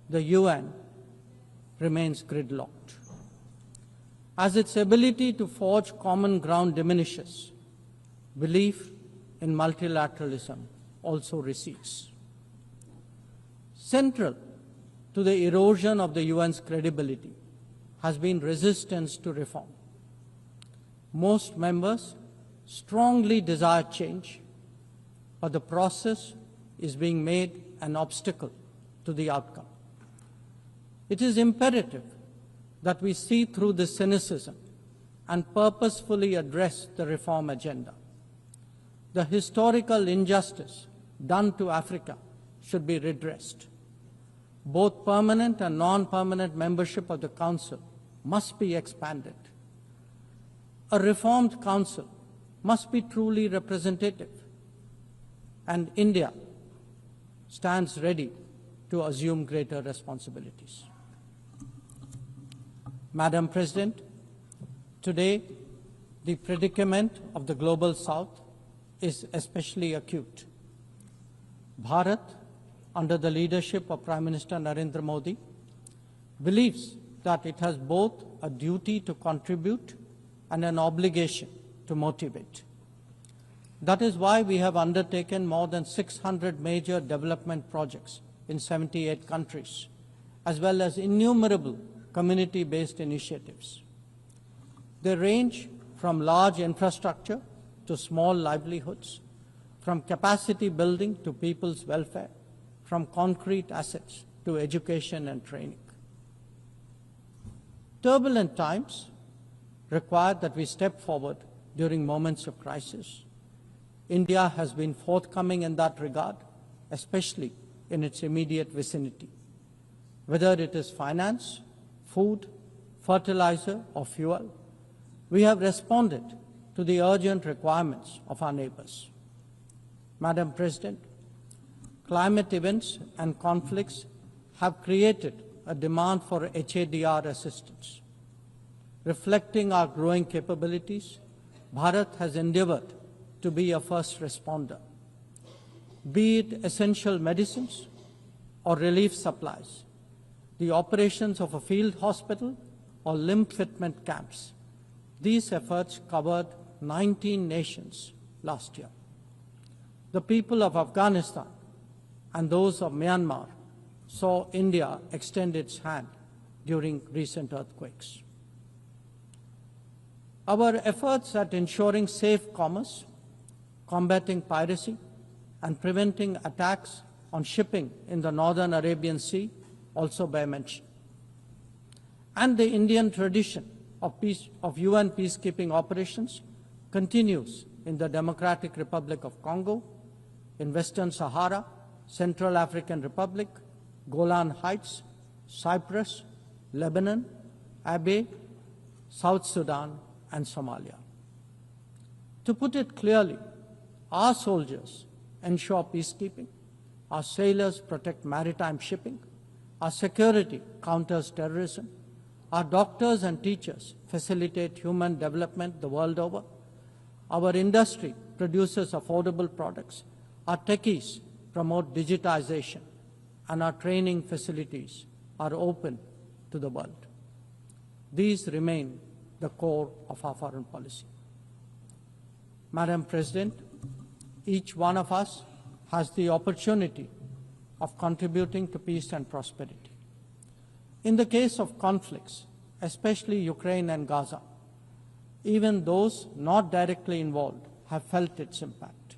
the UN remains gridlocked. As its ability to forge common ground diminishes, belief in multilateralism also recedes. Central to the erosion of the UN's credibility has been resistance to reform. Most members strongly desire change, but the process is being made an obstacle to the outcome. It is imperative that we see through this cynicism and purposefully address the reform agenda. The historical injustice done to Africa should be redressed. Both permanent and non-permanent membership of the Council must be expanded. A reformed Council must be truly representative, and India stands ready to assume greater responsibilities. Madam President, today the predicament of the Global South is especially acute. Bharat, under the leadership of Prime Minister Narendra Modi, believes that it has both a duty to contribute and an obligation to motivate. That is why we have undertaken more than 600 major development projects in 78 countries, as well as innumerable community-based initiatives. They range from large infrastructure to small livelihoods, from capacity building to people's welfare, from concrete assets to education and training. Turbulent times require that we step forward during moments of crisis. India has been forthcoming in that regard, especially in its immediate vicinity. Whether it is finance, food, fertilizer, or fuel, we have responded to the urgent requirements of our neighbors. Madam President, climate events and conflicts have created a demand for HADR assistance. Reflecting our growing capabilities, Bharat has endeavored to be a first responder. Be it essential medicines or relief supplies, the operations of a field hospital or limb fitment camps, these efforts covered 19 nations last year. The people of Afghanistan and those of Myanmar saw India extend its hand during recent earthquakes. Our efforts at ensuring safe commerce, combating piracy, and preventing attacks on shipping in the Northern Arabian Sea also bear mention. And the Indian tradition of UN peacekeeping operations continues in the Democratic Republic of Congo, in Western Sahara, Central African Republic, Golan Heights, Cyprus, Lebanon, Abyei, South Sudan, and Somalia. To put it clearly, our soldiers ensure peacekeeping, our sailors protect maritime shipping, our security counters terrorism, our doctors and teachers facilitate human development the world over, our industry produces affordable products, our techies promote digitization, and our training facilities are open to the world. These remain the core of our foreign policy. Madam President, each one of us has the opportunity of contributing to peace and prosperity. In the case of conflicts, especially Ukraine and Gaza, even those not directly involved have felt its impact.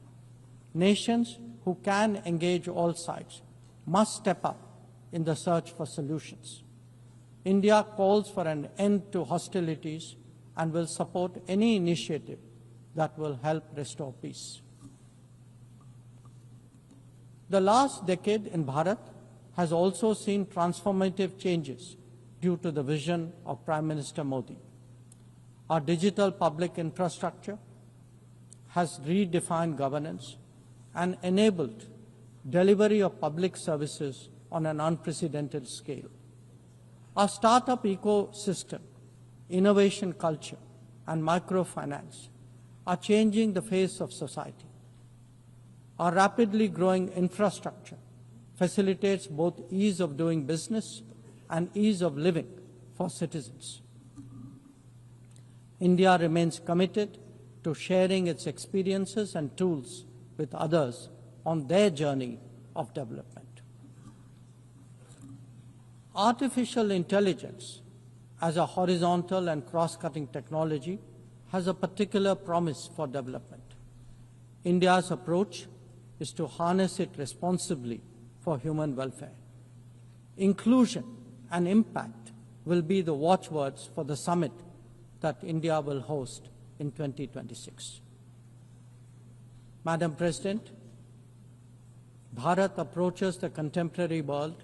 Nations who can engage all sides must step up in the search for solutions. India calls for an end to hostilities and will support any initiative that will help restore peace. The last decade in Bharat has also seen transformative changes due to the vision of Prime Minister Modi. Our digital public infrastructure has redefined governance and enabled delivery of public services on an unprecedented scale. Our startup ecosystem, innovation culture, and microfinance are changing the face of society. Our rapidly growing infrastructure facilitates both ease of doing business and ease of living for citizens. India remains committed to sharing its experiences and tools with others on their journey of development. Artificial intelligence as a horizontal and cross-cutting technology has a particular promise for development. India's approach is to harness it responsibly for human welfare. Inclusion and impact will be the watchwords for the summit that India will host in 2026. Madam President, Bharat approaches the contemporary world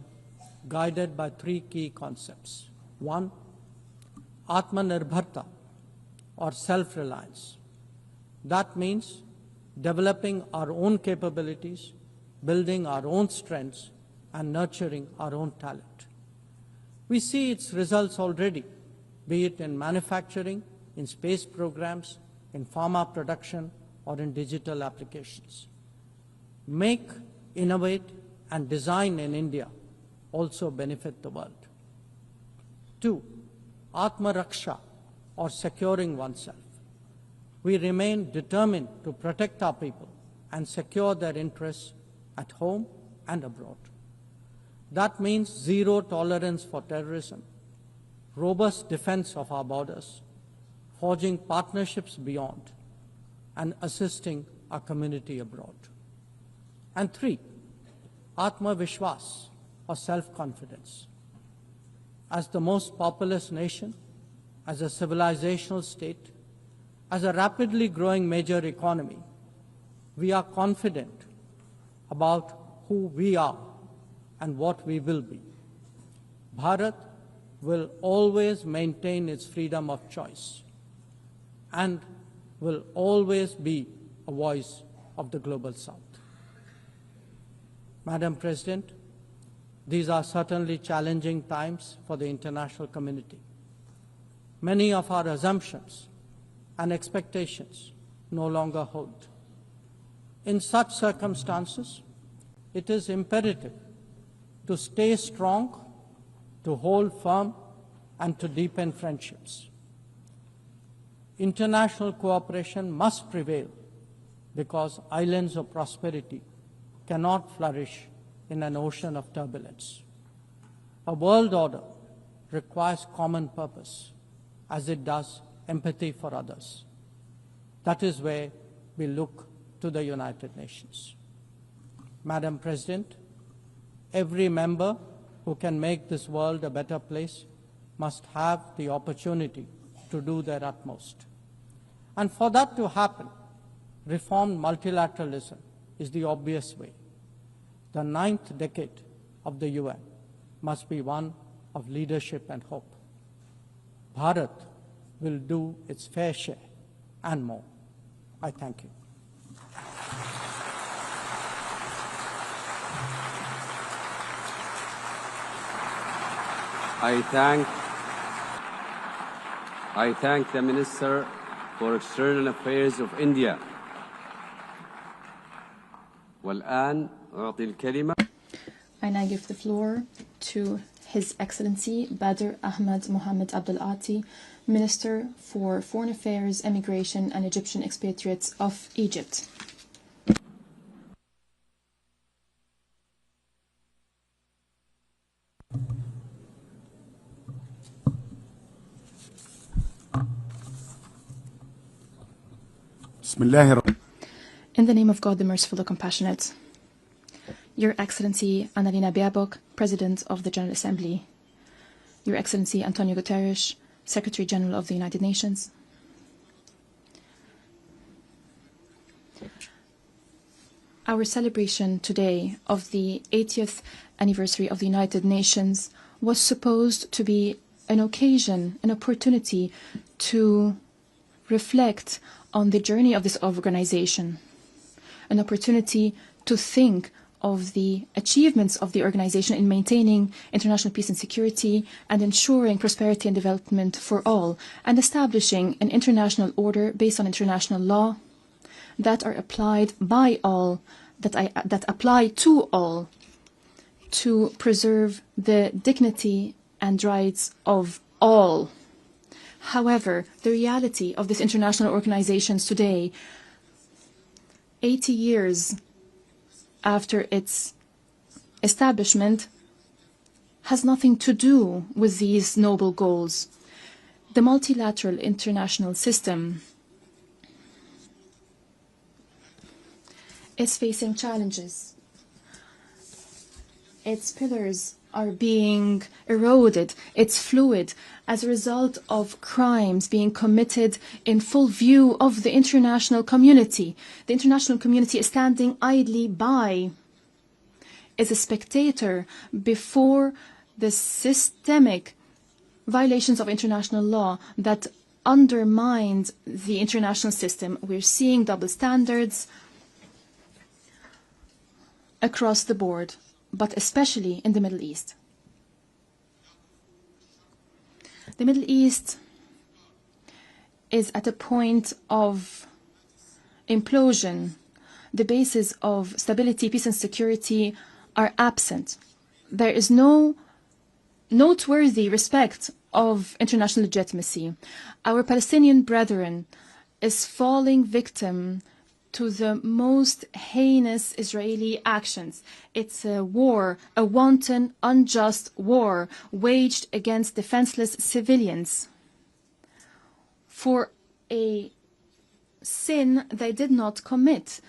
guided by three key concepts. One, Atmanirbharta, or self-reliance. That means developing our own capabilities, building our own strengths, and nurturing our own talent. We see its results already, be it in manufacturing, in space programs, in pharma production, or in digital applications. Make, innovate, and design in India also benefit the world. Two, Atma Raksha, or securing oneself. We remain determined to protect our people and secure their interests at home and abroad. That means zero tolerance for terrorism, robust defense of our borders, forging partnerships beyond, and assisting our community abroad. And three, Atma Vishwas, or self-confidence. As the most populous nation, as a civilizational state, as a rapidly growing major economy, we are confident about who we are and what we will be. Bharat will always maintain its freedom of choice and will always be a voice of the Global South. Madam President, these are certainly challenging times for the international community. Many of our assumptions and expectations no longer hold. In such circumstances, it is imperative to stay strong, to hold firm, and to deepen friendships. International cooperation must prevail because islands of prosperity cannot flourish in an ocean of turbulence. A world order requires common purpose, as it does empathy for others. That is where we look to the United Nations. Madam President, every member who can make this world a better place must have the opportunity to do their utmost. And for that to happen, reformed multilateralism is the obvious way. The 9th decade of the UN must be one of leadership and hope. Bharat will do its fair share and more. I thank you. I thank the Minister for External Affairs of India. والآن أعطي الكلمة. And I give the floor to His Excellency Badr Ahmad Mohammed Abdul Ati, Minister for Foreign Affairs, Immigration and Egyptian Expatriates of Egypt. In the name of God, the Merciful, the Compassionate, Your Excellency Annalena Baerbock, President of the General Assembly, Your Excellency Antonio Guterres, Secretary General of the United Nations, our celebration today of the 80th anniversary of the United Nations was supposed to be an occasion, an opportunity to reflect on the journey of this organization, an opportunity to think of the achievements of the organization in maintaining international peace and security and ensuring prosperity and development for all, and establishing an international order based on international law that are applied by all, that apply to all, to preserve the dignity and rights of all. However, the reality of these international organizations today, 80 years after its establishment, has nothing to do with these noble goals. The multilateral international system is facing challenges. Its pillars are being eroded. It's fluid as a result of crimes being committed in full view of the international community. The international community is standing idly by, is a spectator before the systemic violations of international law that undermined the international system. We're seeing double standards across the board, but especially in the Middle East. The Middle East is at a point of implosion. The bases of stability, peace and security are absent. There is no noteworthy respect of international legitimacy. Our Palestinian brethren is falling victim to the most heinous Israeli actions. It's a war, a wanton, unjust war waged against defenseless civilians for a sin they did not commit,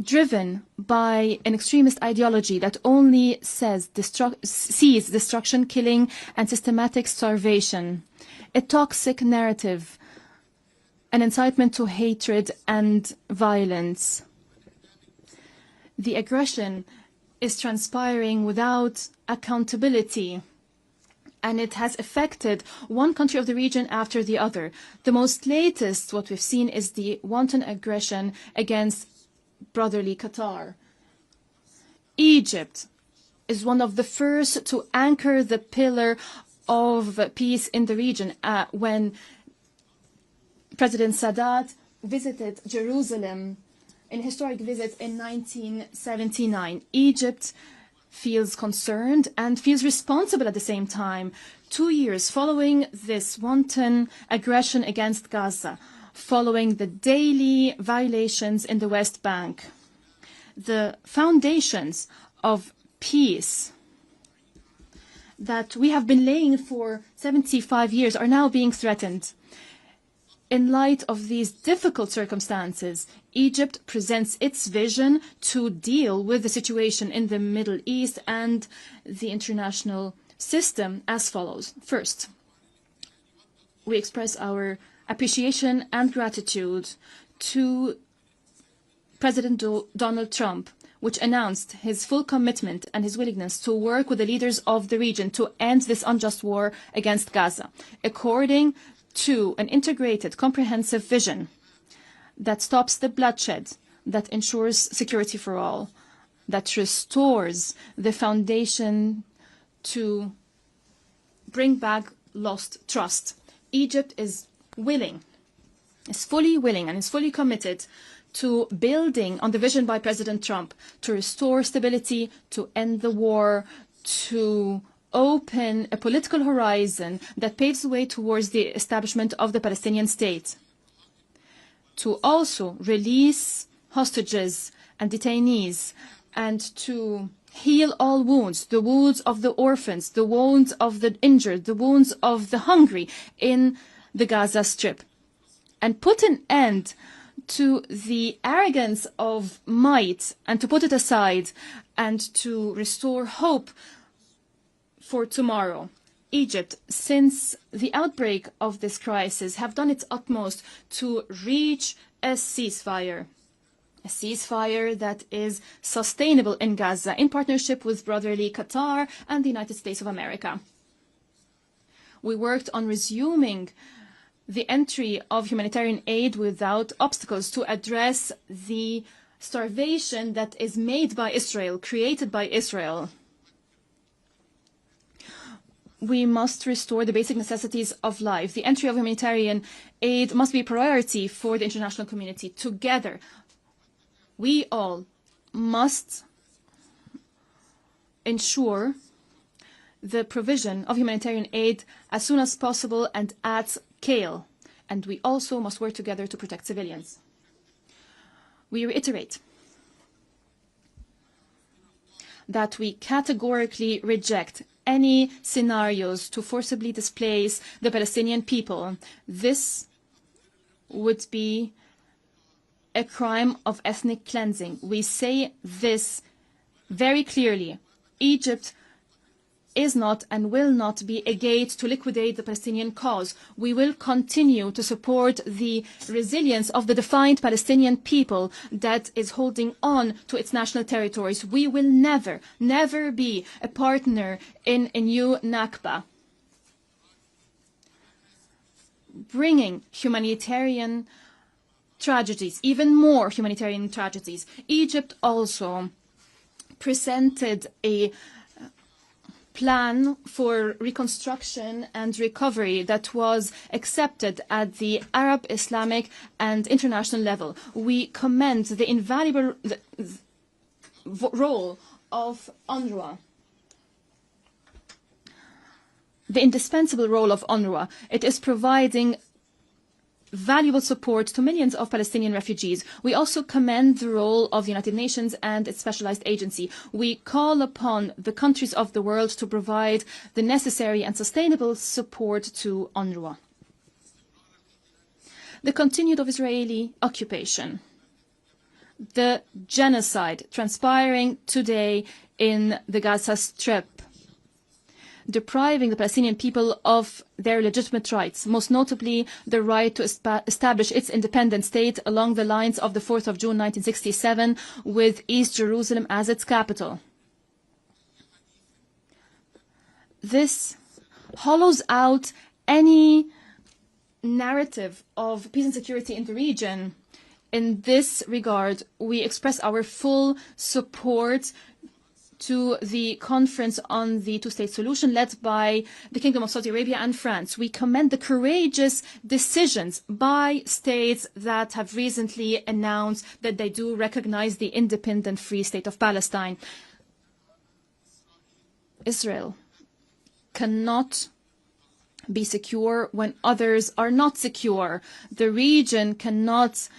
driven by an extremist ideology that only sees destruction, killing, and systematic starvation, a toxic narrative, an incitement to hatred and violence. The aggression is transpiring without accountability, and it has affected one country of the region after the other. The most latest, what we've seen, is the wanton aggression against brotherly Qatar. Egypt is one of the first to anchor the pillar of peace in the region when President Sadat visited Jerusalem in a historic visit in 1979. Egypt feels concerned and feels responsible at the same time. 2 years following this wanton aggression against Gaza, following the daily violations in the West Bank, the foundations of peace that we have been laying for 75 years are now being threatened. In light of these difficult circumstances, Egypt presents its vision to deal with the situation in the Middle East and the international system as follows. First, we express our appreciation and gratitude to President Donald Trump, which announced his full commitment and his willingness to work with the leaders of the region to end this unjust war against Gaza, according to an integrated, comprehensive vision that stops the bloodshed, that ensures security for all, that restores the foundation to bring back lost trust. Egypt is fully willing and is fully committed to building on the vision by President Trump to restore stability, to end the war, to open a political horizon that paves the way towards the establishment of the Palestinian state, to also release hostages and detainees, and to heal all wounds, the wounds of the orphans, the wounds of the injured, the wounds of the hungry in the Gaza Strip, and put an end to the arrogance of might and to put it aside and to restore hope for tomorrow. Egypt, since the outbreak of this crisis, have done its utmost to reach a ceasefire that is sustainable in Gaza, in partnership with brotherly Qatar and the United States of America. We worked on resuming the entry of humanitarian aid without obstacles to address the starvation that is made by Israel, created by Israel. We must restore the basic necessities of life. The entry of humanitarian aid must be a priority for the international community. Together, we all must ensure the provision of humanitarian aid as soon as possible and at scale. And we also must work together to protect civilians. We reiterate that we categorically reject any scenarios to forcibly displace the Palestinian people. This would be a crime of ethnic cleansing. We say this very clearly. Egypt is not and will not be a gate to liquidate the Palestinian cause. We will continue to support the resilience of the defined Palestinian people that is holding on to its national territories. We will never, never be a partner in a new Nakba. Bringing humanitarian tragedies, even more humanitarian tragedies. Egypt also presented a plan for reconstruction and recovery that was accepted at the Arab, Islamic and international level. We commend the invaluable role of UNRWA, the indispensable role of UNRWA. It is providing valuable support to millions of Palestinian refugees. We also commend the role of the United Nations and its specialized agency. We call upon the countries of the world to provide the necessary and sustainable support to UNRWA. The continued of Israeli occupation, the genocide transpiring today in the Gaza Strip, depriving the Palestinian people of their legitimate rights, most notably the right to establish its independent state along the lines of the 4th of June 1967 with East Jerusalem as its capital. This hollows out any narrative of peace and security in the region. In this regard, we express our full support to the conference on the two-state solution led by the Kingdom of Saudi Arabia and France. We commend the courageous decisions by states that have recently announced that they do recognize the independent Free State of Palestine. Israel cannot be secure when others are not secure. The region cannot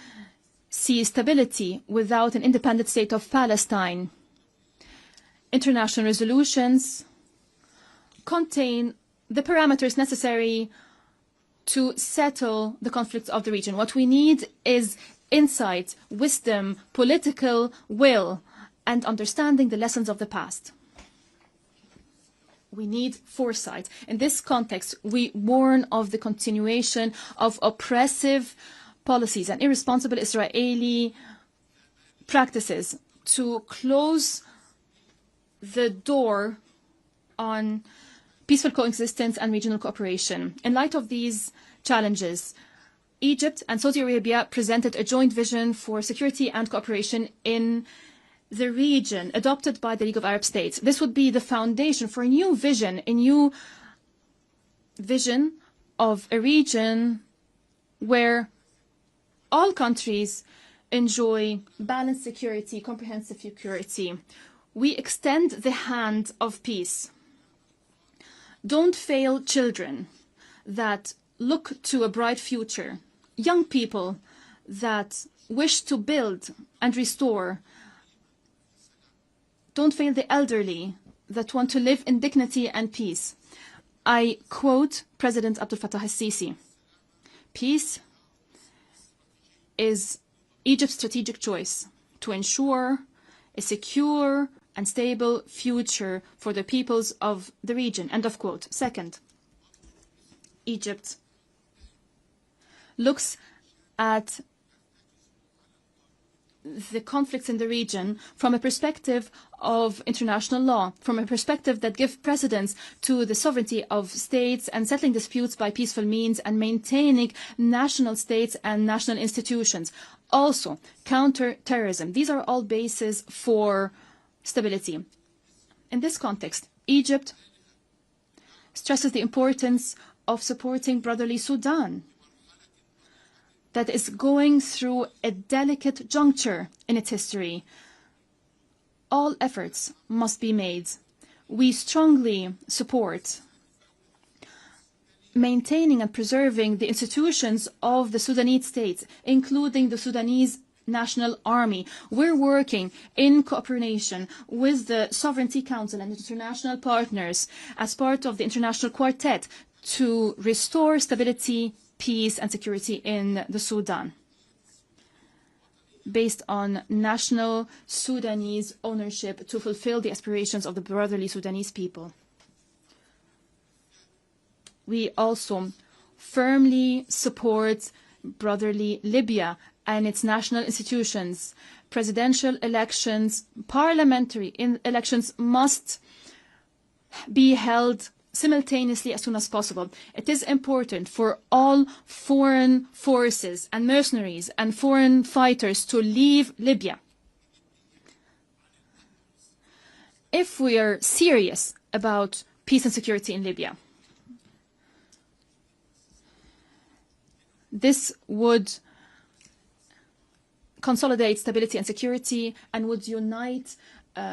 see stability without an independent state of Palestine. International resolutions contain the parameters necessary to settle the conflicts of the region. What we need is insight, wisdom, political will, and understanding the lessons of the past. We need foresight. In this context, we warn of the continuation of oppressive policies and irresponsible Israeli practices to close the door on peaceful coexistence and regional cooperation. In light of these challenges, Egypt and Saudi Arabia presented a joint vision for security and cooperation in the region, adopted by the League of Arab States. This would be the foundation for a new vision of a region where all countries enjoy balanced security, comprehensive security. We extend the hand of peace. Don't fail children that look to a bright future, young people that wish to build and restore. Don't fail the elderly that want to live in dignity and peace. I quote President Abdel Fattah al-Sisi: "Peace is Egypt's strategic choice to ensure a secure and stable future for the peoples of the region." End of quote. Second, Egypt looks at the conflicts in the region from a perspective of international law, from a perspective that gives precedence to the sovereignty of states and settling disputes by peaceful means and maintaining national states and national institutions. Also, counter-terrorism. These are all bases for stability. In this context, Egypt stresses the importance of supporting brotherly Sudan, that is going through a delicate juncture in its history. All efforts must be made. We strongly support maintaining and preserving the institutions of the Sudanese state, including the Sudanese National Army. We're working in cooperation with the Sovereignty Council and international partners as part of the International Quartet to restore stability, peace and security in the Sudan, based on national Sudanese ownership to fulfill the aspirations of the brotherly Sudanese people. We also firmly support brotherly Libya and its national institutions. Presidential elections, parliamentary elections must be held simultaneously as soon as possible. It is important for all foreign forces and mercenaries and foreign fighters to leave Libya. If we are serious about peace and security in Libya, this would consolidate stability and security and would unite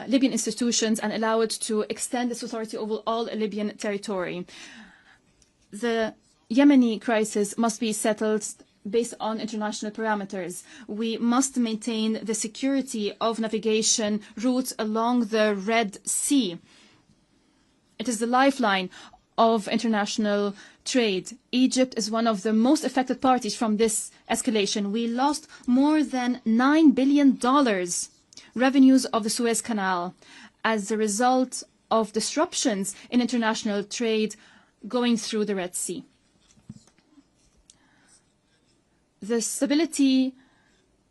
Libyan institutions and allow it to extend its authority over all Libyan territory. The Yemeni crisis must be settled based on international parameters. We must maintain the security of navigation routes along the Red Sea. It is the lifeline of international trade. Egypt is one of the most affected parties from this escalation. We lost more than $9 billion revenues of the Suez Canal as a result of disruptions in international trade going through the Red Sea. The stability,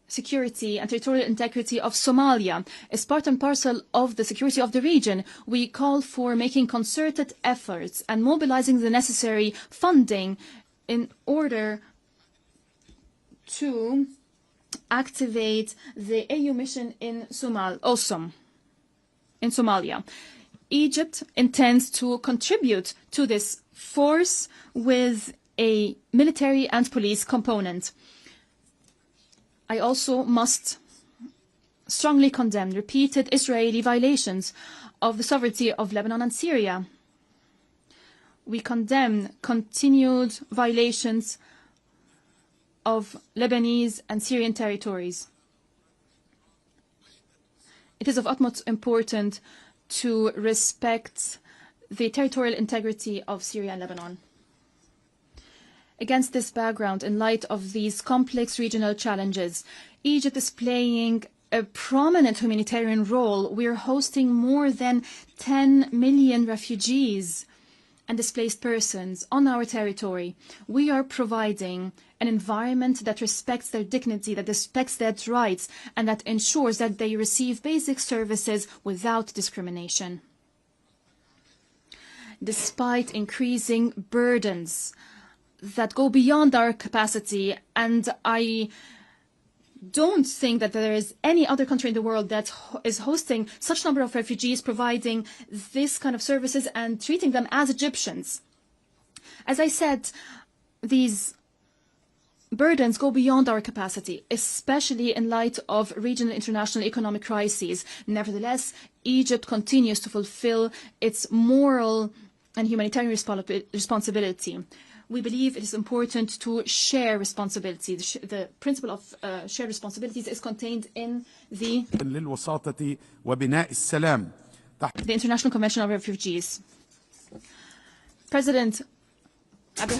security and territorial integrity of Somalia is part and parcel of the security of the region. We call for making concerted efforts and mobilizing the necessary funding in order to activate the AU mission in Somalia. Egypt intends to contribute to this force with a military and police component. I also must strongly condemn repeated Israeli violations of the sovereignty of Lebanon and Syria. We condemn continued violations of Lebanese and Syrian territories. It is of utmost importance to respect the territorial integrity of Syria and Lebanon. Against this background, in light of these complex regional challenges, Egypt is playing a prominent humanitarian role. We're hosting more than 10 million refugees and displaced persons on our territory. We are providing an environment that respects their dignity, that respects their rights, and that ensures that they receive basic services without discrimination. Despite increasing burdens that go beyond our capacity, and I don't think that there is any other country in the world that is hosting such a number of refugees, providing this kind of services and treating them as Egyptians. As I said, these burdens go beyond our capacity, especially in light of regional and international economic crises. Nevertheless, Egypt continues to fulfill its moral and humanitarian responsibility. We believe it is important to share responsibility. The principle of shared responsibilities is contained in the International Convention of Refugees. President Abdel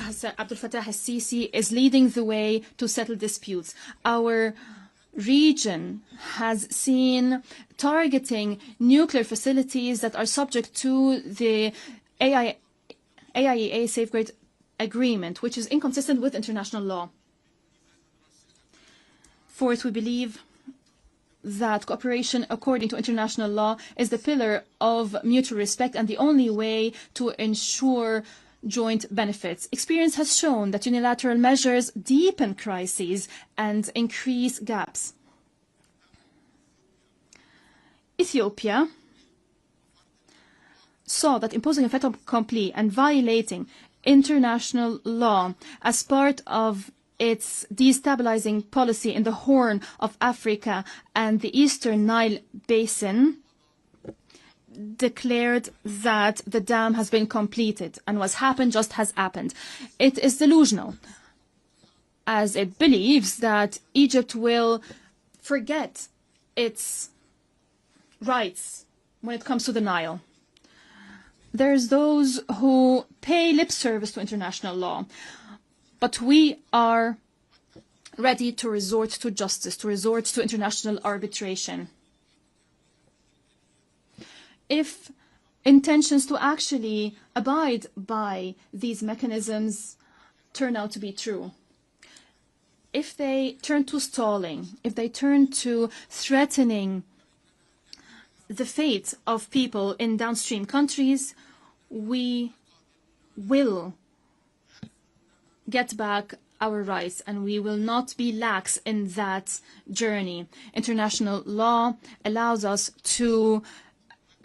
Fattah al-Sisi is leading the way to settle disputes. Our region has seen targeting nuclear facilities that are subject to the AIEA Safeguard Agreement, which is inconsistent with international law. Fourth, we believe that cooperation according to international law is the pillar of mutual respect and the only way to ensure joint benefits. Experience has shown that unilateral measures deepen crises and increase gaps. Ethiopia saw that imposing a fait accompli and violating international law as part of its destabilizing policy in the Horn of Africa and the Eastern Nile Basin declared that the dam has been completed and what's happened just has happened. It is delusional, as it believes that Egypt will forget its rights when it comes to the Nile. There's those who pay lip service to international law, but we are ready to resort to justice, to resort to international arbitration. If intentions to actually abide by these mechanisms turn out to be true, if they turn to stalling, if they turn to threatening the fate of people in downstream countries, we will get back our rights and we will not be lax in that journey. International law allows us to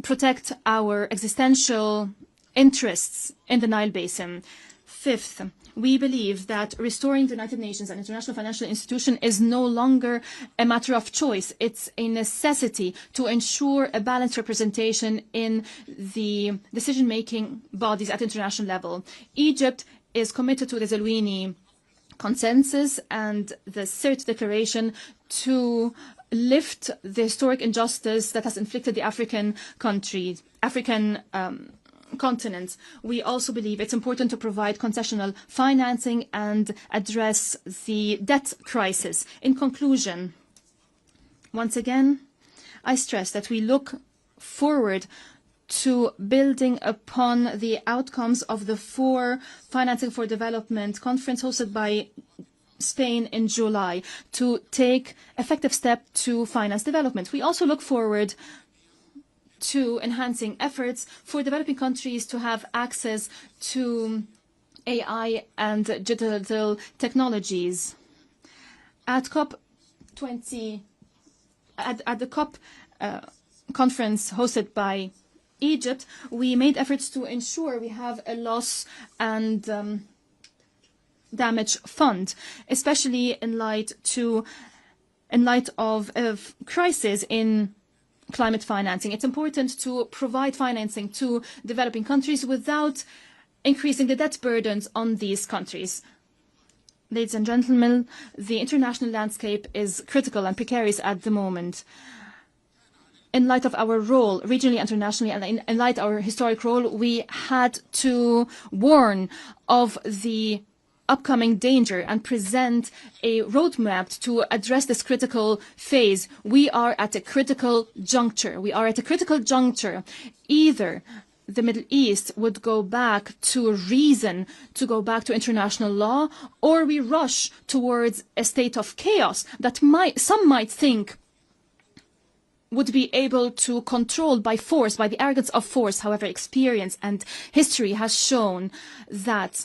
protect our existential interests in the Nile Basin. Fifth, we believe that restoring the United Nations and international financial institution is no longer a matter of choice. It's a necessity to ensure a balanced representation in the decision-making bodies at international level. Egypt is committed to the Zelwini consensus and the CERT declaration to lift the historic injustice that has inflicted the African continent. We also believe it's important to provide concessional financing and address the debt crisis. In conclusion, once again, I stress that we look forward to building upon the outcomes of the 4 Financing for Development conference hosted by Spain in July to take effective steps to finance development. We also look forward to enhancing efforts for developing countries to have access to AI and digital technologies. At COP20, at the COP conference hosted by Egypt, we made efforts to ensure we have a loss and damage fund, especially in light of crisis in climate financing. It's important to provide financing to developing countries without increasing the debt burdens on these countries. Ladies and gentlemen, the international landscape is critical and precarious at the moment. In light of our role, regionally, internationally, and in light of our historic role, we had to warn of the upcoming danger and present a roadmap to address this critical phase. We are at a critical juncture. We are at a critical juncture. Either the Middle East would go back to reason, to go back to international law, or we rush towards a state of chaos that some might think would be able to control by force, by the arrogance of force. However, experience and history has shown that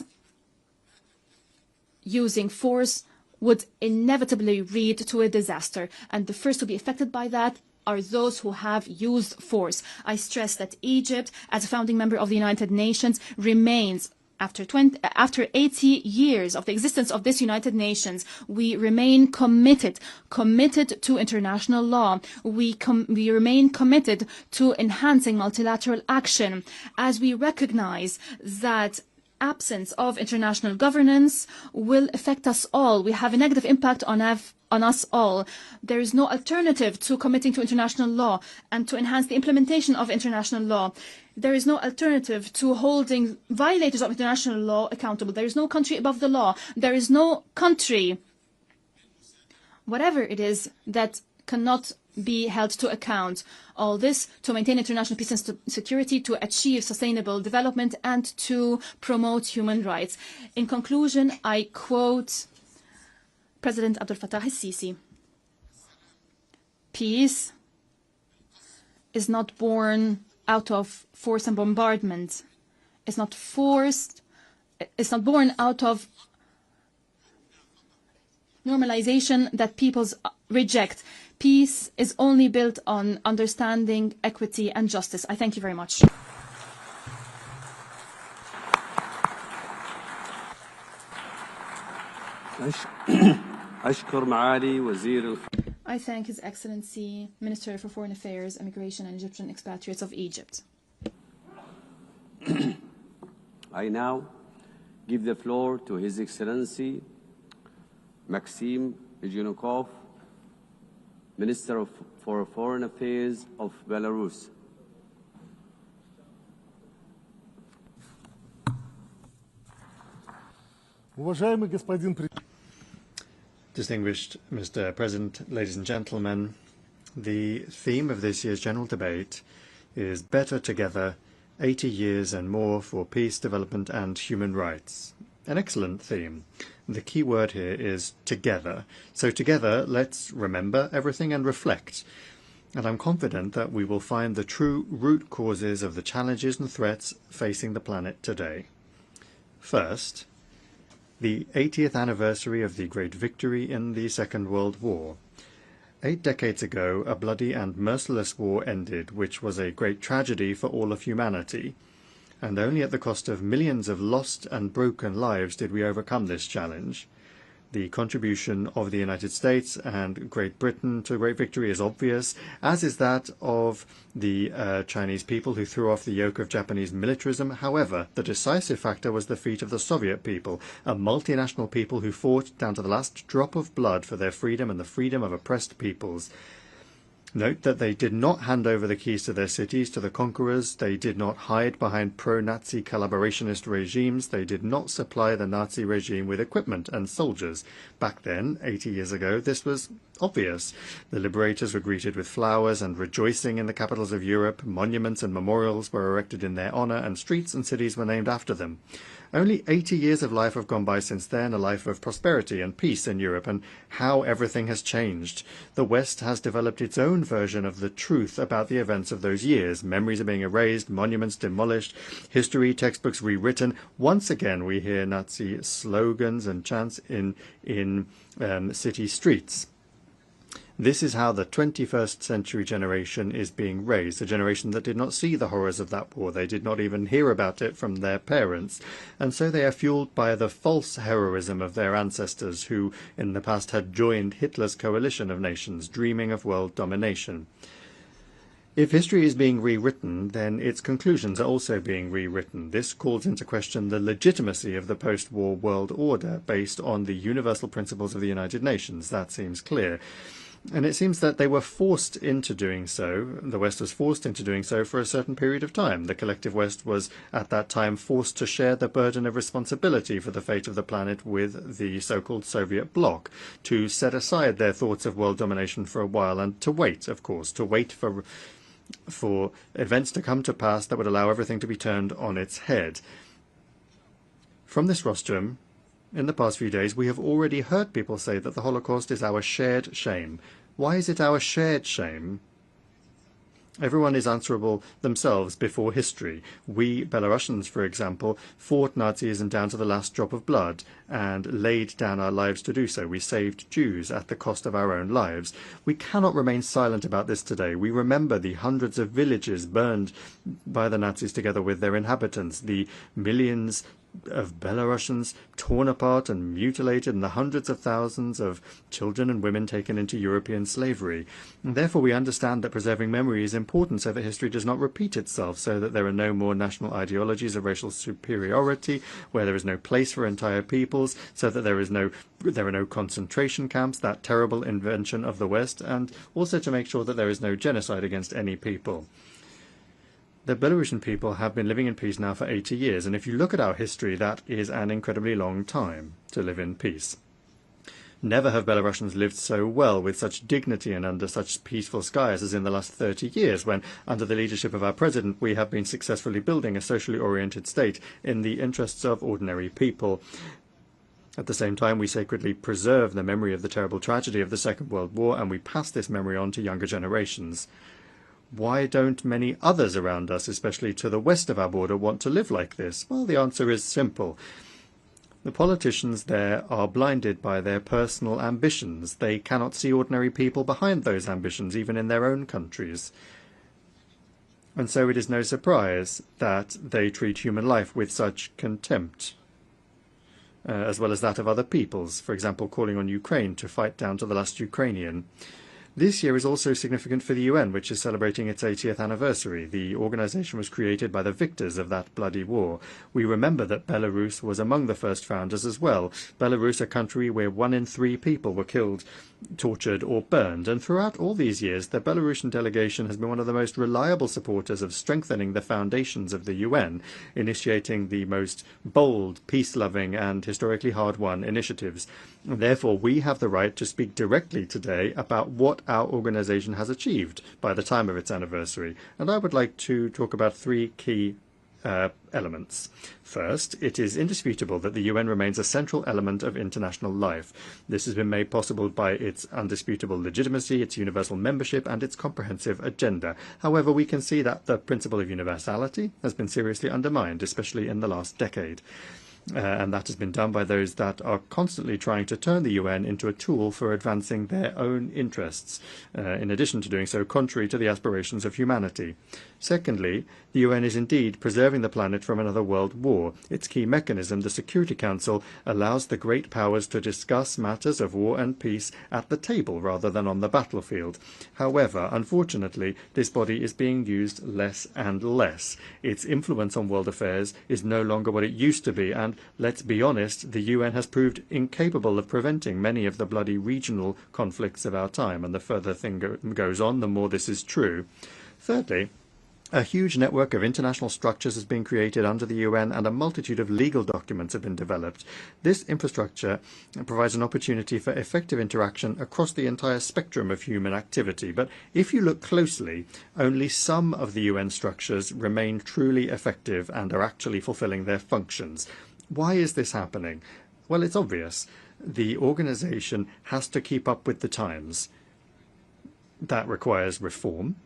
using force would inevitably lead to a disaster, and the first to be affected by that are those who have used force. I stress that Egypt, as a founding member of the United Nations, remains, after 80 years of the existence of this United Nations, we remain committed to international law. We remain committed to enhancing multilateral action, as we recognize that absence of international governance will affect us all. We have a negative impact on us all. There is no alternative to committing to international law and to enhance the implementation of international law. There is no alternative to holding violators of international law accountable. There is no country above the law. There is no country, whatever it is, that cannot be held to account. All this to maintain international peace and security, to achieve sustainable development, and to promote human rights. In conclusion, I quote President Abdel Fattah al-Sisi: peace is not born out of force and bombardment. It's not born out of normalization that peoples reject. Peace is only built on understanding, equity, and justice. I thank you very much. I thank His Excellency, Minister for Foreign Affairs, Immigration and Egyptian Expatriates of Egypt. I now give the floor to His Excellency Maxim Zhukov, Minister for Foreign Affairs of Belarus. Distinguished Mr. President, ladies and gentlemen, the theme of this year's general debate is Better Together, 80 Years and More for Peace, Development and Human Rights. An excellent theme. The key word here is together. So together, let's remember everything and reflect. And I'm confident that we will find the true root causes of the challenges and threats facing the planet today. First, the 80th anniversary of the great victory in the Second World War. 8 decades ago, a bloody and merciless war ended, which was a great tragedy for all of humanity. And only at the cost of millions of lost and broken lives did we overcome this challenge. The contribution of the United States and Great Britain to great victory is obvious, as is that of the Chinese people who threw off the yoke of Japanese militarism. However, the decisive factor was the feat of the Soviet people, a multinational people who fought down to the last drop of blood for their freedom and the freedom of oppressed peoples. Note that they did not hand over the keys to their cities to the conquerors, they did not hide behind pro-Nazi collaborationist regimes, they did not supply the Nazi regime with equipment and soldiers. Back then, 80 years ago, this was obvious. The liberators were greeted with flowers and rejoicing in the capitals of Europe, monuments and memorials were erected in their honor, and streets and cities were named after them. Only 80 years of life have gone by since then, a life of prosperity and peace in Europe, and how everything has changed. The West has developed its own version of the truth about the events of those years. Memories are being erased, monuments demolished, history textbooks rewritten. Once again, we hear Nazi slogans and chants in city streets. This is how the 21st century generation is being raised, a generation that did not see the horrors of that war. They did not even hear about it from their parents. And so they are fueled by the false heroism of their ancestors who in the past had joined Hitler's coalition of nations, dreaming of world domination. If history is being rewritten, then its conclusions are also being rewritten. This calls into question the legitimacy of the post-war world order based on the universal principles of the United Nations. That seems clear. And it seems that they were forced into doing so, the West was forced into doing so for a certain period of time. The collective West was at that time forced to share the burden of responsibility for the fate of the planet with the so-called Soviet bloc, to set aside their thoughts of world domination for a while and to wait, of course, to wait for events to come to pass that would allow everything to be turned on its head. From this rostrum, in the past few days, we have already heard people say that the Holocaust is our shared shame. Why is it our shared shame? Everyone is answerable themselves before history. We, Belarusians, for example, fought Nazism down to the last drop of blood and laid down our lives to do so. We saved Jews at the cost of our own lives. We cannot remain silent about this today. We remember the hundreds of villages burned by the Nazis together with their inhabitants, the millions of Belarusians torn apart and mutilated, and the hundreds of thousands of children and women taken into European slavery. And therefore we understand that preserving memory is important so that history does not repeat itself, so that there are no more national ideologies of racial superiority, where there is no place for entire peoples, so that there are no concentration camps, that terrible invention of the West, and also to make sure that there is no genocide against any people. The Belarusian people have been living in peace now for 80 years, and if you look at our history, that is an incredibly long time to live in peace. Never have Belarusians lived so well, with such dignity and under such peaceful skies as in the last 30 years, when, under the leadership of our president, we have been successfully building a socially oriented state in the interests of ordinary people. At the same time, we sacredly preserve the memory of the terrible tragedy of the Second World War, and we pass this memory on to younger generations. Why don't many others around us, especially to the west of our border, want to live like this? Well, the answer is simple. The politicians there are blinded by their personal ambitions. They cannot see ordinary people behind those ambitions, even in their own countries. And so it is no surprise that they treat human life with such contempt, as well as that of other peoples, for example, calling on Ukraine to fight down to the last Ukrainian. This year is also significant for the UN, which is celebrating its 80th anniversary. The organization was created by the victors of that bloody war. We remember that Belarus was among the first founders as well. Belarus, a country where 1 in 3 people were killed, tortured or burned, and throughout all these years the Belarusian delegation has been one of the most reliable supporters of strengthening the foundations of the UN, initiating the most bold, peace-loving and historically hard-won initiatives. Therefore, we have the right to speak directly today about what our organization has achieved by the time of its anniversary, and I would like to talk about 3 key elements. First, it is indisputable that the UN remains a central element of international life. This has been made possible by its undisputable legitimacy, its universal membership, and its comprehensive agenda. However, we can see that the principle of universality has been seriously undermined, especially in the last decade. And that has been done by those that are constantly trying to turn the UN into a tool for advancing their own interests, in addition to doing so contrary to the aspirations of humanity. Secondly, the UN is indeed preserving the planet from another world war. Its key mechanism, the Security Council, allows the great powers to discuss matters of war and peace at the table rather than on the battlefield. However, unfortunately, this body is being used less and less. Its influence on world affairs is no longer what it used to be, and let's be honest, the UN has proved incapable of preventing many of the bloody regional conflicts of our time, and the further thing goes on, the more this is true. Thirdly, a huge network of international structures has been created under the UN, and a multitude of legal documents have been developed. This infrastructure provides an opportunity for effective interaction across the entire spectrum of human activity. But if you look closely, only some of the UN structures remain truly effective and are actually fulfilling their functions. Why is this happening? Well, it's obvious. The organization has to keep up with the times. That requires reform,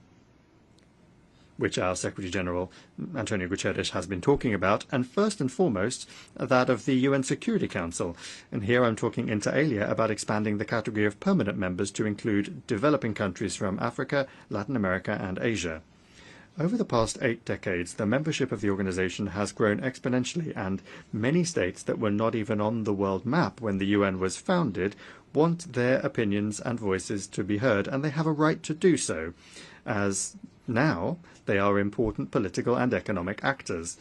which our Secretary General Antonio Guterres has been talking about, and first and foremost, that of the UN Security Council. And here I'm talking inter alia about expanding the category of permanent members to include developing countries from Africa, Latin America, and Asia. Over the past 8 decades, the membership of the organization has grown exponentially, and many states that were not even on the world map when the UN was founded want their opinions and voices to be heard, and they have a right to do so, as now they are important political and economic actors.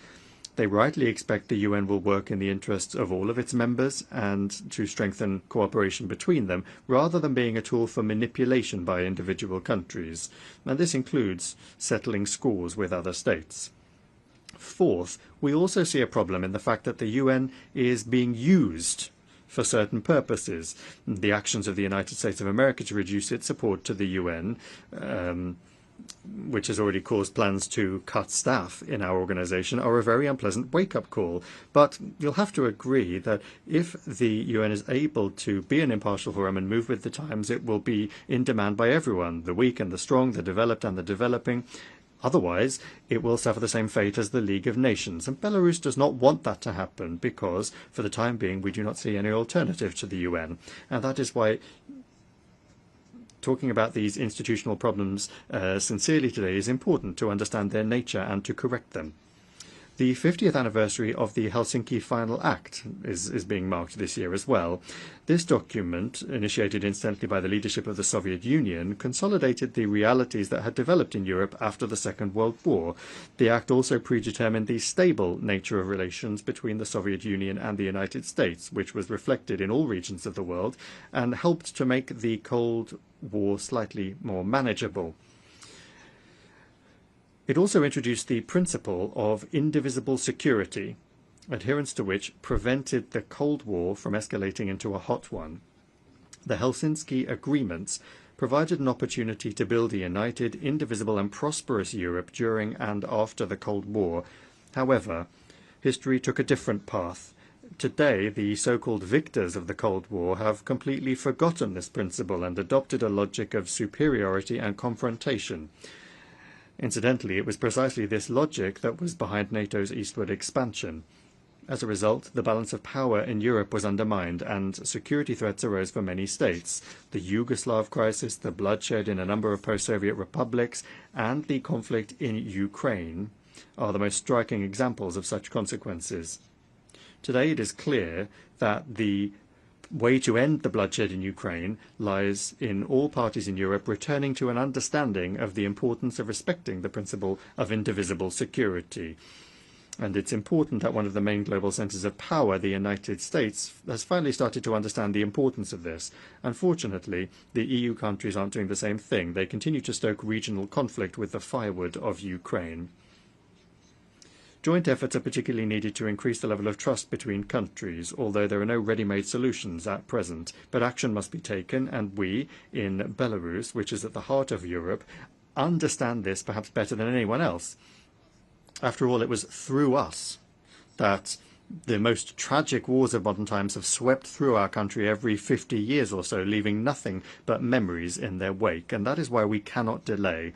They rightly expect the UN will work in the interests of all of its members and to strengthen cooperation between them, rather than being a tool for manipulation by individual countries. And this includes settling scores with other states. Fourth, we also see a problem in the fact that the UN is being used for certain purposes. The actions of the United States of America to reduce its support to the UN, which has already caused plans to cut staff in our organization, are a very unpleasant wake-up call. But you'll have to agree that if the UN is able to be an impartial forum and move with the times, it will be in demand by everyone, the weak and the strong, the developed and the developing. Otherwise, it will suffer the same fate as the League of Nations. And Belarus does not want that to happen because, for the time being, we do not see any alternative to the UN. And that is why talking about these institutional problems sincerely today is important to understand their nature and to correct them. The 50th anniversary of the Helsinki Final Act is being marked this year as well. This document, initiated incidentally by the leadership of the Soviet Union, consolidated the realities that had developed in Europe after the Second World War. The act also predetermined the stable nature of relations between the Soviet Union and the United States, which was reflected in all regions of the world, and helped to make the Cold War slightly more manageable. It also introduced the principle of indivisible security, adherence to which prevented the Cold War from escalating into a hot one. The Helsinki Agreements provided an opportunity to build a united, indivisible and prosperous Europe during and after the Cold War. However, history took a different path. Today, the so-called victors of the Cold War have completely forgotten this principle and adopted a logic of superiority and confrontation. Incidentally, it was precisely this logic that was behind NATO's eastward expansion. As a result, the balance of power in Europe was undermined, and security threats arose for many states. The Yugoslav crisis, the bloodshed in a number of post-Soviet republics, and the conflict in Ukraine are the most striking examples of such consequences. Today it is clear that the way to end the bloodshed in Ukraine lies in all parties in Europe returning to an understanding of the importance of respecting the principle of indivisible security. And it's important that one of the main global centers of power, the United States, has finally started to understand the importance of this. Unfortunately, the EU countries aren't doing the same thing. They continue to stoke regional conflict with the firewood of Ukraine. Joint efforts are particularly needed to increase the level of trust between countries, although there are no ready-made solutions at present. But action must be taken, and we, in Belarus, which is at the heart of Europe, understand this perhaps better than anyone else. After all, it was through us that the most tragic wars of modern times have swept through our country every 50 years or so, leaving nothing but memories in their wake. And that is why we cannot delay.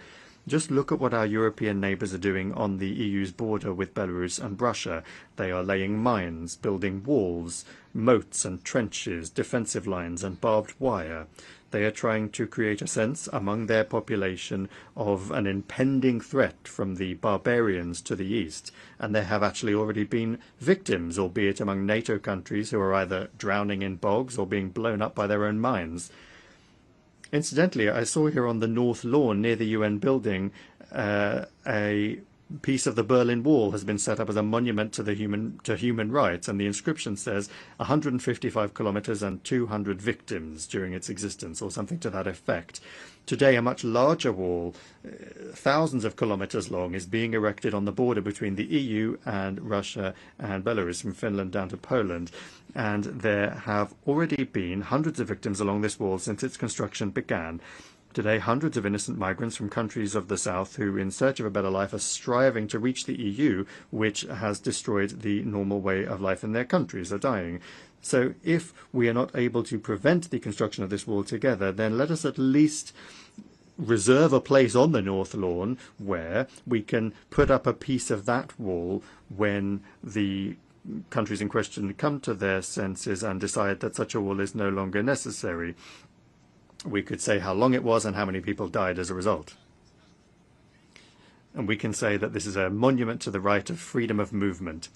Just look at what our European neighbours are doing on the EU's border with Belarus and Russia. They are laying mines, building walls, moats and trenches, defensive lines and barbed wire. They are trying to create a sense among their population of an impending threat from the barbarians to the east, and there have actually already been victims, albeit among NATO countries, who are either drowning in bogs or being blown up by their own mines. Incidentally, I saw here on the North Lawn near the UN building a piece of the Berlin Wall has been set up as a monument to human rights, and the inscription says 155 kilometers and 200 victims during its existence, or something to that effect. Today, a much larger wall, thousands of kilometers long, is being erected on the border between the EU and Russia and Belarus, from Finland down to Poland. And there have already been hundreds of victims along this wall since its construction began. Today, hundreds of innocent migrants from countries of the south who, in search of a better life, are striving to reach the EU, which has destroyed the normal way of life in their countries, are dying. So if we are not able to prevent the construction of this wall together, then let us at least reserve a place on the North Lawn where we can put up a piece of that wall when the countries in question come to their senses and decide that such a wall is no longer necessary. We could say how long it was and how many people died as a result. And we can say that this is a monument to the right of freedom of movement.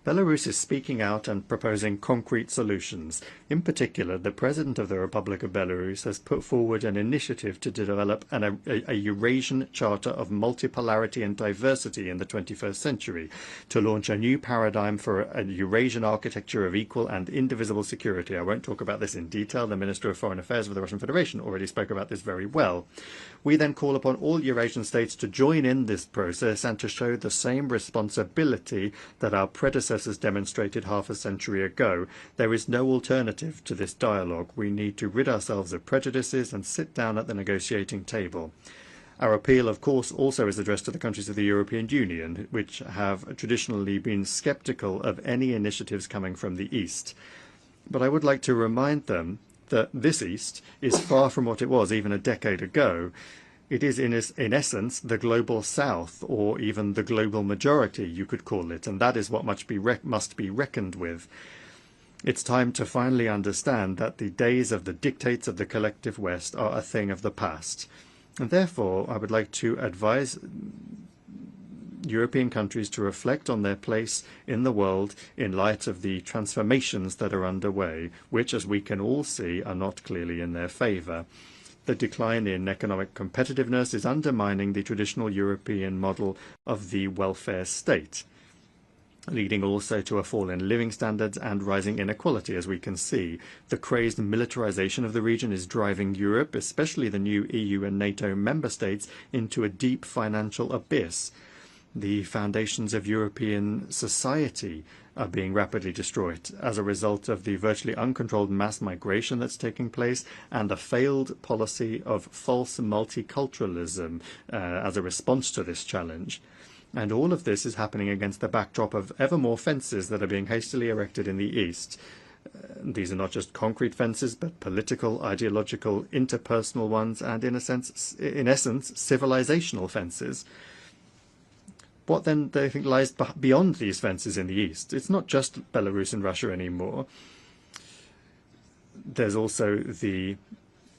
Belarus is speaking out and proposing concrete solutions. In particular, the President of the Republic of Belarus has put forward an initiative to develop a Eurasian Charter of Multipolarity and Diversity in the 21st century, to launch a new paradigm for a Eurasian architecture of equal and indivisible security. I won't talk about this in detail. The Minister of Foreign Affairs of the Russian Federation already spoke about this very well. We then call upon all Eurasian states to join in this process and to show the same responsibility that our predecessors demonstrated half a century ago. There is no alternative to this dialogue. We need to rid ourselves of prejudices and sit down at the negotiating table. Our appeal, of course, also is addressed to the countries of the European Union, which have traditionally been sceptical of any initiatives coming from the East. But I would like to remind them that this East is far from what it was even a decade ago. It is, in essence, the global South, or even the global majority, you could call it, and that is what must be reckoned with. It's time to finally understand that the days of the dictates of the collective West are a thing of the past. And therefore, I would like to advise European countries to reflect on their place in the world in light of the transformations that are underway, which, as we can all see, are not clearly in their favour. The decline in economic competitiveness is undermining the traditional European model of the welfare state, leading also to a fall in living standards and rising inequality, as we can see. The crazed militarization of the region is driving Europe, especially the new EU and NATO member states, into a deep financial abyss. The foundations of European society are being rapidly destroyed as a result of the virtually uncontrolled mass migration that's taking place and the failed policy of false multiculturalism as a response to this challenge. And all of this is happening against the backdrop of ever more fences that are being hastily erected in the East. These are not just concrete fences, but political, ideological, interpersonal ones, and in essence, civilizational fences. What then do they think lies beyond these fences in the East? It's not just Belarus and Russia anymore. There's also the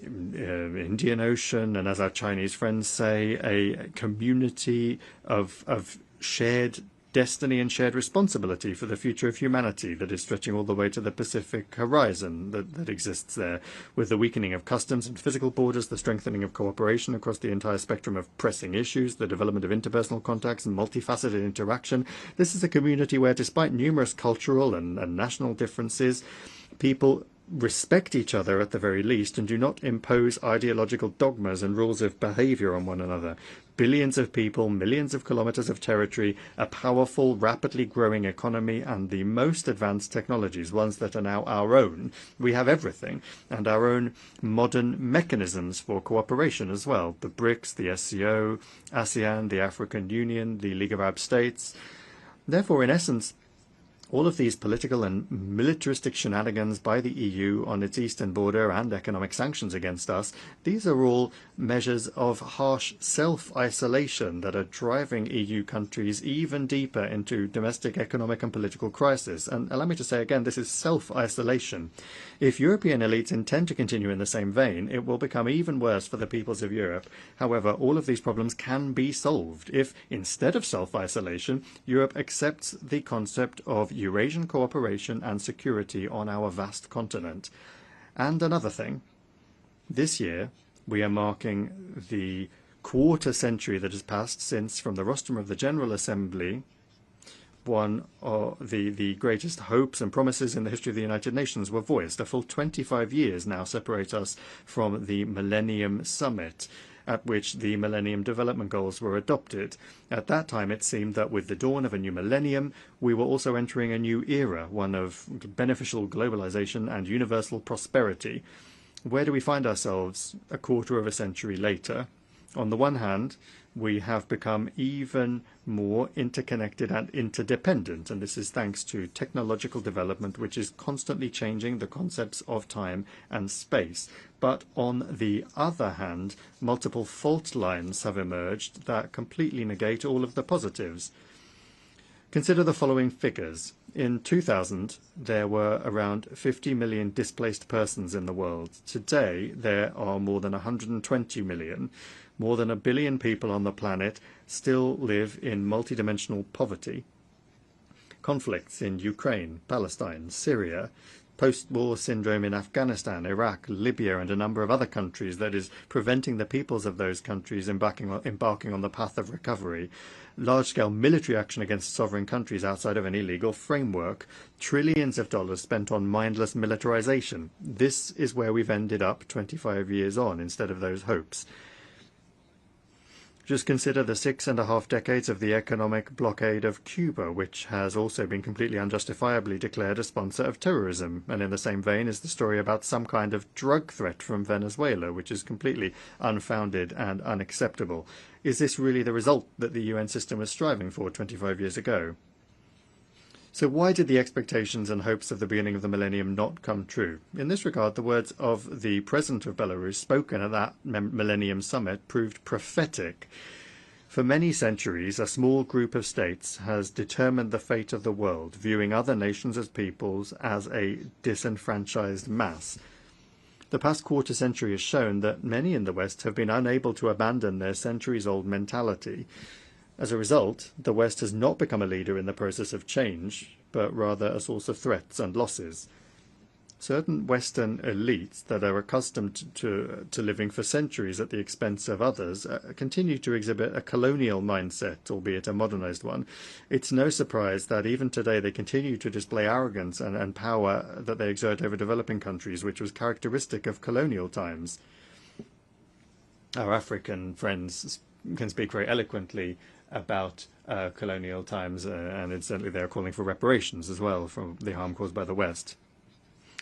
Indian Ocean, and as our Chinese friends say, a community of shared destiny and shared responsibility for the future of humanity that is stretching all the way to the Pacific horizon that exists there, with the weakening of customs and physical borders, the strengthening of cooperation across the entire spectrum of pressing issues, the development of interpersonal contacts and multifaceted interaction. This is a community where, despite numerous cultural and national differences, people respect each other at the very least and do not impose ideological dogmas and rules of behavior on one another. Billions of people, millions of kilometers of territory, a powerful, rapidly growing economy, and the most advanced technologies, ones that are now our own. We have everything, and our own modern mechanisms for cooperation as well. The BRICS, the SCO, ASEAN, the African Union, the League of Arab States. Therefore, in essence, all of these political and militaristic shenanigans by the EU on its eastern border and economic sanctions against us, these are all measures of harsh self-isolation that are driving EU countries even deeper into domestic economic and political crisis. And allow me to say again, this is self-isolation. If European elites intend to continue in the same vein, it will become even worse for the peoples of Europe. However, all of these problems can be solved if, instead of self-isolation, Europe accepts the concept of Eurasian cooperation and security on our vast continent. And another thing, this year we are marking the quarter century that has passed since, from the rostrum of the General Assembly, one of the greatest hopes and promises in the history of the United Nations were voiced. A full 25 years now separate us from the Millennium Summit, at which the Millennium Development Goals were adopted. At that time, it seemed that with the dawn of a new millennium, we were also entering a new era, one of beneficial globalization and universal prosperity. Where do we find ourselves a quarter of a century later? On the one hand, we have become even more interconnected and interdependent, and this is thanks to technological development, which is constantly changing the concepts of time and space. But on the other hand, multiple fault lines have emerged that completely negate all of the positives. Consider the following figures. In 2000, there were around 50 million displaced persons in the world. Today, there are more than 120 million. More than 1 billion people on the planet still live in multidimensional poverty. conflicts in Ukraine, Palestine, Syria, post-war syndrome in Afghanistan, Iraq, Libya, and a number of other countries that is preventing the peoples of those countries embarking on the path of recovery, large-scale military action against sovereign countries outside of any legal framework, trillions of dollars spent on mindless militarization. This is where we've ended up 25 years on instead of those hopes. Just consider the 6.5 decades of the economic blockade of Cuba, which has also been completely unjustifiably declared a sponsor of terrorism. And in the same vein is the story about some kind of drug threat from Venezuela, which is completely unfounded and unacceptable. Is this really the result that the UN system was striving for 25 years ago? So why did the expectations and hopes of the beginning of the millennium not come true? In this regard, the words of the president of Belarus spoken at that Millennium Summit proved prophetic. For many centuries, a small group of states has determined the fate of the world, viewing other nations as peoples as a disenfranchised mass. The past quarter century has shown that many in the West have been unable to abandon their centuries-old mentality. As a result, the West has not become a leader in the process of change, but rather a source of threats and losses. Certain Western elites that are accustomed to living for centuries at the expense of others continue to exhibit a colonial mindset, albeit a modernized one. It's no surprise that even today they continue to display arrogance and power that they exert over developing countries, which was characteristic of colonial times. Our African friends can speak very eloquently about colonial times, and incidentally they're calling for reparations as well for the harm caused by the West.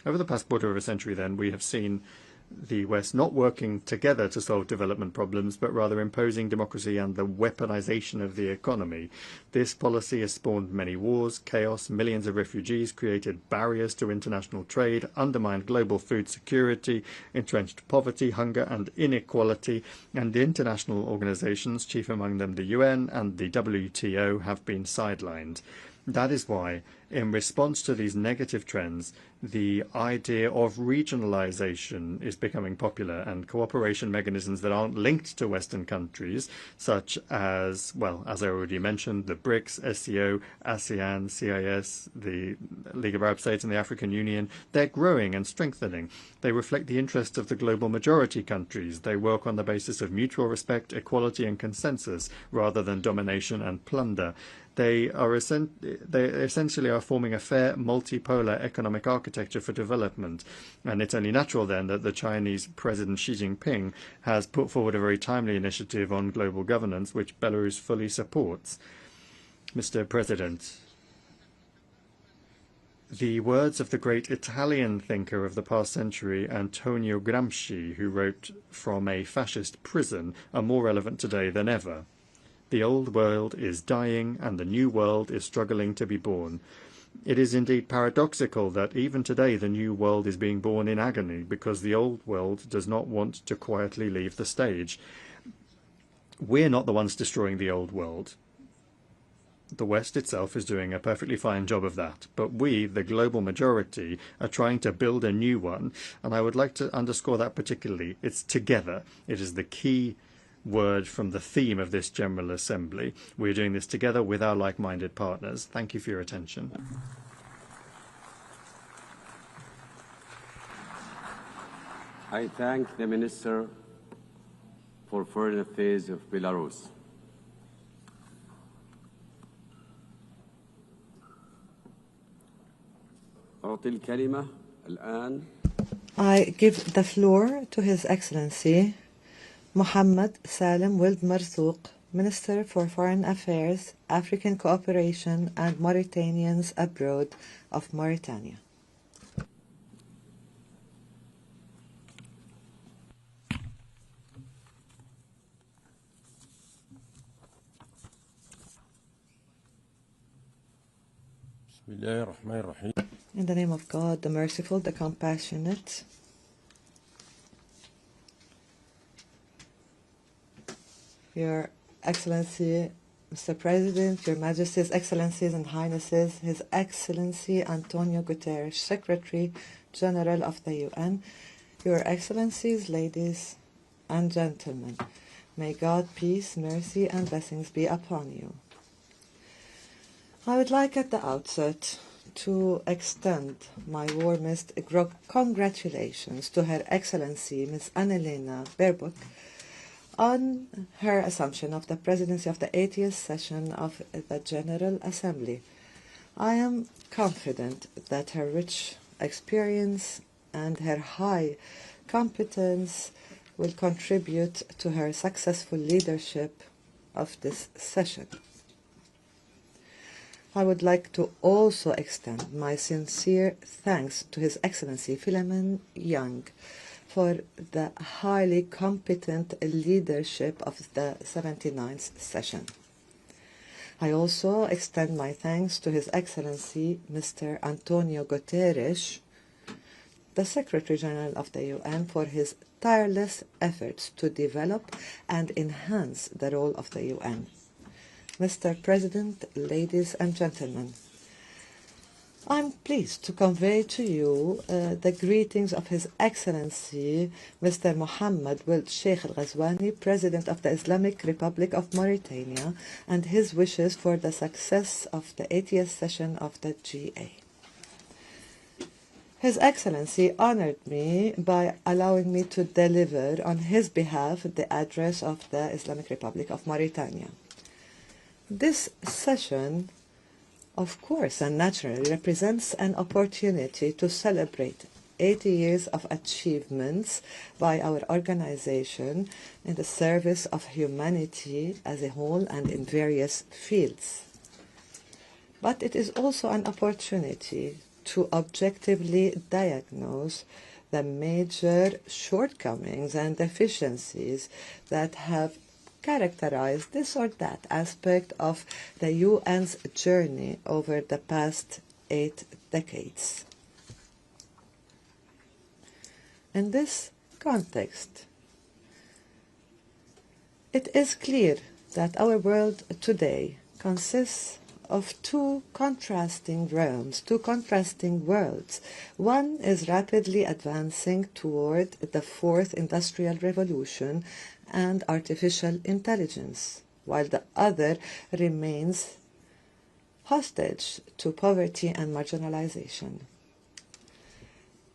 Over the past quarter of a century, then, we have seen the West not working together to solve development problems, but rather imposing democracy and the weaponization of the economy. This policy has spawned many wars, chaos, millions of refugees, created barriers to international trade, undermined global food security, entrenched poverty, hunger, and inequality, and the international organizations, chief among them the UN and the WTO, have been sidelined. That is why, in response to these negative trends, the idea of regionalization is becoming popular, and cooperation mechanisms that aren't linked to Western countries, such as, well, as I already mentioned, the BRICS, SCO, ASEAN, CIS, the League of Arab States and the African Union, they're growing and strengthening. They reflect the interests of the global majority countries. They work on the basis of mutual respect, equality and consensus, rather than domination and plunder. They essentially are forming a fair multipolar economic architecture for development. And it's only natural then that the Chinese President Xi Jinping has put forward a very timely initiative on global governance, which Belarus fully supports. Mr. President, the words of the great Italian thinker of the past century, Antonio Gramsci, who wrote "From a fascist prison," are more relevant today than ever. The old world is dying and the new world is struggling to be born. It is indeed paradoxical that even today the new world is being born in agony because the old world does not want to quietly leave the stage. We're not the ones destroying the old world. The West itself is doing a perfectly fine job of that, but we, the global majority, are trying to build a new one, and I would like to underscore that particularly. It's together. It is the key word from the theme of this General Assembly. We're doing this together with our like-minded partners. Thank you for your attention. I thank the Minister for Foreign Affairs of Belarus. أعطي الكلمة الآن. I give the floor to His Excellency Mohammed Salim Wild Marzouk, Minister for Foreign Affairs, African Cooperation and Mauritanians Abroad of Mauritania. In the name of God, the Merciful, the Compassionate. Your Excellency, Mr. President, Your Majesties, Excellencies and Highnesses, His Excellency Antonio Guterres, Secretary General of the UN, Your Excellencies, ladies and gentlemen, may God, peace, mercy and blessings be upon you. I would like at the outset to extend my warmest congratulations to Her Excellency Ms. Annalena Baerbock on her assumption of the presidency of the 80th session of the General Assembly. I am confident that her rich experience and her high competence will contribute to her successful leadership of this session. I would like to also extend my sincere thanks to His Excellency Philemon Young for the highly competent leadership of the 79th session. I also extend my thanks to His Excellency Mr. Antonio Guterres, the Secretary General of the UN, for his tireless efforts to develop and enhance the role of the UN. Mr. President, ladies and gentlemen, I'm pleased to convey to you the greetings of His Excellency Mr. Mohammed Ould Sheikh Al Ghazouani, President of the Islamic Republic of Mauritania, and his wishes for the success of the 80th session of the GA. His Excellency honored me by allowing me to deliver on his behalf the address of the Islamic Republic of Mauritania. This session, of course and naturally, represents an opportunity to celebrate 80 years of achievements by our organization in the service of humanity as a whole and in various fields. But it is also an opportunity to objectively diagnose the major shortcomings and deficiencies that have characterize this or that aspect of the UN's journey over the past 8 decades. In this context, it is clear that our world today consists of two contrasting realms, two contrasting worlds. One is rapidly advancing toward the fourth industrial revolution and artificial intelligence, while the other remains hostage to poverty and marginalization.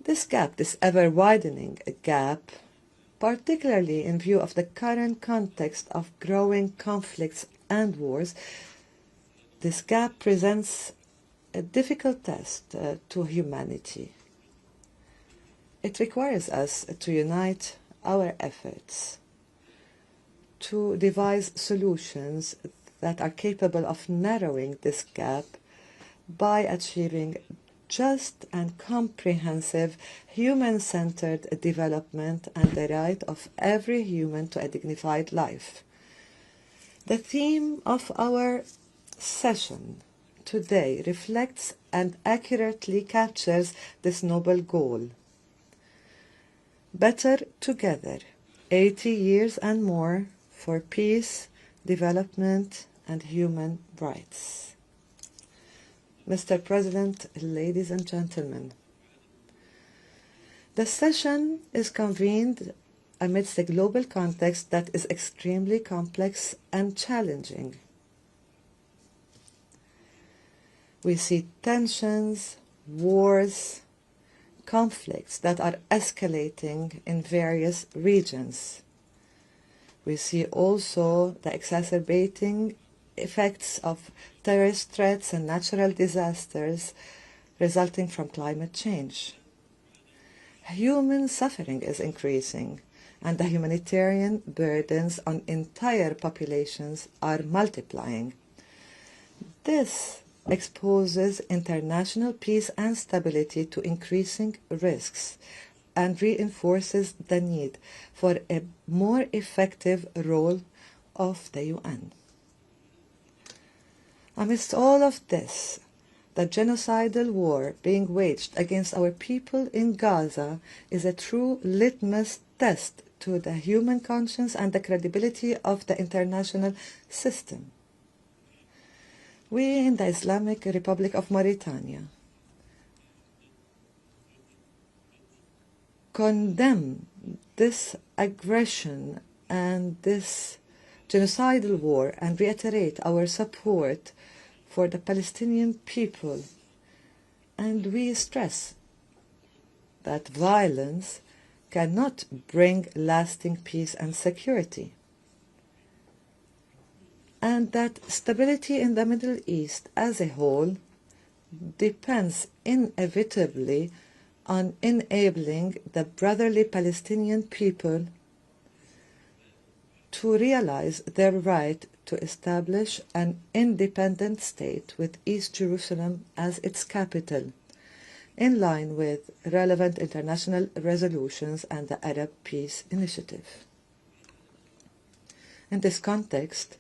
This gap, this ever-widening gap, particularly in view of the current context of growing conflicts and wars, this gap presents a difficult test to humanity. It requires us to unite our efforts to devise solutions that are capable of narrowing this gap by achieving just and comprehensive human-centered development and the right of every human to a dignified life. The theme of our session today reflects and accurately captures this noble goal. Better together, 80 years and more for peace, development, and human rights. Mr. President, ladies and gentlemen, the session is convened amidst a global context that is extremely complex and challenging. We see tensions, wars, conflicts that are escalating in various regions. We see also the exacerbating effects of terrorist threats and natural disasters resulting from climate change. Human suffering is increasing, and the humanitarian burdens on entire populations are multiplying. This exposes international peace and stability to increasing risks and reinforces the need for a more effective role of the UN. Amidst all of this, the genocidal war being waged against our people in Gaza is a true litmus test to the human conscience and the credibility of the international system. We in the Islamic Republic of Mauritania condemn this aggression and this genocidal war and reiterate our support for the Palestinian people, and we stress that violence cannot bring lasting peace and security, and that stability in the Middle East as a whole depends inevitably on enabling the brotherly Palestinian people to realize their right to establish an independent state with East Jerusalem as its capital, in line with relevant international resolutions and the Arab Peace Initiative. In this context,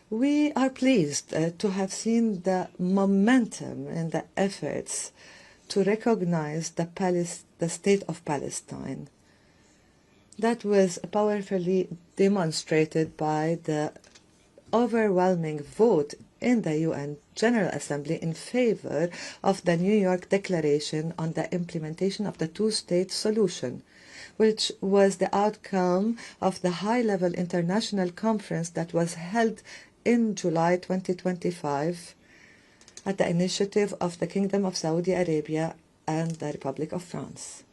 we are pleased to have seen the momentum in the efforts to recognize the State of Palestine. That was powerfully demonstrated by the overwhelming vote in the UN General Assembly in favor of the New York Declaration on the implementation of the two-state solution, which was the outcome of the high-level international conference that was held in July 2025 at the initiative of the Kingdom of Saudi Arabia and the Republic of France.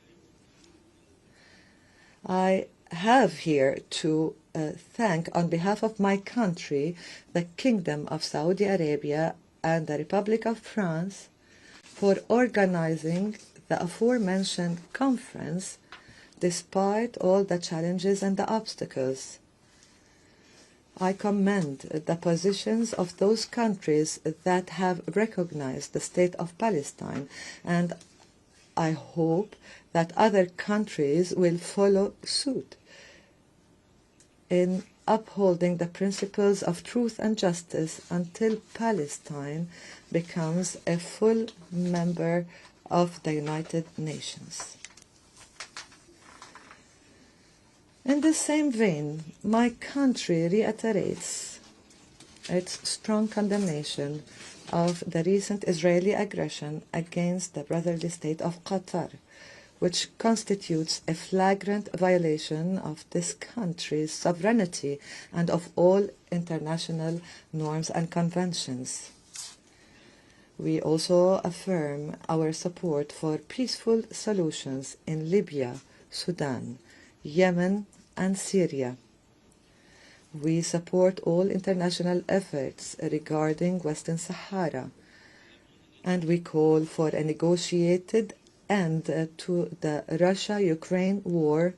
I have here to thank, on behalf of my country, the Kingdom of Saudi Arabia and the Republic of France for organizing the aforementioned conference despite all the challenges and the obstacles. I commend the positions of those countries that have recognized the State of Palestine, and I hope that other countries will follow suit in upholding the principles of truth and justice until Palestine becomes a full member of the United Nations. In the same vein, my country reiterates its strong condemnation of the recent Israeli aggression against the brotherly state of Qatar, which constitutes a flagrant violation of this country's sovereignty and of all international norms and conventions. We also affirm our support for peaceful solutions in Libya, Sudan, Yemen, and Syria. We support all international efforts regarding Western Sahara, and we call for a negotiated end to the Russia-Ukraine war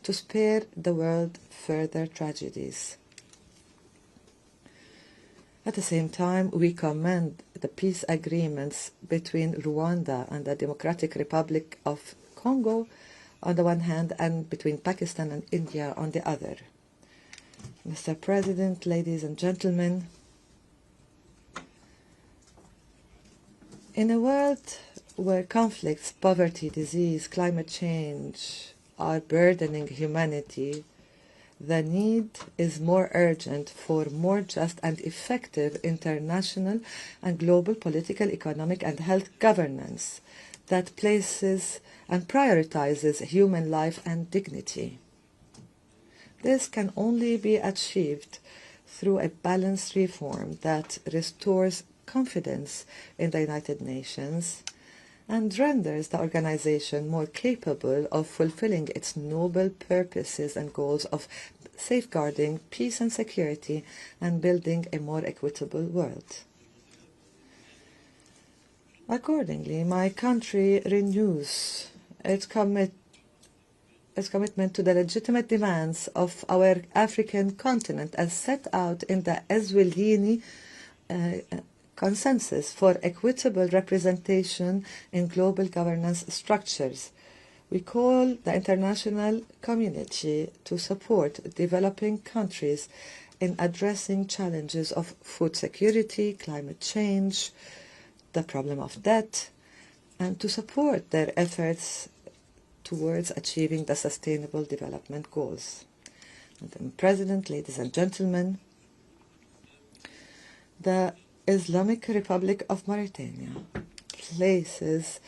to spare the world further tragedies. At the same time, we commend the peace agreements between Rwanda and the Democratic Republic of Congo on the one hand, and between Pakistan and India on the other. Mr. President, ladies and gentlemen, in a world where conflicts, poverty, disease, climate change are burdening humanity, the need is more urgent for more just and effective international and global political, economic, and health governance that places and prioritizes human life and dignity. This can only be achieved through a balanced reform that restores confidence in the United Nations and renders the organization more capable of fulfilling its noble purposes and goals of safeguarding peace and security and building a more equitable world. Accordingly, my country renews its commitment to the legitimate demands of our African continent as set out in the Eswatini Consensus for equitable representation in global governance structures. We call the international community to support developing countries in addressing challenges of food security, climate change, the problem of debt, and to support their efforts towards achieving the Sustainable Development Goals. Madam President, ladies and gentlemen, the Islamic Republic of Mauritania places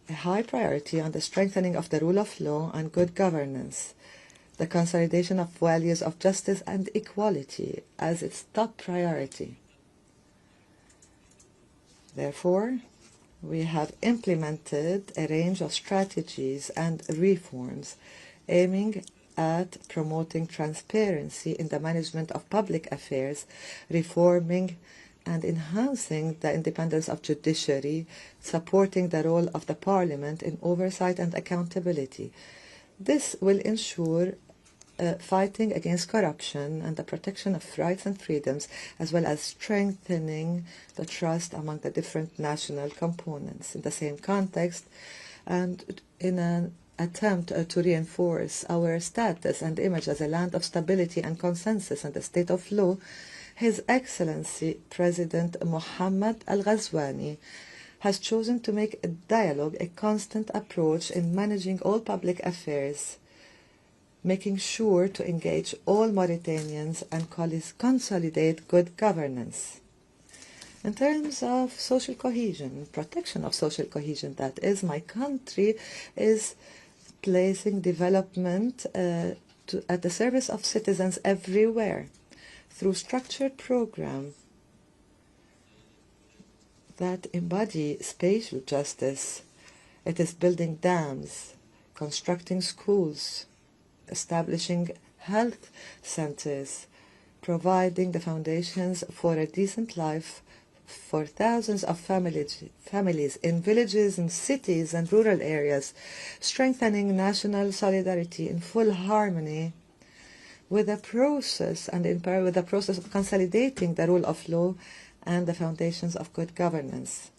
a high priority on the strengthening of the rule of law and good governance, the consolidation of values of justice and equality as its top priority. Therefore, we have implemented a range of strategies and reforms aiming at promoting transparency in the management of public affairs, reforming and enhancing the independence of judiciary, supporting the role of the Parliament in oversight and accountability. This will ensure fighting against corruption and the protection of rights and freedoms, as well as strengthening the trust among the different national components. In the same context, and in an attempt to reinforce our status and image as a land of stability and consensus and a state of law, His Excellency President Mohammed Al-Ghazwani has chosen to make a dialogue a constant approach in managing all public affairs, making sure to engage all Mauritanians and consolidate good governance. In terms of social cohesion, protection of social cohesion, that is, my country is placing development at the service of citizens everywhere through structured programs that embody spatial justice. It is building dams, constructing schools, establishing health centers, providing the foundations for a decent life for thousands of families in villages and cities and rural areas, strengthening national solidarity in full harmony with the process and in parallel with the process of consolidating the rule of law and the foundations of good governance.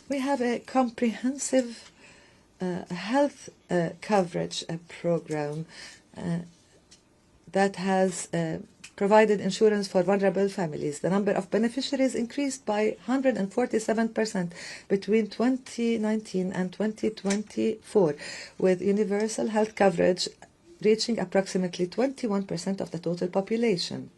We have a comprehensive health coverage program that has provided insurance for vulnerable families. The number of beneficiaries increased by 147% between 2019 and 2024, with universal health coverage reaching approximately 21% of the total population.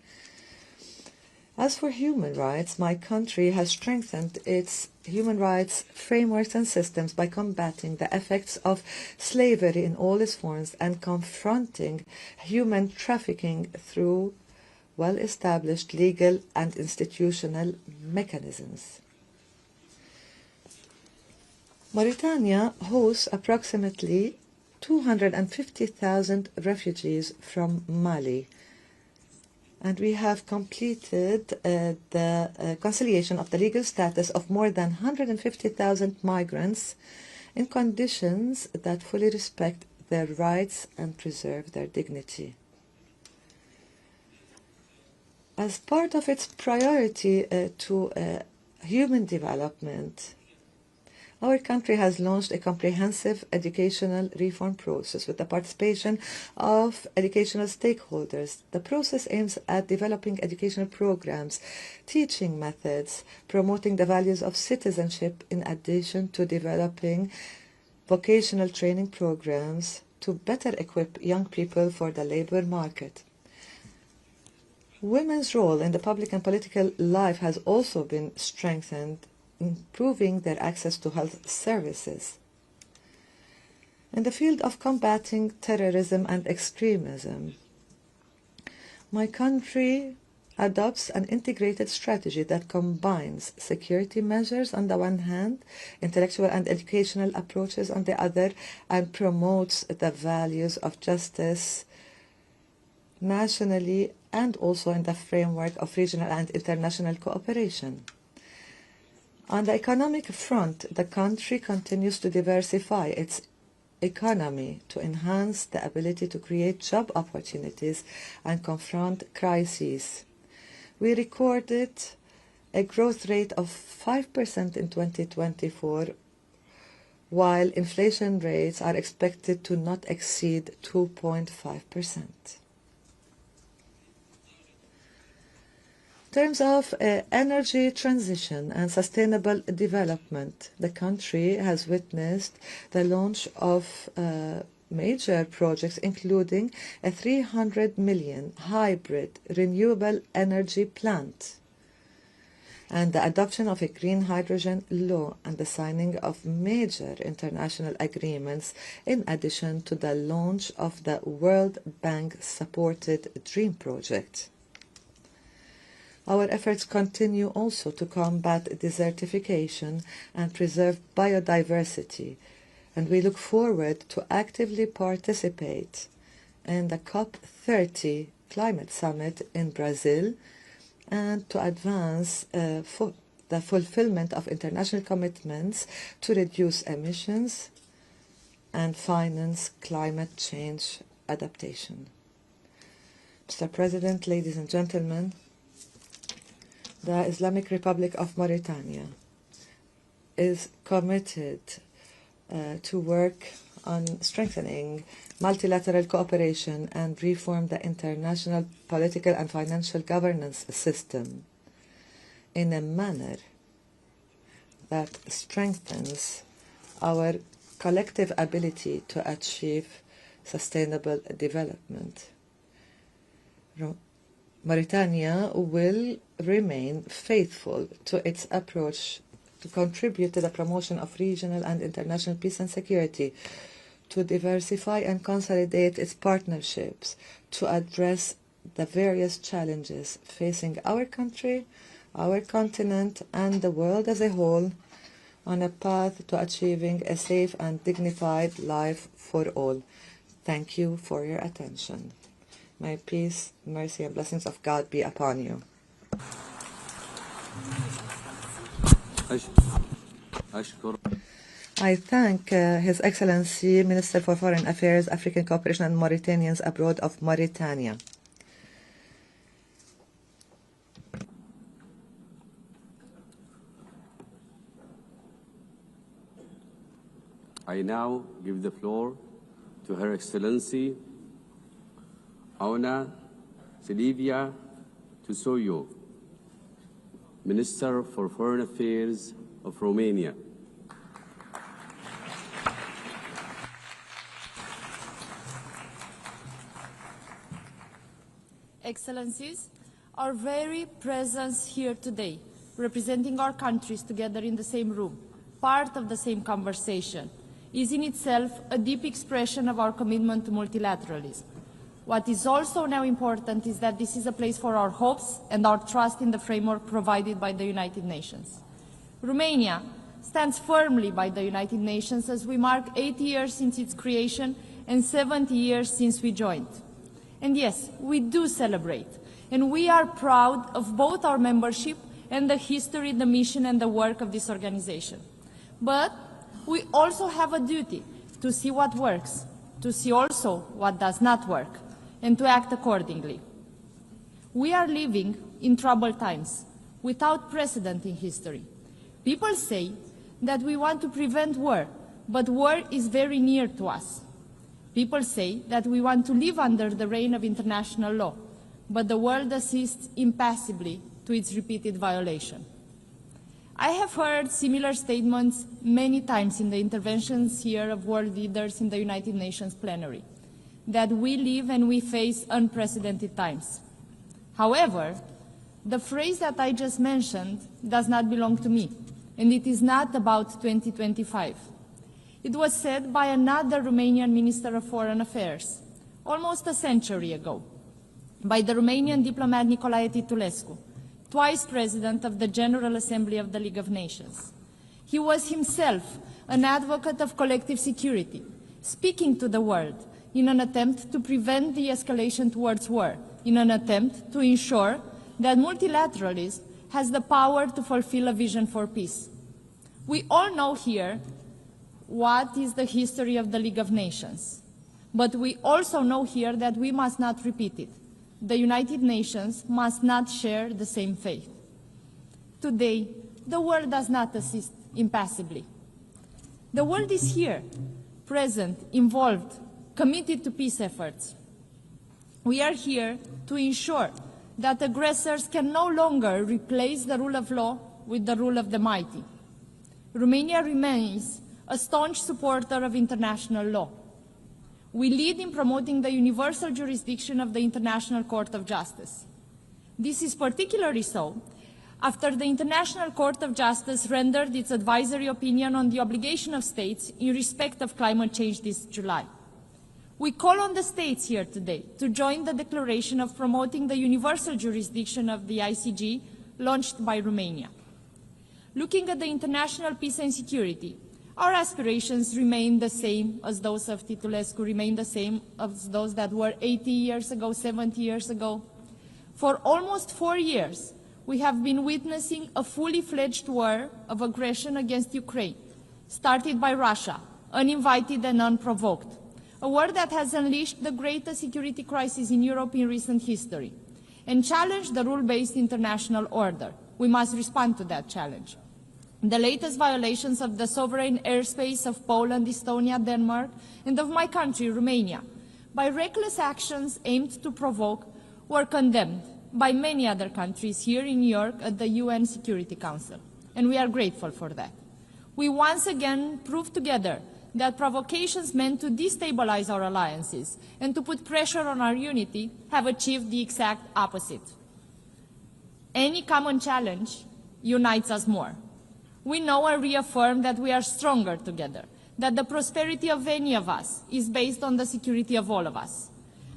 As for human rights, my country has strengthened its human rights frameworks and systems by combating the effects of slavery in all its forms and confronting human trafficking through well-established legal and institutional mechanisms. Mauritania hosts approximately 250,000 refugees from Mali, and we have completed the conciliation of the legal status of more than 150,000 migrants in conditions that fully respect their rights and preserve their dignity. As part of its priority to human development, our country has launched a comprehensive educational reform process with the participation of educational stakeholders. The process aims at developing educational programs, teaching methods, promoting the values of citizenship, in addition to developing vocational training programs to better equip young people for the labor market. Women's role in the public and political life has also been strengthened, improving their access to health services. In the field of combating terrorism and extremism, my country adopts an integrated strategy that combines security measures on the one hand, intellectual and educational approaches on the other, and promotes the values of justice nationally and also in the framework of regional and international cooperation. On the economic front, the country continues to diversify its economy to enhance the ability to create job opportunities and confront crises. We recorded a growth rate of 5% in 2024, while inflation rates are expected to not exceed 2.5%. In terms of energy transition and sustainable development, the country has witnessed the launch of major projects, including a 300 million hybrid renewable energy plant, and the adoption of a green hydrogen law and the signing of major international agreements, in addition to the launch of the World Bank-supported DREAM project. Our efforts continue also to combat desertification and preserve biodiversity, and we look forward to actively participate in the COP30 Climate Summit in Brazil and to advance the fulfillment of international commitments to reduce emissions and finance climate change adaptation. Mr. President, ladies and gentlemen, the Islamic Republic of Mauritania is committed to work on strengthening multilateral cooperation and reform the international political and financial governance system in a manner that strengthens our collective ability to achieve sustainable development. Mauritania will remain faithful to its approach to contribute to the promotion of regional and international peace and security, to diversify and consolidate its partnerships, to address the various challenges facing our country, our continent, and the world as a whole on a path to achieving a safe and dignified life for all. Thank you for your attention. May peace, mercy, and blessings of God be upon you. I thank His Excellency, Minister for Foreign Affairs, African Cooperation and Mauritanians Abroad of Mauritania. I now give the floor to Her Excellency Auna Silvia Tusoyo, Minister for Foreign Affairs of Romania. Excellencies, our very presence here today, representing our countries together in the same room, part of the same conversation, is in itself a deep expression of our commitment to multilateralism. What is also now important is that this is a place for our hopes and our trust in the framework provided by the United Nations. Romania stands firmly by the United Nations as we mark 80 years since its creation and 70 years since we joined. And yes, we do celebrate, and we are proud of both our membership and the history, the mission, and the work of this organization. But we also have a duty to see what works, to see also what does not work, and to act accordingly. We are living in troubled times, without precedent in history. People say that we want to prevent war, but war is very near to us. People say that we want to live under the reign of international law, but the world assists impassively to its repeated violation. I have heard similar statements many times in the interventions here of world leaders in the United Nations plenary, that we live and we face unprecedented times. However, the phrase that I just mentioned does not belong to me, and it is not about 2025. It was said by another Romanian Minister of Foreign Affairs, almost a century ago, by the Romanian diplomat Nicolae Titulescu, twice President of the General Assembly of the League of Nations. He was himself an advocate of collective security, speaking to the world in an attempt to prevent the escalation towards war, in an attempt to ensure that multilateralism has the power to fulfill a vision for peace. We all know here what is the history of the League of Nations, but we also know here that we must not repeat it. The United Nations must not share the same fate. Today, the world does not assist impassively. The world is here, present, involved, committed to peace efforts. We are here to ensure that aggressors can no longer replace the rule of law with the rule of the mighty. Romania remains a staunch supporter of international law. We lead in promoting the universal jurisdiction of the International Court of Justice. This is particularly so after the International Court of Justice rendered its advisory opinion on the obligation of states in respect of climate change this July. We call on the states here today to join the declaration of promoting the universal jurisdiction of the ICJ launched by Romania. Looking at the international peace and security, our aspirations remain the same as those of Titulescu, remain the same as those that were 80 years ago, 70 years ago. For almost 4 years, we have been witnessing a fully fledged war of aggression against Ukraine, started by Russia, uninvited and unprovoked. A war that has unleashed the greatest security crisis in Europe in recent history and challenged the rule-based international order. We must respond to that challenge. The latest violations of the sovereign airspace of Poland, Estonia, Denmark, and of my country, Romania, by reckless actions aimed to provoke, were condemned by many other countries here in New York at the UN Security Council, and we are grateful for that. We once again proved together that provocations meant to destabilize our alliances and to put pressure on our unity have achieved the exact opposite. Any common challenge unites us more. We know and reaffirm that we are stronger together, that the prosperity of any of us is based on the security of all of us.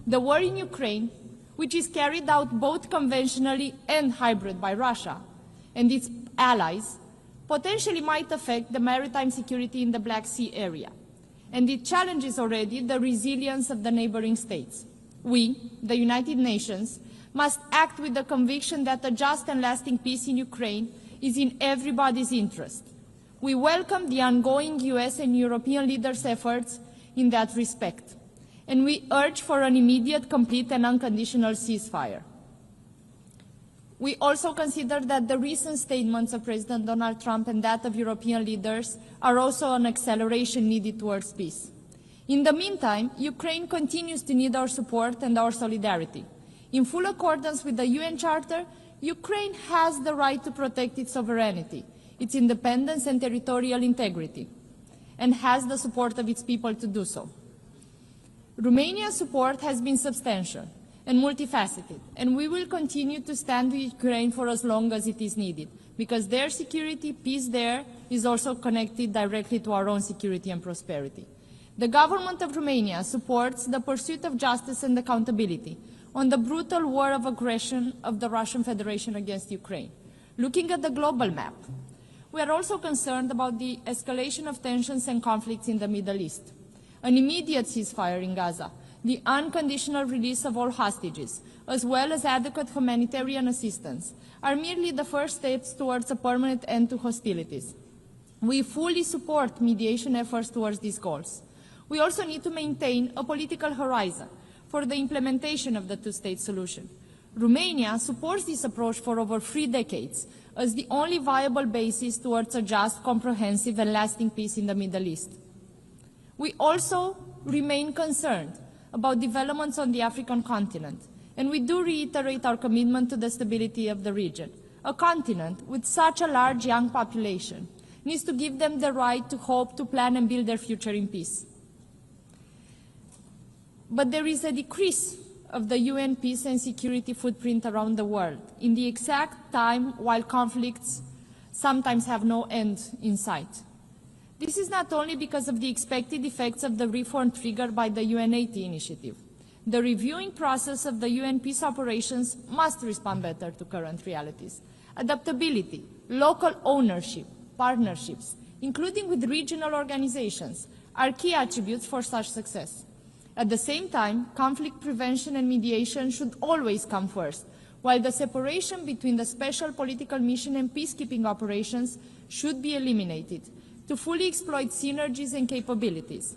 The war in Ukraine, which is carried out both conventionally and hybrid by Russia and its allies, potentially might affect the maritime security in the Black Sea area, and it challenges already the resilience of the neighboring states. We, the United Nations, must act with the conviction that a just and lasting peace in Ukraine is in everybody's interest. We welcome the ongoing US and European leaders' efforts in that respect, and we urge for an immediate, complete and unconditional ceasefire. We also consider that the recent statements of President Donald Trump and that of European leaders are also an acceleration needed towards peace. In the meantime, Ukraine continues to need our support and our solidarity. In full accordance with the UN Charter, Ukraine has the right to protect its sovereignty, its independence and territorial integrity, and has the support of its people to do so. Romania's support has been substantial and multifaceted, and we will continue to stand with Ukraine for as long as it is needed, because their security, peace there, is also connected directly to our own security and prosperity. The government of Romania supports the pursuit of justice and accountability on the brutal war of aggression of the Russian Federation against Ukraine. Looking at the global map, we are also concerned about the escalation of tensions and conflicts in the Middle East. An immediate ceasefire in Gaza, the unconditional release of all hostages, as well as adequate humanitarian assistance, are merely the first steps towards a permanent end to hostilities. We fully support mediation efforts towards these goals. We also need to maintain a political horizon for the implementation of the two-state solution. Romania supports this approach for over 3 decades as the only viable basis towards a just, comprehensive and lasting peace in the Middle East. We also remain concerned about developments on the African continent, and we do reiterate our commitment to the stability of the region. A continent with such a large young population needs to give them the right to hope, to plan and build their future in peace. But there is a decrease of the UN peace and security footprint around the world in the exact time while conflicts sometimes have no end in sight. This is not only because of the expected effects of the reform triggered by the UN80 initiative. The reviewing process of the UN peace operations must respond better to current realities. Adaptability, local ownership, partnerships, including with regional organizations, are key attributes for such success. At the same time, conflict prevention and mediation should always come first, while the separation between the special political mission and peacekeeping operations should be eliminated to fully exploit synergies and capabilities.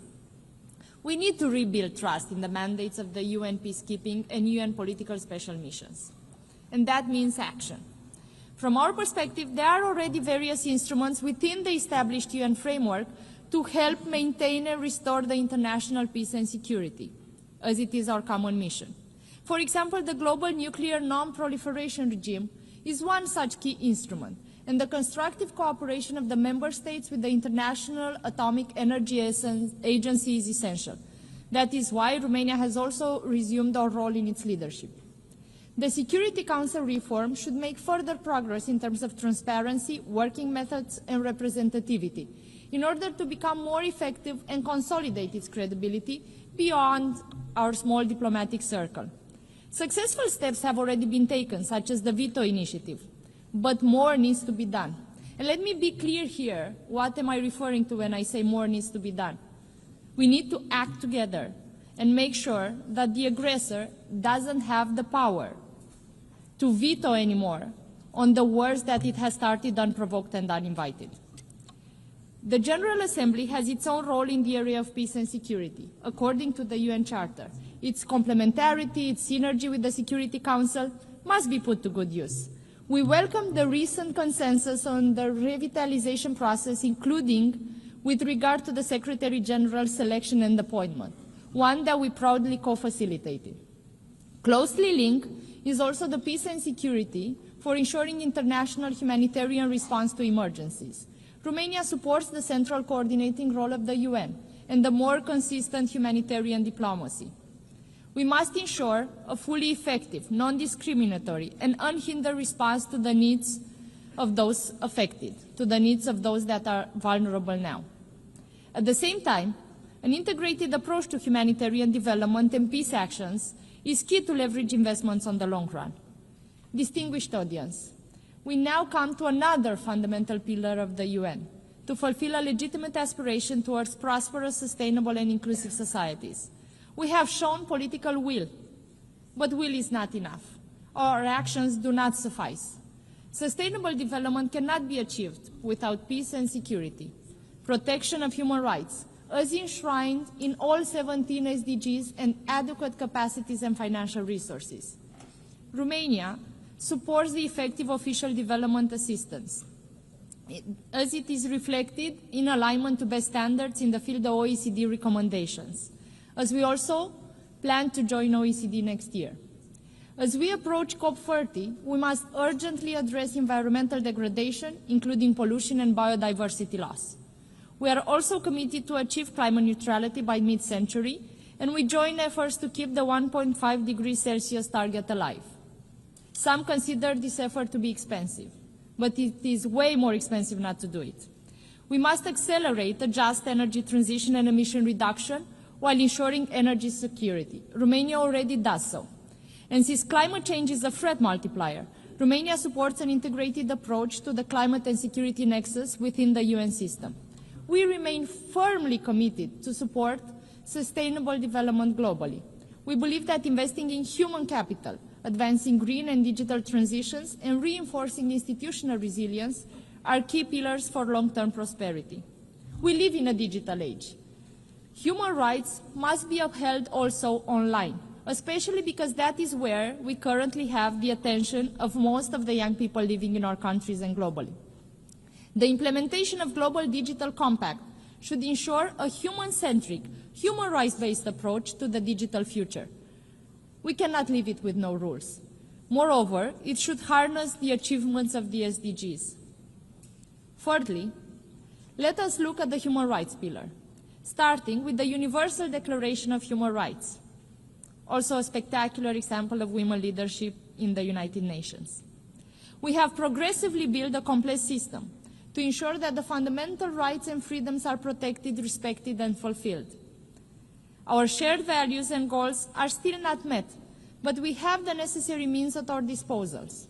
We need to rebuild trust in the mandates of the UN peacekeeping and UN political special missions. And that means action. From our perspective, there are already various instruments within the established UN framework to help maintain and restore the international peace and security, as it is our common mission. For example, the global nuclear non-proliferation regime is one such key instrument, and the constructive cooperation of the member states with the International Atomic Energy Agency is essential. That is why Romania has also resumed our role in its leadership. The Security Council reform should make further progress in terms of transparency, working methods, and representativity, in order to become more effective and consolidate its credibility beyond our small diplomatic circle. Successful steps have already been taken, such as the veto initiative, but more needs to be done. And let me be clear here, what am I referring to when I say more needs to be done? We need to act together and make sure that the aggressor doesn't have the power to veto anymore on the wars that it has started unprovoked and uninvited. The General Assembly has its own role in the area of peace and security, according to the UN Charter. Its complementarity, its synergy with the Security Council must be put to good use. We welcome the recent consensus on the revitalization process, including with regard to the Secretary General's selection and appointment, one that we proudly co-facilitated. Closely linked is also the peace and security for ensuring international humanitarian response to emergencies. Romania supports the central coordinating role of the UN and the more consistent humanitarian diplomacy. We must ensure a fully effective, non-discriminatory and unhindered response to the needs of those affected, to the needs of those that are vulnerable now. At the same time, an integrated approach to humanitarian development and peace actions is key to leverage investments on the long run. Distinguished audience, we now come to another fundamental pillar of the UN, to fulfill a legitimate aspiration towards prosperous, sustainable and inclusive societies. We have shown political will, but will is not enough. Our actions do not suffice. Sustainable development cannot be achieved without peace and security, protection of human rights, as enshrined in all 17 SDGs, and adequate capacities and financial resources. Romania supports the effective official development assistance, as it is reflected in alignment to best standards in the field of OECD recommendations, as we also plan to join OECD next year. As we approach COP30, we must urgently address environmental degradation, including pollution and biodiversity loss. We are also committed to achieve climate neutrality by mid-century, and we join efforts to keep the 1.5 degrees Celsius target alive. Some consider this effort to be expensive, but it is way more expensive not to do it. We must accelerate a just energy transition and emission reduction while ensuring energy security. Romania already does so. And since climate change is a threat multiplier, Romania supports an integrated approach to the climate and security nexus within the UN system. We remain firmly committed to support sustainable development globally. We believe that investing in human capital, advancing green and digital transitions, and reinforcing institutional resilience are key pillars for long-term prosperity. We live in a digital age. Human rights must be upheld also online, especially because that is where we currently have the attention of most of the young people living in our countries and globally. The implementation of Global Digital Compact should ensure a human-centric, human rights-based approach to the digital future. We cannot leave it with no rules. Moreover, it should harness the achievements of the SDGs. Thirdly, let us look at the human rights pillar, starting with the Universal Declaration of Human Rights, also a spectacular example of women leadership in the United Nations. We have progressively built a complex system to ensure that the fundamental rights and freedoms are protected, respected, and fulfilled. Our shared values and goals are still not met, but we have the necessary means at our disposals.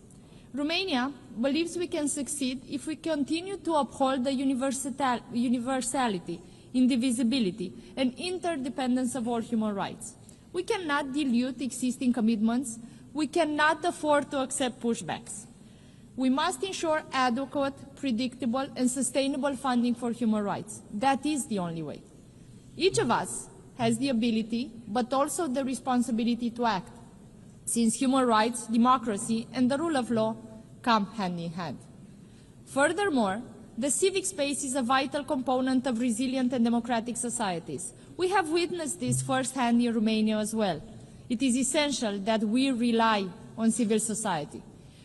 Romania believes we can succeed if we continue to uphold the universality, indivisibility, and interdependence of all human rights. We cannot dilute existing commitments. We cannot afford to accept pushbacks. We must ensure adequate, predictable, and sustainable funding for human rights. That is the only way. Each of us has the ability, but also the responsibility to act, since human rights, democracy, and the rule of law come hand in hand. Furthermore, the civic space is a vital component of resilient and democratic societies. We have witnessed this firsthand in Romania as well. It is essential that we rely on civil society.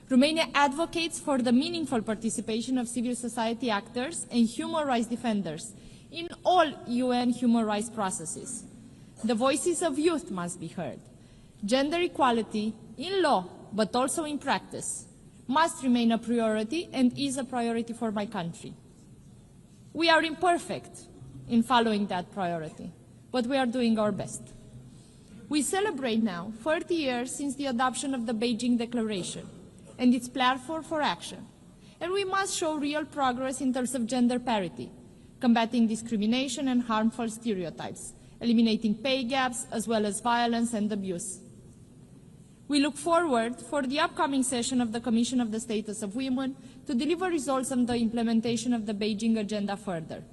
Romania advocates for the meaningful participation of civil society actors and human rights defenders in all UN human rights processes. The voices of youth must be heard. Gender equality in law, but also in practice, must remain a priority and is a priority for my country. We are imperfect in following that priority, but we are doing our best. We celebrate now 30 years since the adoption of the Beijing Declaration and its platform for action, and we must show real progress in terms of gender parity, combating discrimination and harmful stereotypes, eliminating pay gaps, as well as violence and abuse. We look forward for the upcoming session of the Commission of the Status of Women to deliver results on the implementation of the Beijing Agenda further.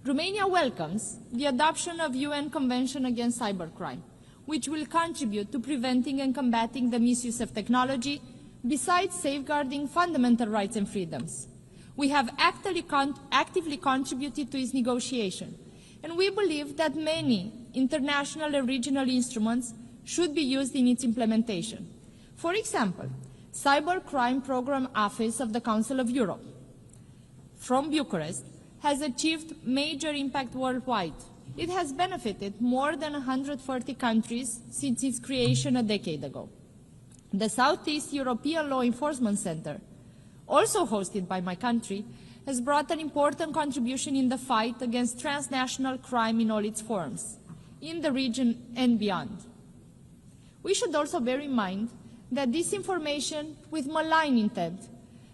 Romania welcomes the adoption of UN Convention Against Cybercrime, which will contribute to preventing and combating the misuse of technology, besides safeguarding fundamental rights and freedoms. We have actively contributed to its negotiation, and we believe that many international and regional instruments should be used in its implementation. For example, Cybercrime Program Office of the Council of Europe from Bucharest has achieved major impact worldwide. It has benefited more than 140 countries since its creation a decade ago. The Southeast European Law Enforcement Center, also hosted by my country, has brought an important contribution in the fight against transnational crime in all its forms, in the region and beyond. We should also bear in mind that disinformation with malign intent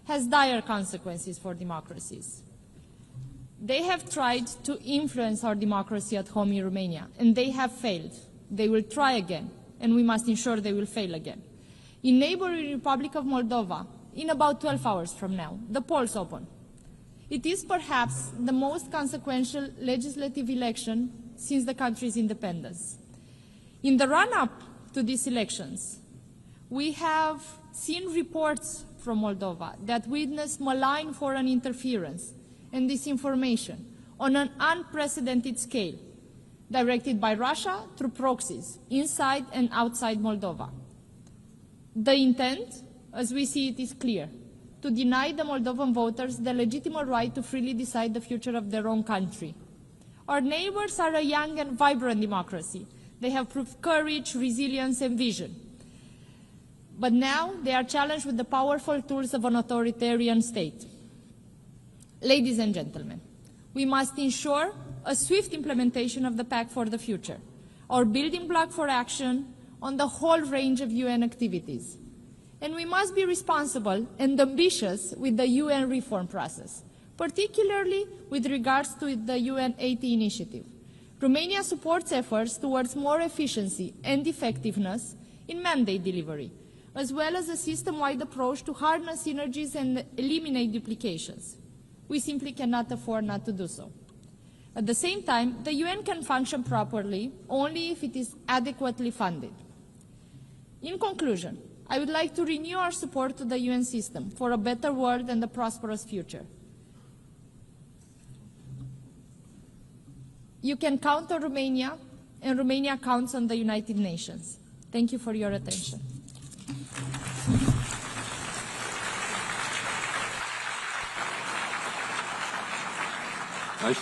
has dire consequences for democracies. They have tried to influence our democracy at home in Romania, and they have failed. They will try again, and we must ensure they will fail again. In neighboring Republic of Moldova, in about 12 hours from now, the polls open. It is perhaps the most consequential legislative election since the country's independence. In the run-up to these elections, we have seen reports from Moldova that witness malign foreign interference and disinformation on an unprecedented scale, directed by Russia through proxies inside and outside Moldova. The intent, as we see it, is clear: to deny the Moldovan voters the legitimate right to freely decide the future of their own country. Our neighbors are a young and vibrant democracy. They have proved courage, resilience, and vision. But now they are challenged with the powerful tools of an authoritarian state. Ladies and gentlemen, we must ensure a swift implementation of the Pact for the Future, our building block for action on the whole range of UN activities. And we must be responsible and ambitious with the UN reform process, particularly with regards to the UN 80 initiative. Romania supports efforts towards more efficiency and effectiveness in mandate delivery, as well as a system-wide approach to harness synergies and eliminate duplications. We simply cannot afford not to do so. At the same time, the UN can function properly only if it is adequately funded. In conclusion, I would like to renew our support to the UN system for a better world and a prosperous future. You can count on Romania, and Romania counts on the United Nations. Thank you for your attention. I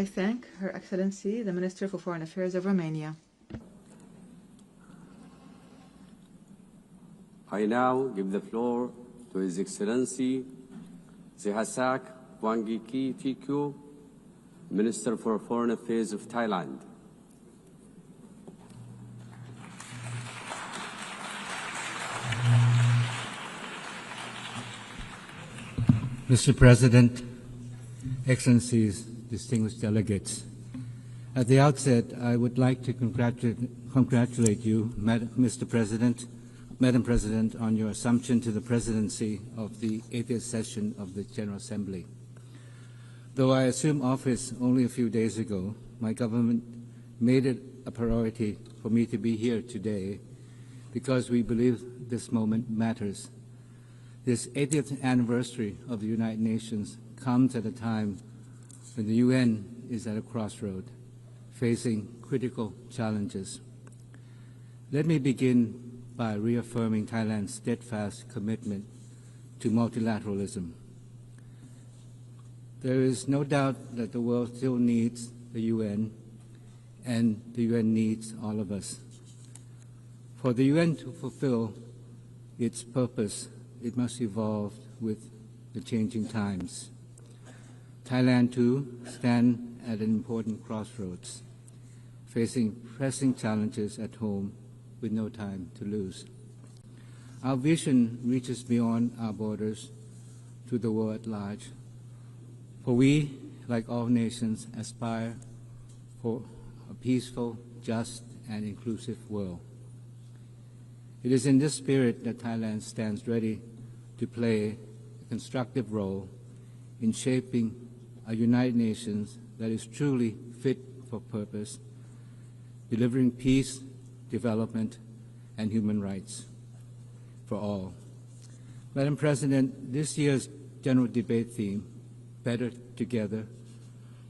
thank Her Excellency, the Minister for Foreign Affairs of Romania. I now give the floor to His Excellency Zehasak Wangiki Tikyu, Minister for Foreign Affairs of Thailand. Mr. President, Excellencies, distinguished delegates, at the outset, I would like to congratulate you, Mr. President, Madam President, on your assumption to the presidency of the 80th session of the General Assembly. Though I assumed office only a few days ago, my government made it a priority for me to be here today because we believe this moment matters. This 80th anniversary of the United Nations comes at a time when the UN is at a crossroad, facing critical challenges. Let me begin by reaffirming Thailand's steadfast commitment to multilateralism. There is no doubt that the world still needs the UN, and the UN needs all of us. For the UN to fulfill its purpose, it must evolve with the changing times. Thailand, too, stands at an important crossroads, facing pressing challenges at home with no time to lose. Our vision reaches beyond our borders to the world at large, for we, like all nations, aspire for a peaceful, just, and inclusive world. It is in this spirit that Thailand stands ready to play a constructive role in shaping a United Nations that is truly fit for purpose, delivering peace, development, and human rights for all. Madam President, this year's general debate theme, Better Together,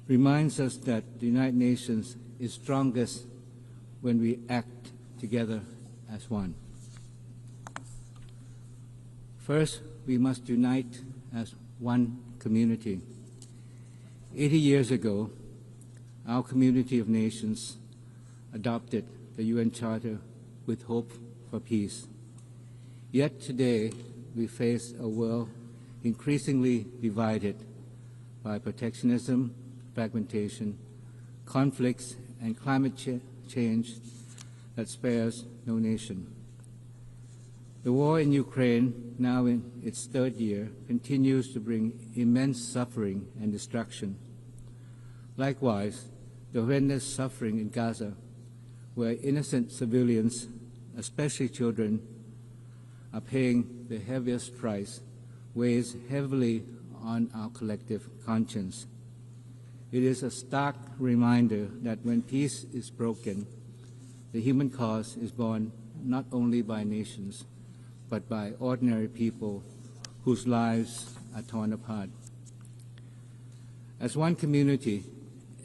reminds us that the United Nations is strongest when we act together as one. First, we must unite as one community. 80 years ago, our community of nations adopted the UN Charter with hope for peace. Yet today, we face a world increasingly divided by protectionism, fragmentation, conflicts, and climate change that spares no nation. The war in Ukraine, now in its third year, continues to bring immense suffering and destruction. Likewise, the horrendous suffering in Gaza, where innocent civilians, especially children, are paying the heaviest price, weighs heavily on our collective conscience. It is a stark reminder that when peace is broken, the human cost is borne not only by nations, but by ordinary people whose lives are torn apart. As one community,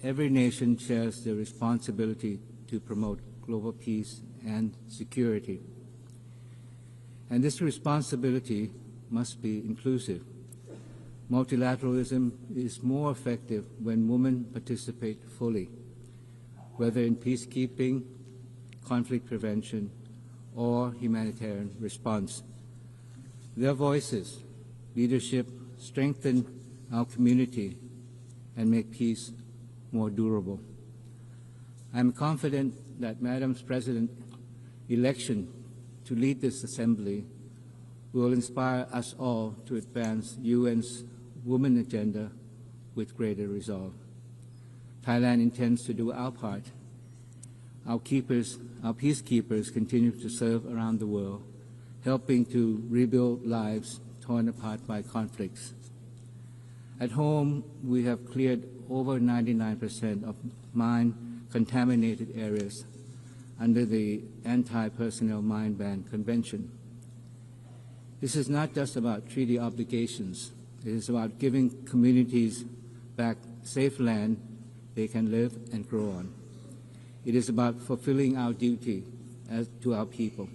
every nation shares the responsibility to promote global peace and security. And this responsibility must be inclusive. Multilateralism is more effective when women participate fully, whether in peacekeeping, conflict prevention, or humanitarian response. Their voices, leadership, strengthen our community and make peace more durable. I am confident that Madam President's election to lead this assembly will inspire us all to advance UN's Women Agenda with greater resolve. Thailand intends to do our part. Our peacekeepers continue to serve around the world, helping to rebuild lives torn apart by conflicts. At home, we have cleared over 99% of mine-contaminated areas under the Anti-Personnel Mine Ban Convention. This is not just about treaty obligations. It is about giving communities back safe land they can live and grow on. It is about fulfilling our duty to our people.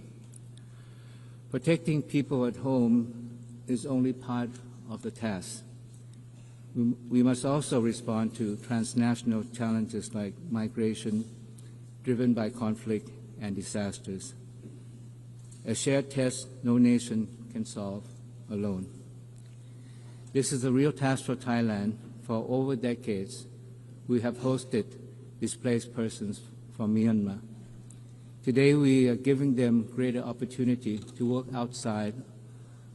Protecting people at home is only part of the task. We must also respond to transnational challenges like migration, driven by conflict and disasters. A shared test no nation can solve alone. This is a real task for Thailand. For over decades, we have hosted displaced persons from Myanmar. Today, we are giving them greater opportunity to work outside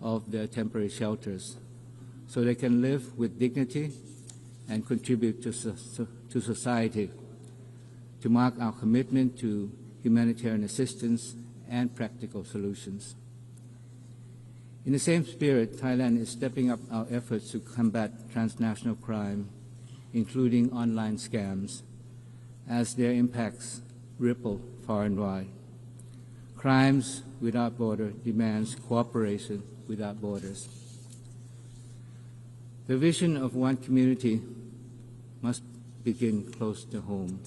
of their temporary shelters so they can live with dignity and contribute to society, to mark our commitment to humanitarian assistance and practical solutions. In the same spirit, Thailand is stepping up our efforts to combat transnational crime, including online scams, as their impacts ripple far and wide. Crimes Without Borders demands cooperation without borders. The vision of one community must begin close to home.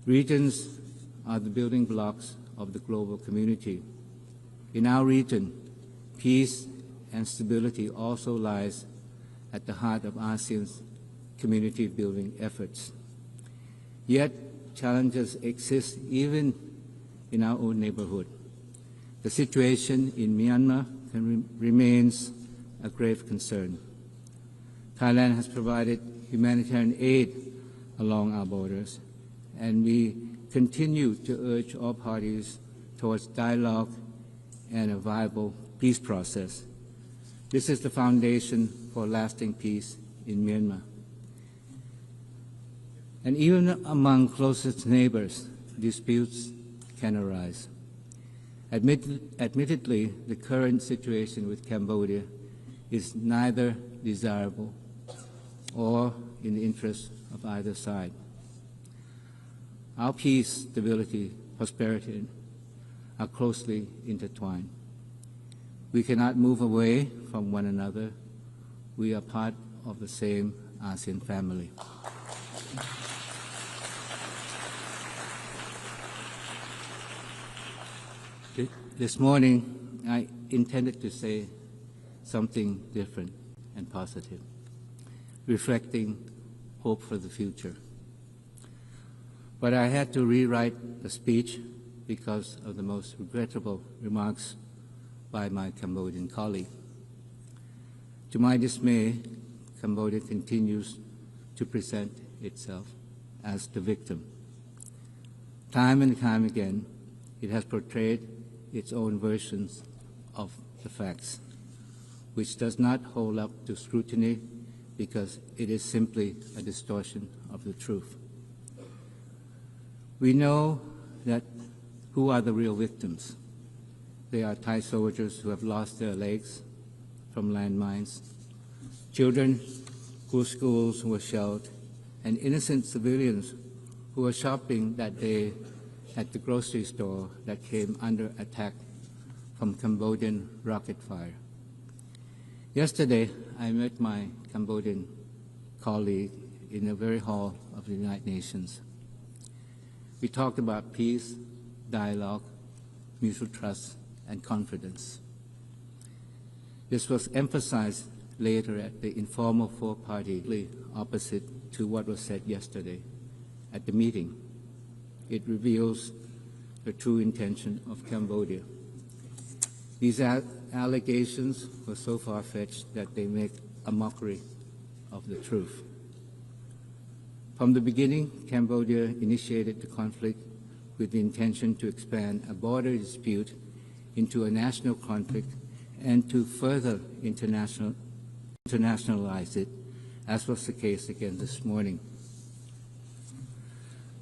Regions are the building blocks of the global community. In our region, peace and stability also lies at the heart of ASEAN's community building efforts. Yet, challenges exist even in our own neighborhood. The situation in Myanmar remains a grave concern. Thailand has provided humanitarian aid along our borders, and we continue to urge all parties towards dialogue and a viable peace process. This is the foundation for lasting peace in Myanmar. And even among closest neighbors, disputes can arise. Admittedly, the current situation with Cambodia is neither desirable or in the interest of either side. Our peace, stability, prosperity are closely intertwined. We cannot move away from one another. We are part of the same ASEAN family. This morning, I intended to say something different and positive, reflecting hope for the future. But I had to rewrite the speech because of the most regrettable remarks by my Cambodian colleague. To my dismay, Cambodia continues to present itself as the victim. Time and time again, it has portrayed its own versions of the facts, which does not hold up to scrutiny because it is simply a distortion of the truth. We know that who are the real victims. They are Thai soldiers who have lost their legs from landmines, children whose schools were shelled, and innocent civilians who were shopping that day at the grocery store that came under attack from Cambodian rocket fire. Yesterday, I met my Cambodian colleague in the very hall of the United Nations. We talked about peace, dialogue, mutual trust, and confidence. This was emphasized later at the informal four-party, opposite to what was said yesterday at the meeting. It reveals the true intention of Cambodia. These allegations were so far-fetched that they make a mockery of the truth. From the beginning, Cambodia initiated the conflict with the intention to expand a border dispute into a national conflict and to further internationalize it, as was the case again this morning.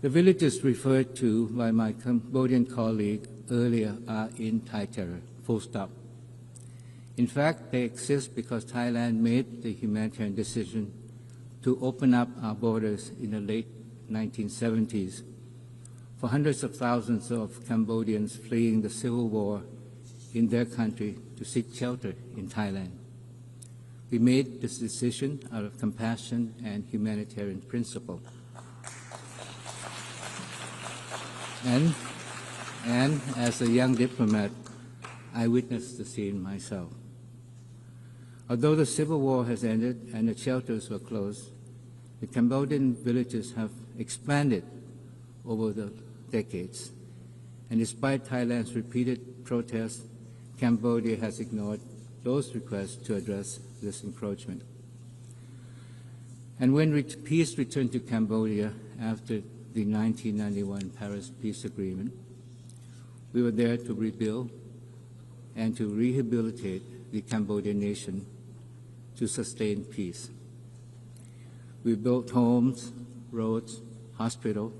The villages referred to by my Cambodian colleague earlier are in Thai terror, full stop. In fact, they exist because Thailand made the humanitarian decision to open up our borders in the late 1970s for hundreds of thousands of Cambodians fleeing the civil war in their country to seek shelter in Thailand. We made this decision out of compassion and humanitarian principle. And as a young diplomat, I witnessed the scene myself. Although the civil war has ended and the shelters were closed, the Cambodian villages have expanded over the decades. And despite Thailand's repeated protests, Cambodia has ignored those requests to address this encroachment. And when peace returned to Cambodia after the 1991 Paris Peace Agreement, we were there to rebuild and to rehabilitate the Cambodian nation to sustain peace. We built homes, roads, hospitals,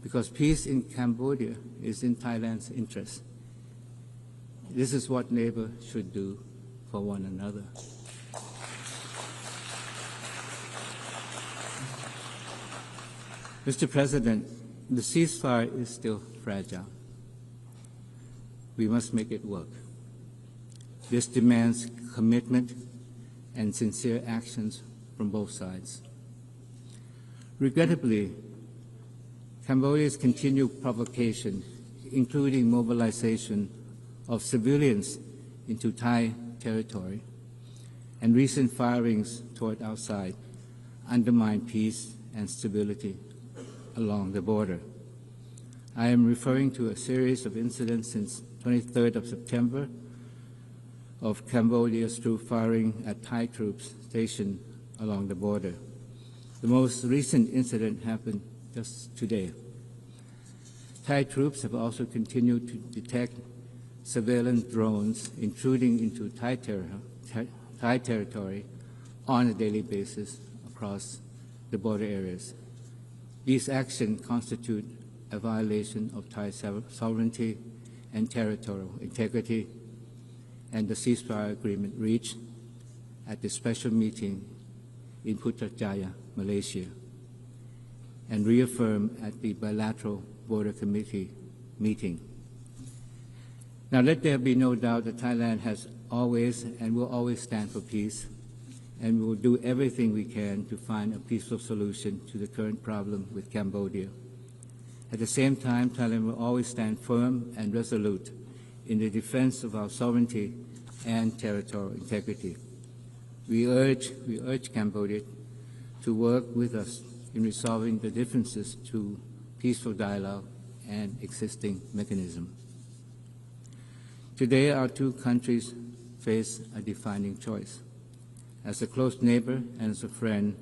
because peace in Cambodia is in Thailand's interest. This is what neighbors should do for one another. Mr. President, the ceasefire is still fragile. We must make it work. This demands commitment and sincere actions from both sides. Regrettably, Cambodia's continued provocation, including mobilization of civilians into Thai territory and recent firings toward our side, undermine peace and stability along the border. I am referring to a series of incidents since 23rd of September of Cambodia's troop firing at Thai troops stationed along the border. The most recent incident happened just today. Thai troops have also continued to detect surveillance drones intruding into Thai territory on a daily basis across the border areas. These actions constitute a violation of Thai sovereignty and territorial integrity, and the ceasefire agreement reached at the special meeting in Putrajaya, Malaysia, and reaffirmed at the bilateral border committee meeting. Now, let there be no doubt that Thailand has always and will always stand for peace, and we will do everything we can to find a peaceful solution to the current problem with Cambodia. At the same time, Thailand will always stand firm and resolute in the defense of our sovereignty and territorial integrity. We urge Cambodia to work with us in resolving the differences through peaceful dialogue and existing mechanisms. Today, our two countries face a defining choice. As a close neighbor and as a friend,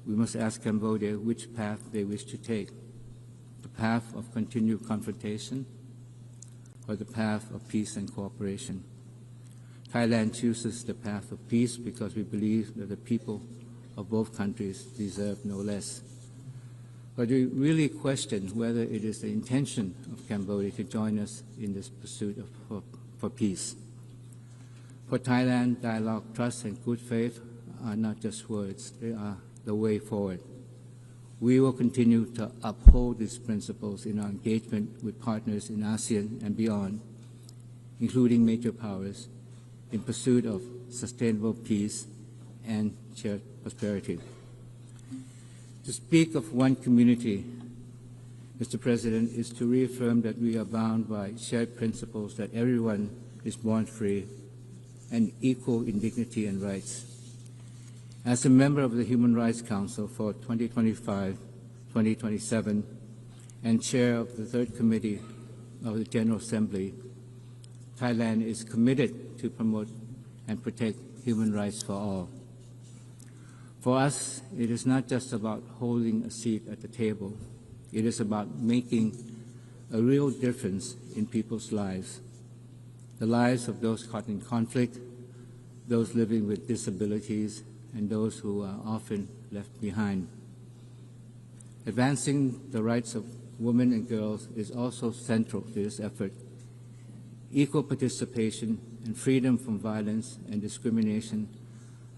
we must ask Cambodia which path they wish to take, the path of continued confrontation or the path of peace and cooperation. Thailand chooses the path of peace because we believe that the people of both countries deserve no less. But we really question whether it is the intention of Cambodia to join us in this pursuit for peace. For Thailand, dialogue, trust, and good faith are not just words, they are the way forward. We will continue to uphold these principles in our engagement with partners in ASEAN and beyond, including major powers, in pursuit of sustainable peace and shared prosperity. To speak of one community, Mr. President, is to reaffirm that we are bound by shared principles that everyone is born free and equal in dignity and rights. As a member of the Human Rights Council for 2025-2027 and chair of the Third Committee of the General Assembly, Thailand is committed to promote and protect human rights for all. For us, it is not just about holding a seat at the table. It is about making a real difference in people's lives, the lives of those caught in conflict, those living with disabilities, and those who are often left behind. Advancing the rights of women and girls is also central to this effort. Equal participation and freedom from violence and discrimination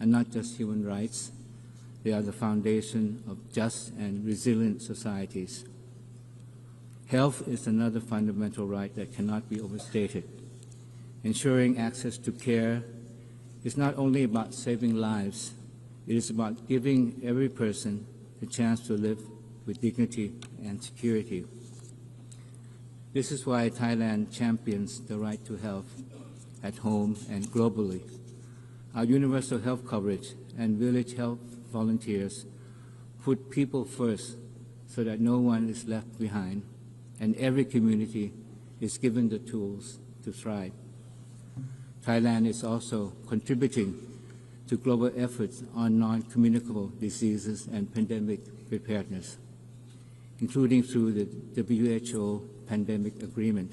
are not just human rights, they are the foundation of just and resilient societies. Health is another fundamental right that cannot be overstated. Ensuring access to care is not only about saving lives, it is about giving every person the chance to live with dignity and security. This is why Thailand champions the right to health at home and globally. Our universal health coverage and village health volunteers put people first so that no one is left behind and every community is given the tools to thrive. Thailand is also contributing to global efforts on non-communicable diseases and pandemic preparedness, including through the WHO pandemic agreement.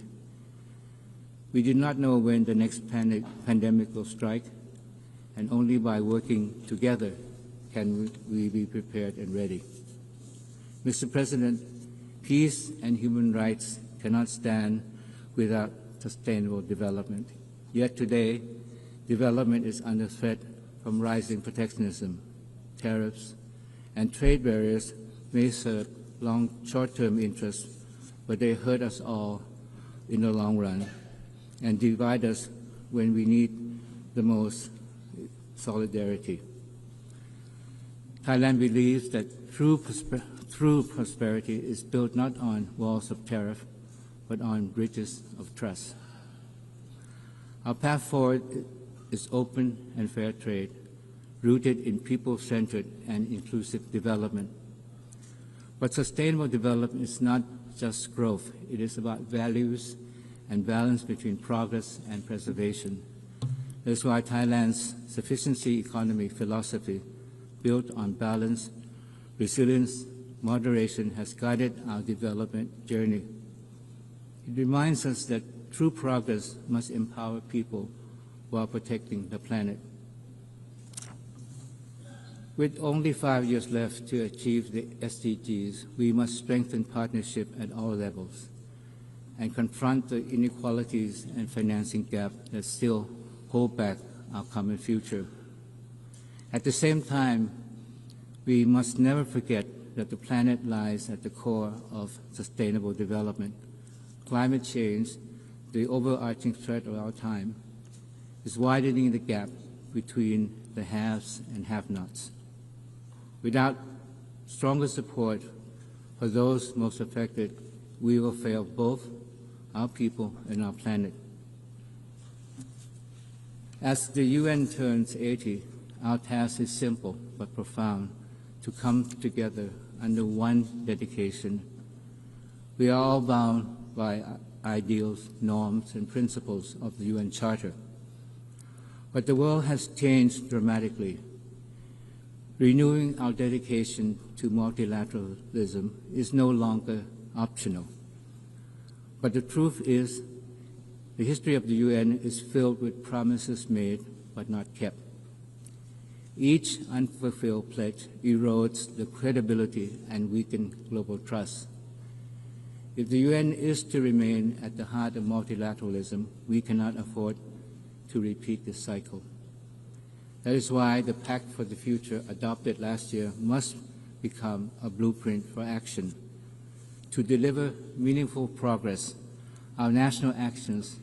We do not know when the next pandemic will strike, and only by working together can we be prepared and ready. Mr. President, peace and human rights cannot stand without sustainable development. Yet today, development is under threat from rising protectionism, tariffs, and trade barriers may serve short-term interests, but they hurt us all in the long run and divide us when we need the most solidarity. Thailand believes that true prosperity is built not on walls of tariff, but on bridges of trust. Our path forward is open and fair trade, rooted in people-centered and inclusive development. But sustainable development is not just growth. It is about values and balance between progress and preservation. That's why Thailand's sufficiency economy philosophy, built on balance, Resilience, moderation has guided our development journey. It reminds us that true progress must empower people while protecting the planet. With only 5 years left to achieve the SDGs, we must strengthen partnership at all levels and confront the inequalities and financing gap that still hold back our common future. At the same time, we must never forget that the planet lies at the core of sustainable development. Climate change, the overarching threat of our time, is widening the gap between the haves and have-nots. Without stronger support for those most affected, we will fail both our people and our planet. As the UN turns 80, our task is simple but profound: to come together under one dedication. We are all bound by ideals, norms, and principles of the UN Charter. But the world has changed dramatically. Renewing our dedication to multilateralism is no longer optional. But the truth is, the history of the UN is filled with promises made but not kept. Each unfulfilled pledge erodes the credibility and weakens global trust. If the UN is to remain at the heart of multilateralism, we cannot afford to repeat this cycle. That is why the Pact for the Future adopted last year must become a blueprint for action. To deliver meaningful progress, our national actions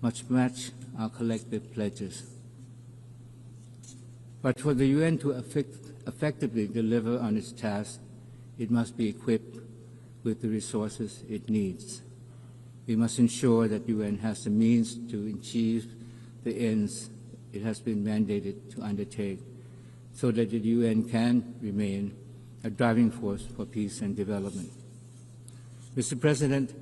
must match our collective pledges. But for the UN to effectively deliver on its task, it must be equipped with the resources it needs. We must ensure that the UN has the means to achieve the ends it has been mandated to undertake, so that the UN can remain a driving force for peace and development. Mr. President,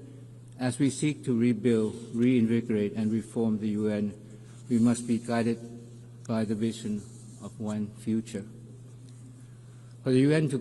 as we seek to rebuild, reinvigorate, and reform the UN, we must be guided by the vision of one future. For the UN to